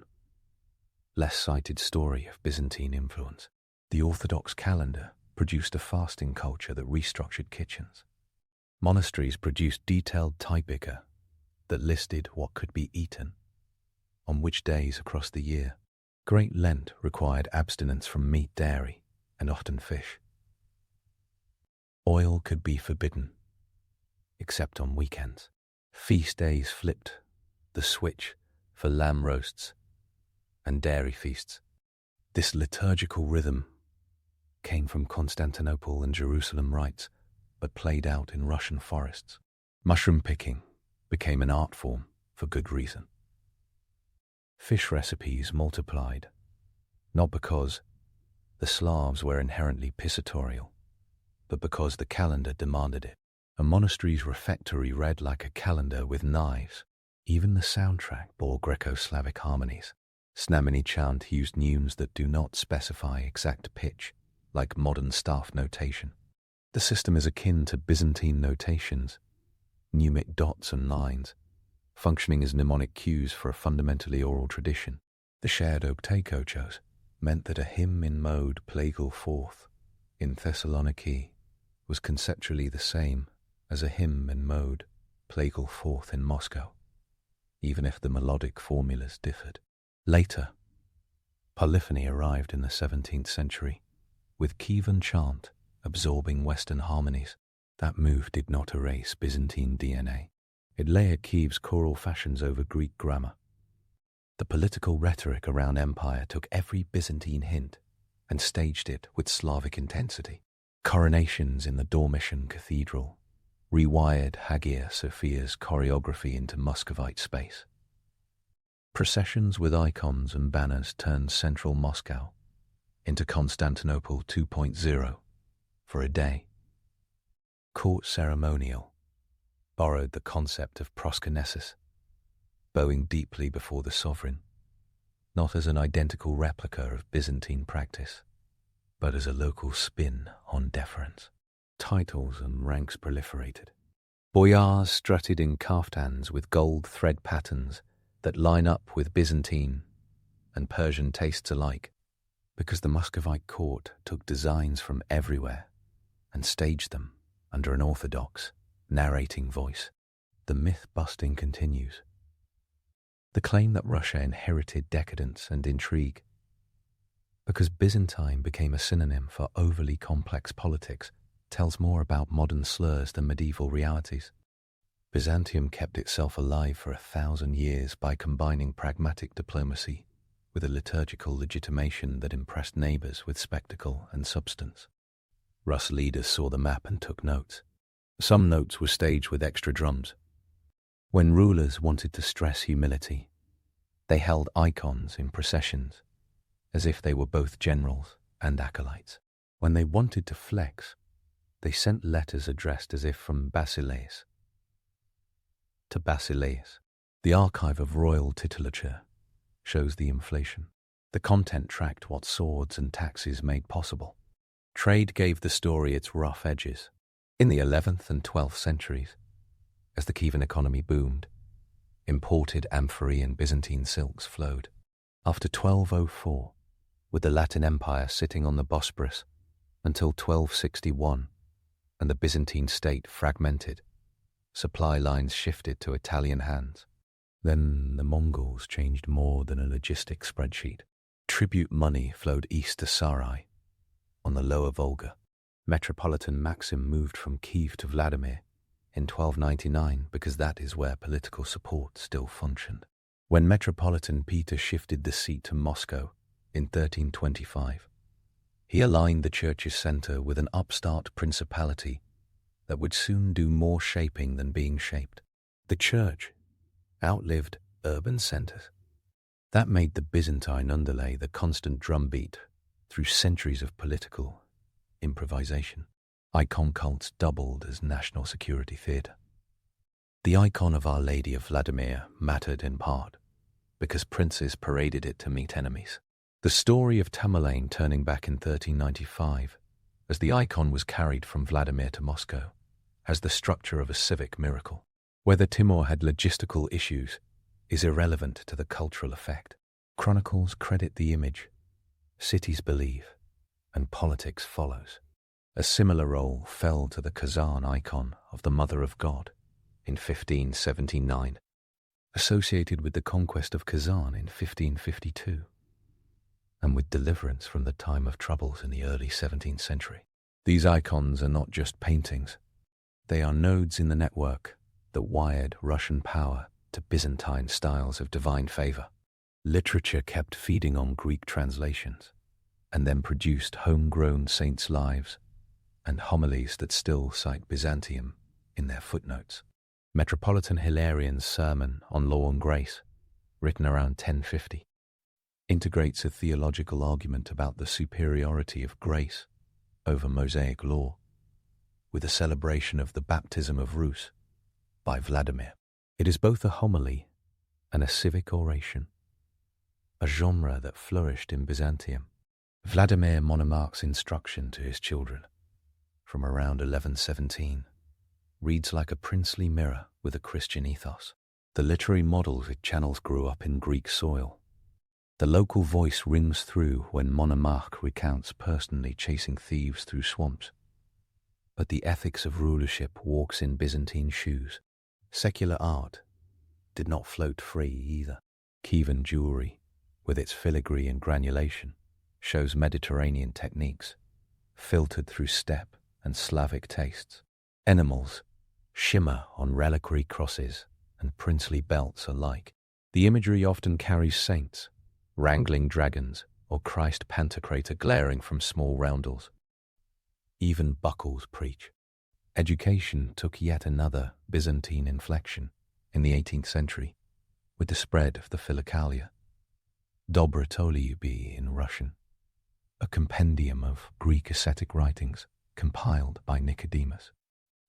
less cited story of Byzantine influence. The Orthodox calendar produced a fasting culture that restructured kitchens. Monasteries produced detailed typica that listed what could be eaten, on which days across the year. Great Lent required abstinence from meat, dairy, and often fish. Oil could be forbidden, except on weekends. Feast days flipped the switch for lamb roasts and dairy feasts. This liturgical rhythm came from Constantinople and Jerusalem rites, but played out in Russian forests. Mushroom picking became an art form for good reason. Fish recipes multiplied, not because the Slavs were inherently piscatorial, but because the calendar demanded it. A monastery's refectory read like a calendar with knives. Even the soundtrack bore Greco-Slavic harmonies. Znameni chant used neumes that do not specify exact pitch, like modern staff notation. The system is akin to Byzantine notations, mnemic dots and lines, functioning as mnemonic cues for a fundamentally oral tradition. The shared oktaikochos meant that a hymn in mode plagal fourth in Thessaloniki was conceptually the same as a hymn in mode plagal fourth in Moscow, even if the melodic formulas differed. Later, polyphony arrived in the 17th century, with Kievan chant absorbing Western harmonies. That move did not erase Byzantine DNA. It layered Kiev's choral fashions over Greek grammar. The political rhetoric around empire took every Byzantine hint and staged it with Slavic intensity. Coronations in the Dormition Cathedral rewired Hagia Sophia's choreography into Muscovite space. Processions with icons and banners turned central Moscow into Constantinople 2.0 for a day. Court ceremonial borrowed the concept of proskynesis, bowing deeply before the sovereign, not as an identical replica of Byzantine practice, but as a local spin on deference. Titles and ranks proliferated. Boyars strutted in kaftans with gold thread patterns that line up with Byzantine and Persian tastes alike, because the Muscovite court took designs from everywhere and staged them under an orthodox, narrating voice. The myth-busting continues. The claim that Russia inherited decadence and intrigue because Byzantine became a synonym for overly complex politics tells more about modern slurs than medieval realities. Byzantium kept itself alive for 1,000 years by combining pragmatic diplomacy with a liturgical legitimation that impressed neighbors with spectacle and substance. Rus leaders saw the map and took notes. Some notes were staged with extra drums. When rulers wanted to stress humility, they held icons in processions, as if they were both generals and acolytes. When they wanted to flex, they sent letters addressed as if from Basileus to Basileus. The archive of royal titulature shows the inflation. The content tracked what swords and taxes made possible. Trade gave the story its rough edges. In the 11th and 12th centuries, as the Kievan economy boomed, imported amphorae and Byzantine silks flowed. After 1204, with the Latin Empire sitting on the Bosporus until 1261, and the Byzantine state fragmented, supply lines shifted to Italian hands. Then the Mongols changed more than a logistic spreadsheet. Tribute money flowed east to Sarai, on the lower Volga. Metropolitan Maxim moved from Kiev to Vladimir in 1299 because that is where political support still functioned. When Metropolitan Peter shifted the seat to Moscow in 1325, He aligned the church's center with an upstart principality that would soon do more shaping than being shaped. The church outlived urban centers. That made the Byzantine underlay the constant drumbeat through centuries of political improvisation. Icon cults doubled as national security theater. The icon of Our Lady of Vladimir mattered in part because princes paraded it to meet enemies. The story of Tamerlane turning back in 1395, as the icon was carried from Vladimir to Moscow, has the structure of a civic miracle. Whether Timur had logistical issues is irrelevant to the cultural effect. Chronicles credit the image, cities believe, and politics follows. A similar role fell to the Kazan icon of the Mother of God in 1579, associated with the conquest of Kazan in 1552, and with deliverance from the time of troubles in the early 17th century. These icons are not just paintings, they are nodes in the network that wired Russian power to Byzantine styles of divine favor. Literature kept feeding on Greek translations, and then produced homegrown saints' lives and homilies that still cite Byzantium in their footnotes. Metropolitan Hilarian's sermon on Law and Grace, written around 1050, integrates a theological argument about the superiority of grace over Mosaic law, with a celebration of the baptism of Rus by Vladimir. It is both a homily and a civic oration, a genre that flourished in Byzantium. Vladimir Monomarch's instruction to his children, from around 1117, reads like a princely mirror with a Christian ethos. The literary models it channels grew up in Greek soil. The local voice rings through when Monomarch recounts personally chasing thieves through swamps. But the ethics of rulership walks in Byzantine shoes. Secular art did not float free either. Kievan jewelry, with its filigree and granulation, shows Mediterranean techniques, filtered through steppe and Slavic tastes. Enamels shimmer on reliquary crosses and princely belts alike. The imagery often carries saints, wrangling dragons, or Christ Pantocrator glaring from small roundels. Even buckles preach. Education took yet another Byzantine inflection in the 18th century with the spread of the Philokalia, Dobrotoliubi in Russian, a compendium of Greek ascetic writings compiled by Nicodemus,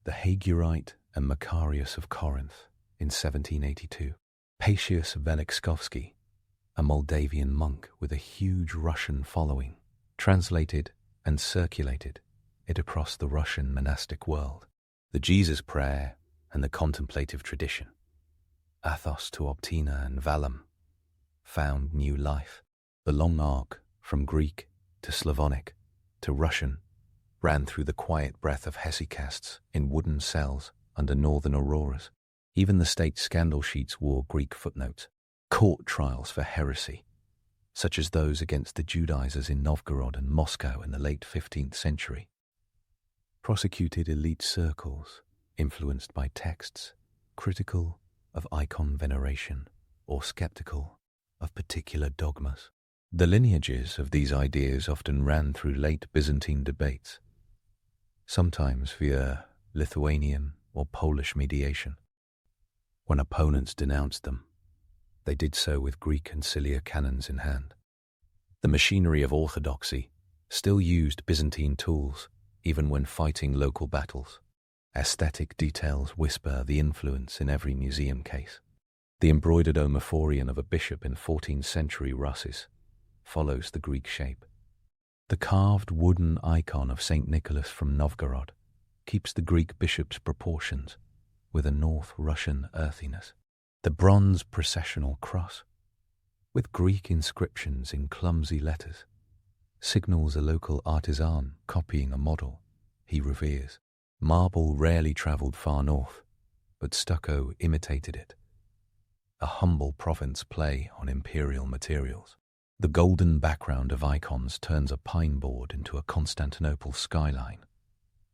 the Hagurite and Macarius of Corinth in 1782, Pacius Velikskovsky, a Moldavian monk with a huge Russian following, translated and circulated it across the Russian monastic world. The Jesus prayer and the contemplative tradition, Athos to Optina and Valum, found new life. The long arc from Greek to Slavonic to Russian ran through the quiet breath of hesychasts in wooden cells under northern auroras. Even the state scandal sheets wore Greek footnotes. Court trials for heresy, such as those against the Judaizers in Novgorod and Moscow in the late 15th century, prosecuted elite circles influenced by texts critical of icon veneration or skeptical of particular dogmas. The lineages of these ideas often ran through late Byzantine debates, sometimes via Lithuanian or Polish mediation. When opponents denounced them, they did so with Greek conciliar canons in hand. The machinery of orthodoxy still used Byzantine tools even when fighting local battles. Aesthetic details whisper the influence in every museum case. The embroidered omophorion of a bishop in 14th century Russes follows the Greek shape. The carved wooden icon of St. Nicholas from Novgorod keeps the Greek bishop's proportions with a North Russian earthiness. The bronze processional cross, with Greek inscriptions in clumsy letters, signals a local artisan copying a model he reveres. Marble rarely travelled far north, but stucco imitated it, a humble province play on imperial materials. The golden background of icons turns a pine board into a Constantinople skyline,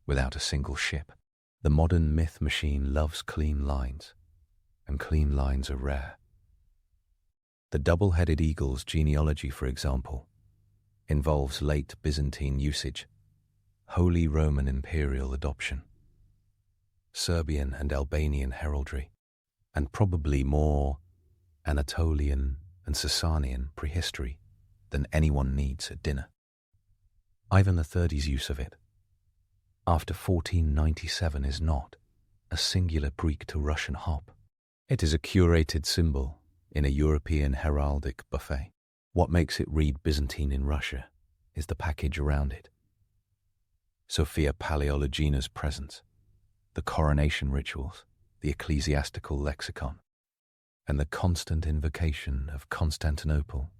without a single ship. The modern myth machine loves clean lines, and clean lines are rare. The double-headed eagle's genealogy, for example, involves late Byzantine usage, Holy Roman Imperial adoption, Serbian and Albanian heraldry, and probably more Anatolian and Sasanian prehistory than anyone needs at dinner. Ivan III's use of it, after 1497, is not a singular Greek to Russian hop. It is a curated symbol in a European heraldic buffet. What makes it read Byzantine in Russia is the package around it. Sophia Paleologina's presence, the coronation rituals, the ecclesiastical lexicon, and the constant invocation of Constantinople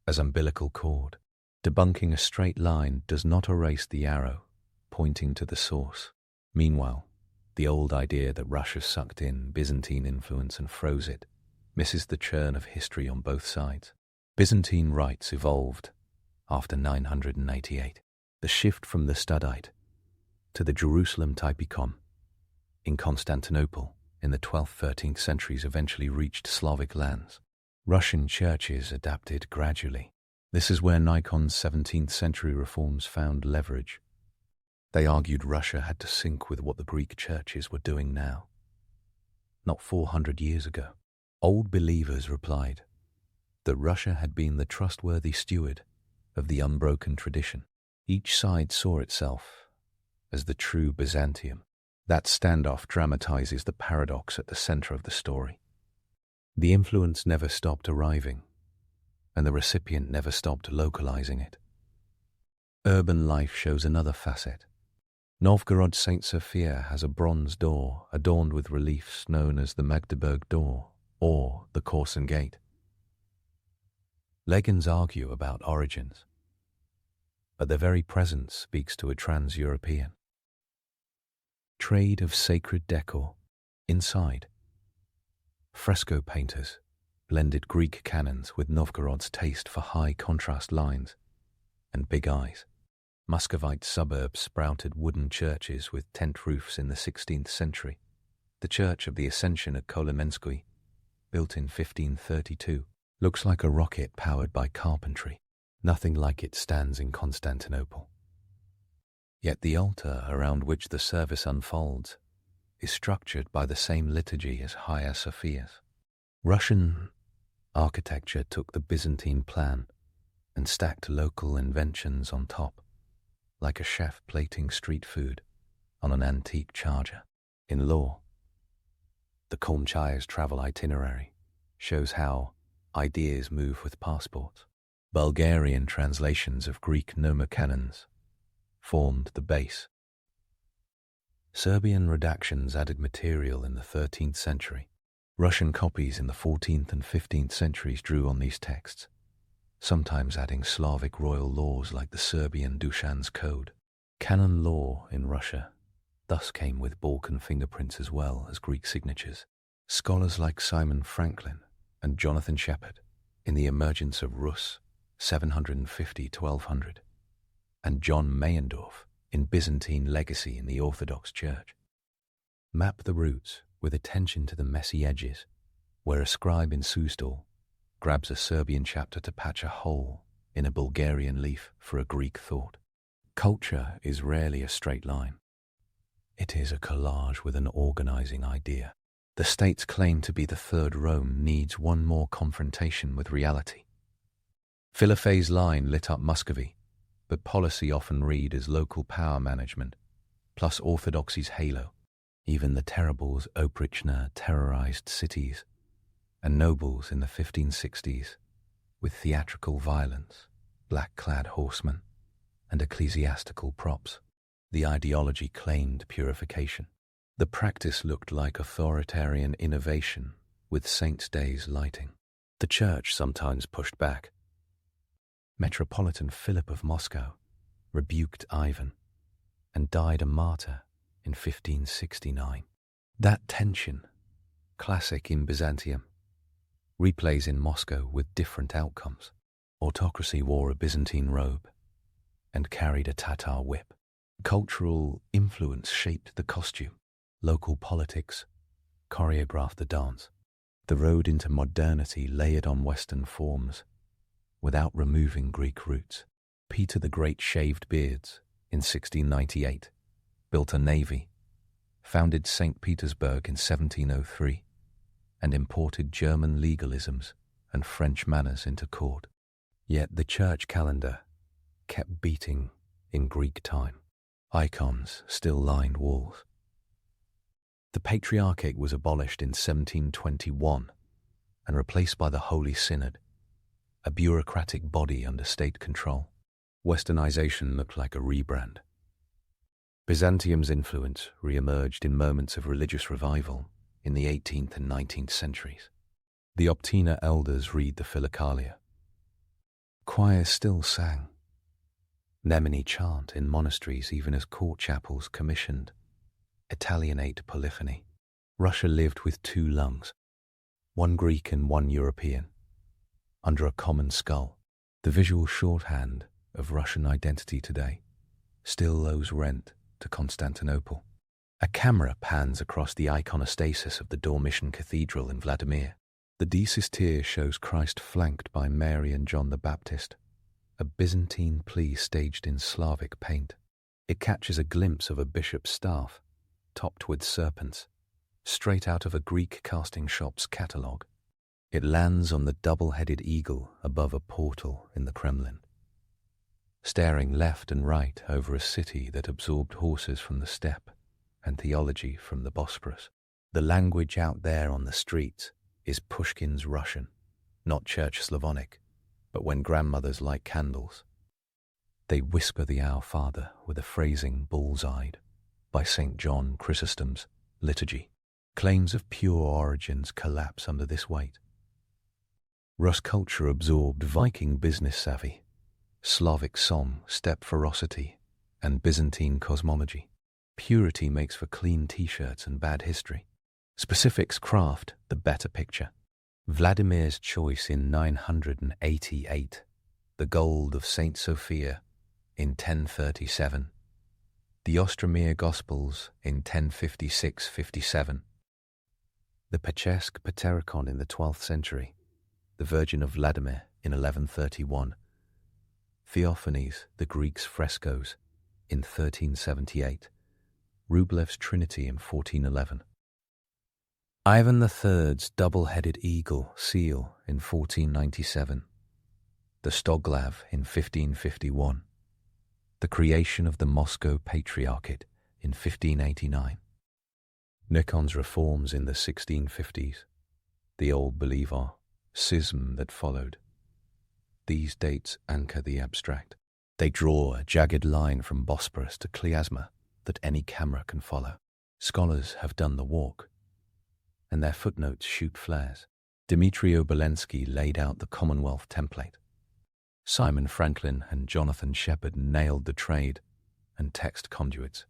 as umbilical cord. Debunking a straight line does not erase the arrow pointing to the source. Meanwhile, the old idea that Russia sucked in Byzantine influence and froze it misses the churn of history on both sides. Byzantine rites evolved after 988. The shift from the Studite to the Jerusalem typicon in Constantinople in the 12th–13th centuries eventually reached Slavic lands. Russian churches adapted gradually. This is where Nikon's 17th century reforms found leverage. They argued Russia had to sync with what the Greek churches were doing now, not 400 years ago. Old believers replied that Russia had been the trustworthy steward of the unbroken tradition. Each side saw itself as the true Byzantium. That standoff dramatizes the paradox at the center of the story. The influence never stopped arriving, and the recipient never stopped localizing it. Urban life shows another facet. Novgorod St. Sophia has a bronze door adorned with reliefs known as the Magdeburg Door or the Corson Gate. Legends argue about origins, but their very presence speaks to a trans-European. Trade of sacred decor. Inside, fresco painters blended Greek canons with Novgorod's taste for high contrast lines and big eyes. Muscovite suburbs sprouted wooden churches with tent roofs in the 16th century. The Church of the Ascension at Kolomenskoye, built in 1532, looks like a rocket powered by carpentry. Nothing like it stands in Constantinople. Yet the altar around which the service unfolds is structured by the same liturgy as Hagia Sophia's. Russian architecture took the Byzantine plan and stacked local inventions on top, like a chef plating street food on an antique charger. In law, the Kolmchaya's travel itinerary shows how ideas move with passports. Bulgarian translations of Greek nomocanons formed the base. Serbian redactions added material in the 13th century. Russian copies in the 14th and 15th centuries drew on these texts, sometimes adding Slavic royal laws like the Serbian Dushan's Code. Canon law in Russia thus came with Balkan fingerprints as well as Greek signatures. Scholars like Simon Franklin and Jonathan Shepherd in The Emergence of Rus, 750–1200, and John Meyendorff in Byzantine Legacy in the Orthodox Church map the roots with attention to the messy edges, where a scribe in Sustal grabs a Serbian chapter to patch a hole in a Bulgarian leaf for a Greek thought. Culture is rarely a straight line. It is a collage with an organizing idea. The state's claim to be the Third Rome needs one more confrontation with reality. Philophae's line lit up Muscovy, but policy often read as local power management, plus orthodoxy's halo. Even the terribles Oprichna terrorized cities, and nobles in the 1560s, with theatrical violence, black-clad horsemen, and ecclesiastical props. The ideology claimed purification. The practice looked like authoritarian innovation with saints' days lighting. The church sometimes pushed back. Metropolitan Philip of Moscow rebuked Ivan and died a martyr in 1569. That tension, classic in Byzantium, replays in Moscow with different outcomes. Autocracy wore a Byzantine robe and carried a Tatar whip. Cultural influence shaped the costume. Local politics choreographed the dance. The road into modernity layered on Western forms without removing Greek roots. Peter the Great shaved beards in 1698, built a navy, founded St. Petersburg in 1703, and imported German legalisms and French manners into court. Yet the church calendar kept beating in Greek time. Icons still lined walls. The Patriarchate was abolished in 1721 and replaced by the Holy Synod, a bureaucratic body under state control. Westernization looked like a rebrand. Byzantium's influence re-emerged in moments of religious revival in the 18th and 19th centuries. The Optina elders read the Philokalia. Choirs still sang. Nemini chant in monasteries even as court chapels commissioned Italianate polyphony. Russia lived with two lungs, one Greek and one European, under a common skull. The visual shorthand of Russian identity today still owes rent to Constantinople. A camera pans across the iconostasis of the Dormition Cathedral in Vladimir. The De Sistine shows Christ flanked by Mary and John the Baptist, a Byzantine plea staged in Slavic paint. It catches a glimpse of a bishop's staff, topped with serpents, straight out of a Greek casting shop's catalogue. It lands on the double-headed eagle above a portal in the Kremlin, staring left and right over a city that absorbed horses from the steppe and theology from the Bosporus. The language out there on the streets is Pushkin's Russian, not Church Slavonic, but when grandmothers light candles, they whisper the Our Father with a phrasing bull's-eyed by St. John Chrysostom's liturgy. Claims of pure origins collapse under this weight. Rus culture absorbed Viking business savvy, Slavic song, steppe ferocity, and Byzantine cosmology. Purity makes for clean t-shirts and bad history. Specifics craft the better picture. Vladimir's choice in 988, the gold of Saint Sophia in 1037, the Ostromir Gospels in 1056-57, the Pechesk Paterikon in the 12th century, the Virgin of Vladimir in 1131, Theophanes, the Greeks' frescoes in 1378, Rublev's Trinity in 1411. Ivan III's double-headed eagle seal in 1497, the Stoglav in 1551, the creation of the Moscow Patriarchate in 1589, Nikon's reforms in the 1650s, the Old Believer schism that followed. These dates anchor the abstract. They draw a jagged line from Bosporus to Kliasma that any camera can follow. Scholars have done the walk, and their footnotes shoot flares. Dmitry Obolensky laid out the Commonwealth template. Simon Franklin and Jonathan Shepard nailed the trade and text conduits.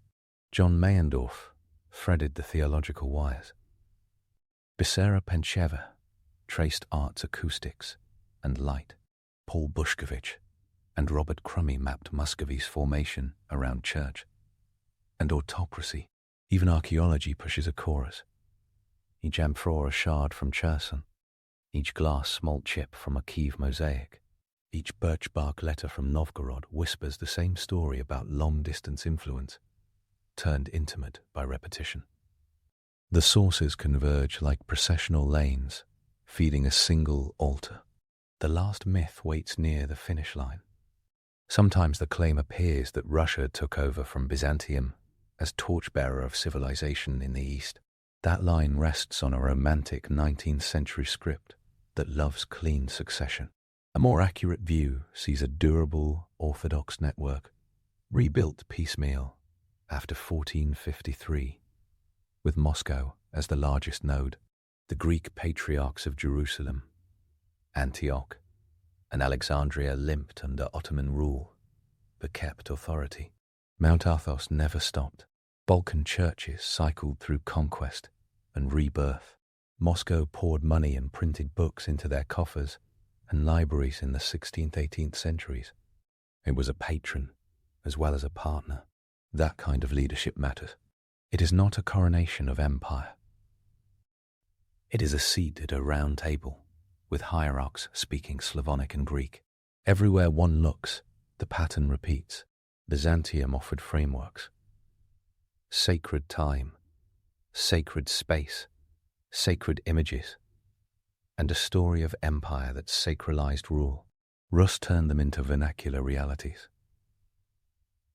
John Meyendorff threaded the theological wires. Bisera Pencheva traced art's acoustics and light. Paul Bushkovich and Robert Crummy mapped Muscovy's formation around church and autocracy. Even archaeology pushes a chorus. Each amphora shard from Cherson, each glass smalt chip from a Kiev mosaic, each birch bark letter from Novgorod whispers the same story about long-distance influence, turned intimate by repetition. The sources converge like processional lanes, feeding a single altar. The last myth waits near the finish line. Sometimes the claim appears that Russia took over from Byzantium as torchbearer of civilization in the East. That line rests on a romantic 19th century script that loves clean succession. A more accurate view sees a durable Orthodox network, rebuilt piecemeal after 1453, with Moscow as the largest node. The Greek patriarchs of Jerusalem, Antioch, and Alexandria limped under Ottoman rule, but kept authority. Mount Athos never stopped. Balkan churches cycled through conquest and rebirth. Moscow poured money and printed books into their coffers and libraries in the 16th, 18th centuries. It was a patron as well as a partner. That kind of leadership matters. It is not a coronation of empire. It is a seat at a round table with hierarchs speaking Slavonic and Greek. Everywhere one looks, the pattern repeats. Byzantium offered frameworks. Sacred time, sacred space, sacred images, and a story of empire that sacralized rule. Rus turned them into vernacular realities.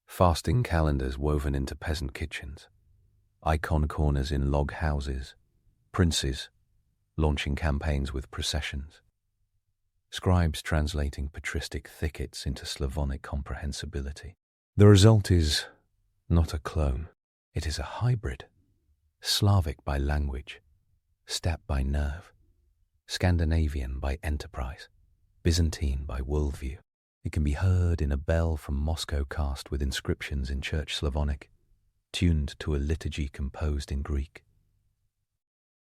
Fasting calendars woven into peasant kitchens, icon corners in log houses, princes launching campaigns with processions, scribes translating patristic thickets into Slavonic comprehensibility. The result is not a clone, it is a hybrid, Slavic by language, steppe by nerve, Scandinavian by enterprise, Byzantine by worldview. It can be heard in a bell from Moscow cast with inscriptions in Church Slavonic, tuned to a liturgy composed in Greek,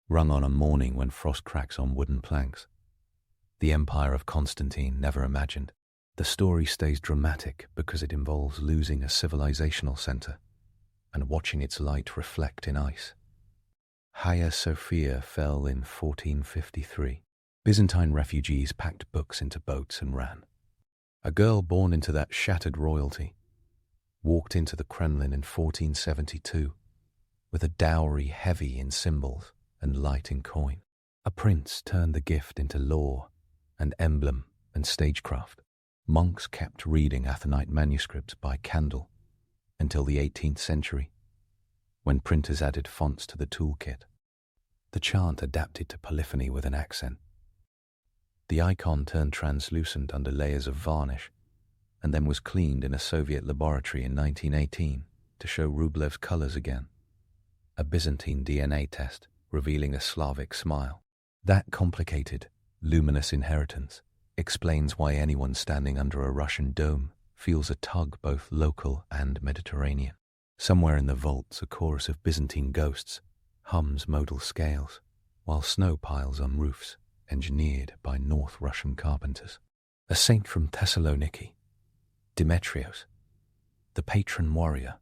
rung on a morning when frost cracks on wooden planks. The empire of Constantine never imagined. The story stays dramatic because it involves losing a civilizational center and watching its light reflect in ice. Hagia Sophia fell in 1453. Byzantine refugees packed books into boats and ran. A girl born into that shattered royalty walked into the Kremlin in 1472 with a dowry heavy in symbols and light in coin. A prince turned the gift into law and emblem and stagecraft. Monks kept reading Athonite manuscripts by candle until the 18th century, when printers added fonts to the toolkit. The chant adapted to polyphony with an accent. The icon turned translucent under layers of varnish and then was cleaned in a Soviet laboratory in 1918 to show Rublev's colors again. A Byzantine DNA test revealing a Slavic smile. That complicated, luminous inheritance explains why anyone standing under a Russian dome feels a tug both local and Mediterranean. Somewhere in the vaults, a chorus of Byzantine ghosts hums modal scales, while snow piles on roofs, engineered by North Russian carpenters. A saint from Thessaloniki, Demetrios, the patron warrior,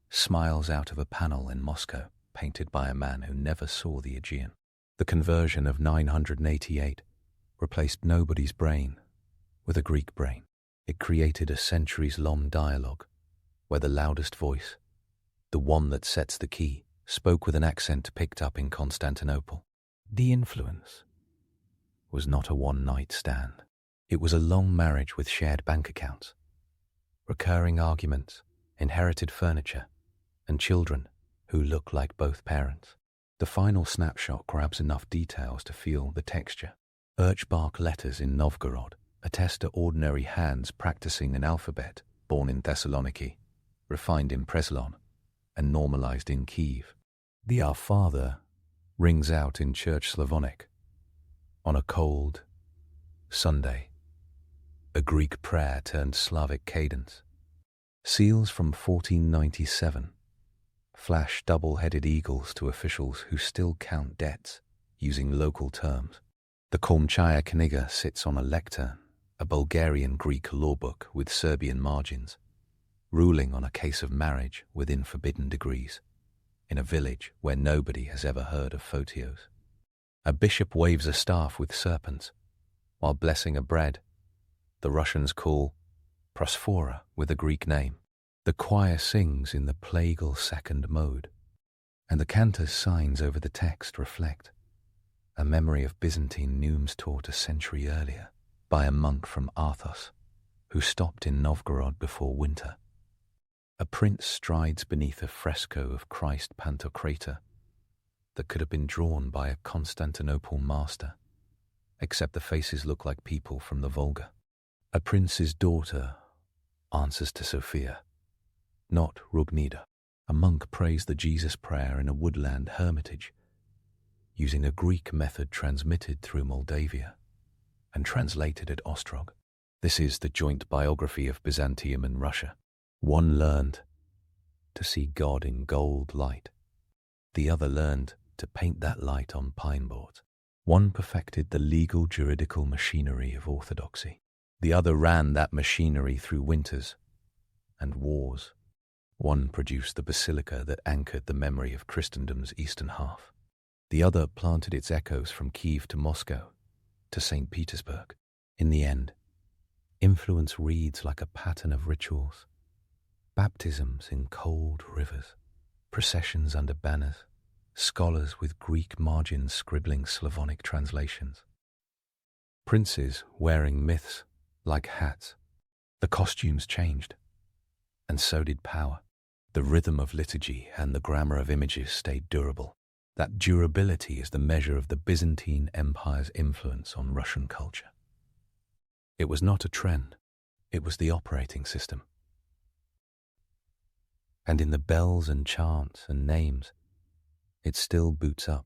smiles out of a panel in Moscow painted by a man who never saw the Aegean. The conversion of 988 replaced nobody's brain with a Greek brain. It created a centuries-long dialogue where the loudest voice, the one that sets the key, spoke with an accent picked up in Constantinople. The influence was not a one-night stand. It was a long marriage with shared bank accounts, recurring arguments, inherited furniture, and children who look like both parents. The final snapshot grabs enough details to feel the texture. Birchbark letters in Novgorod attest to ordinary hands practicing an alphabet born in Thessaloniki, refined in Preslon, and normalized in Kiev. The Our Father rings out in Church Slavonic on a cold Sunday, a Greek prayer turned Slavic cadence. Seals from 1497 flash double-headed eagles to officials who still count debts using local terms. The Komchaya Kniga sits on a lectern, a Bulgarian Greek law book with Serbian margins, ruling on a case of marriage within forbidden degrees, in a village where nobody has ever heard of Photios. A bishop waves a staff with serpents, while blessing a bread the Russians call prosphora with a Greek name. The choir sings in the plagal second mode, and the cantor's signs over the text reflect a memory of Byzantine neumes taught a century earlier by a monk from Arthos who stopped in Novgorod before winter. A prince strides beneath a fresco of Christ Pantocrator that could have been drawn by a Constantinople master, except the faces look like people from the Volga. A prince's daughter answers to Sophia, not Rugnida. A monk prays the Jesus prayer in a woodland hermitage, using a Greek method transmitted through Moldavia and translated at Ostrog. This is the joint biography of Byzantium and Russia. One learned to see God in gold light. The other learned to paint that light on pine boards. One perfected the legal juridical machinery of orthodoxy. The other ran that machinery through winters and wars. One produced the basilica that anchored the memory of Christendom's eastern half. The other planted its echoes from Kiev to Moscow to St. Petersburg. In the end, Influence reads like a pattern of rituals, baptisms in cold rivers, processions under banners, scholars with Greek margins scribbling Slavonic translations, princes wearing myths like hats. The costumes changed, and so did power. The rhythm of liturgy and the grammar of images stayed durable. That durability is the measure of the Byzantine Empire's influence on Russian culture. It was not a trend, it was the operating system. And in the bells and chants and names, it still boots up.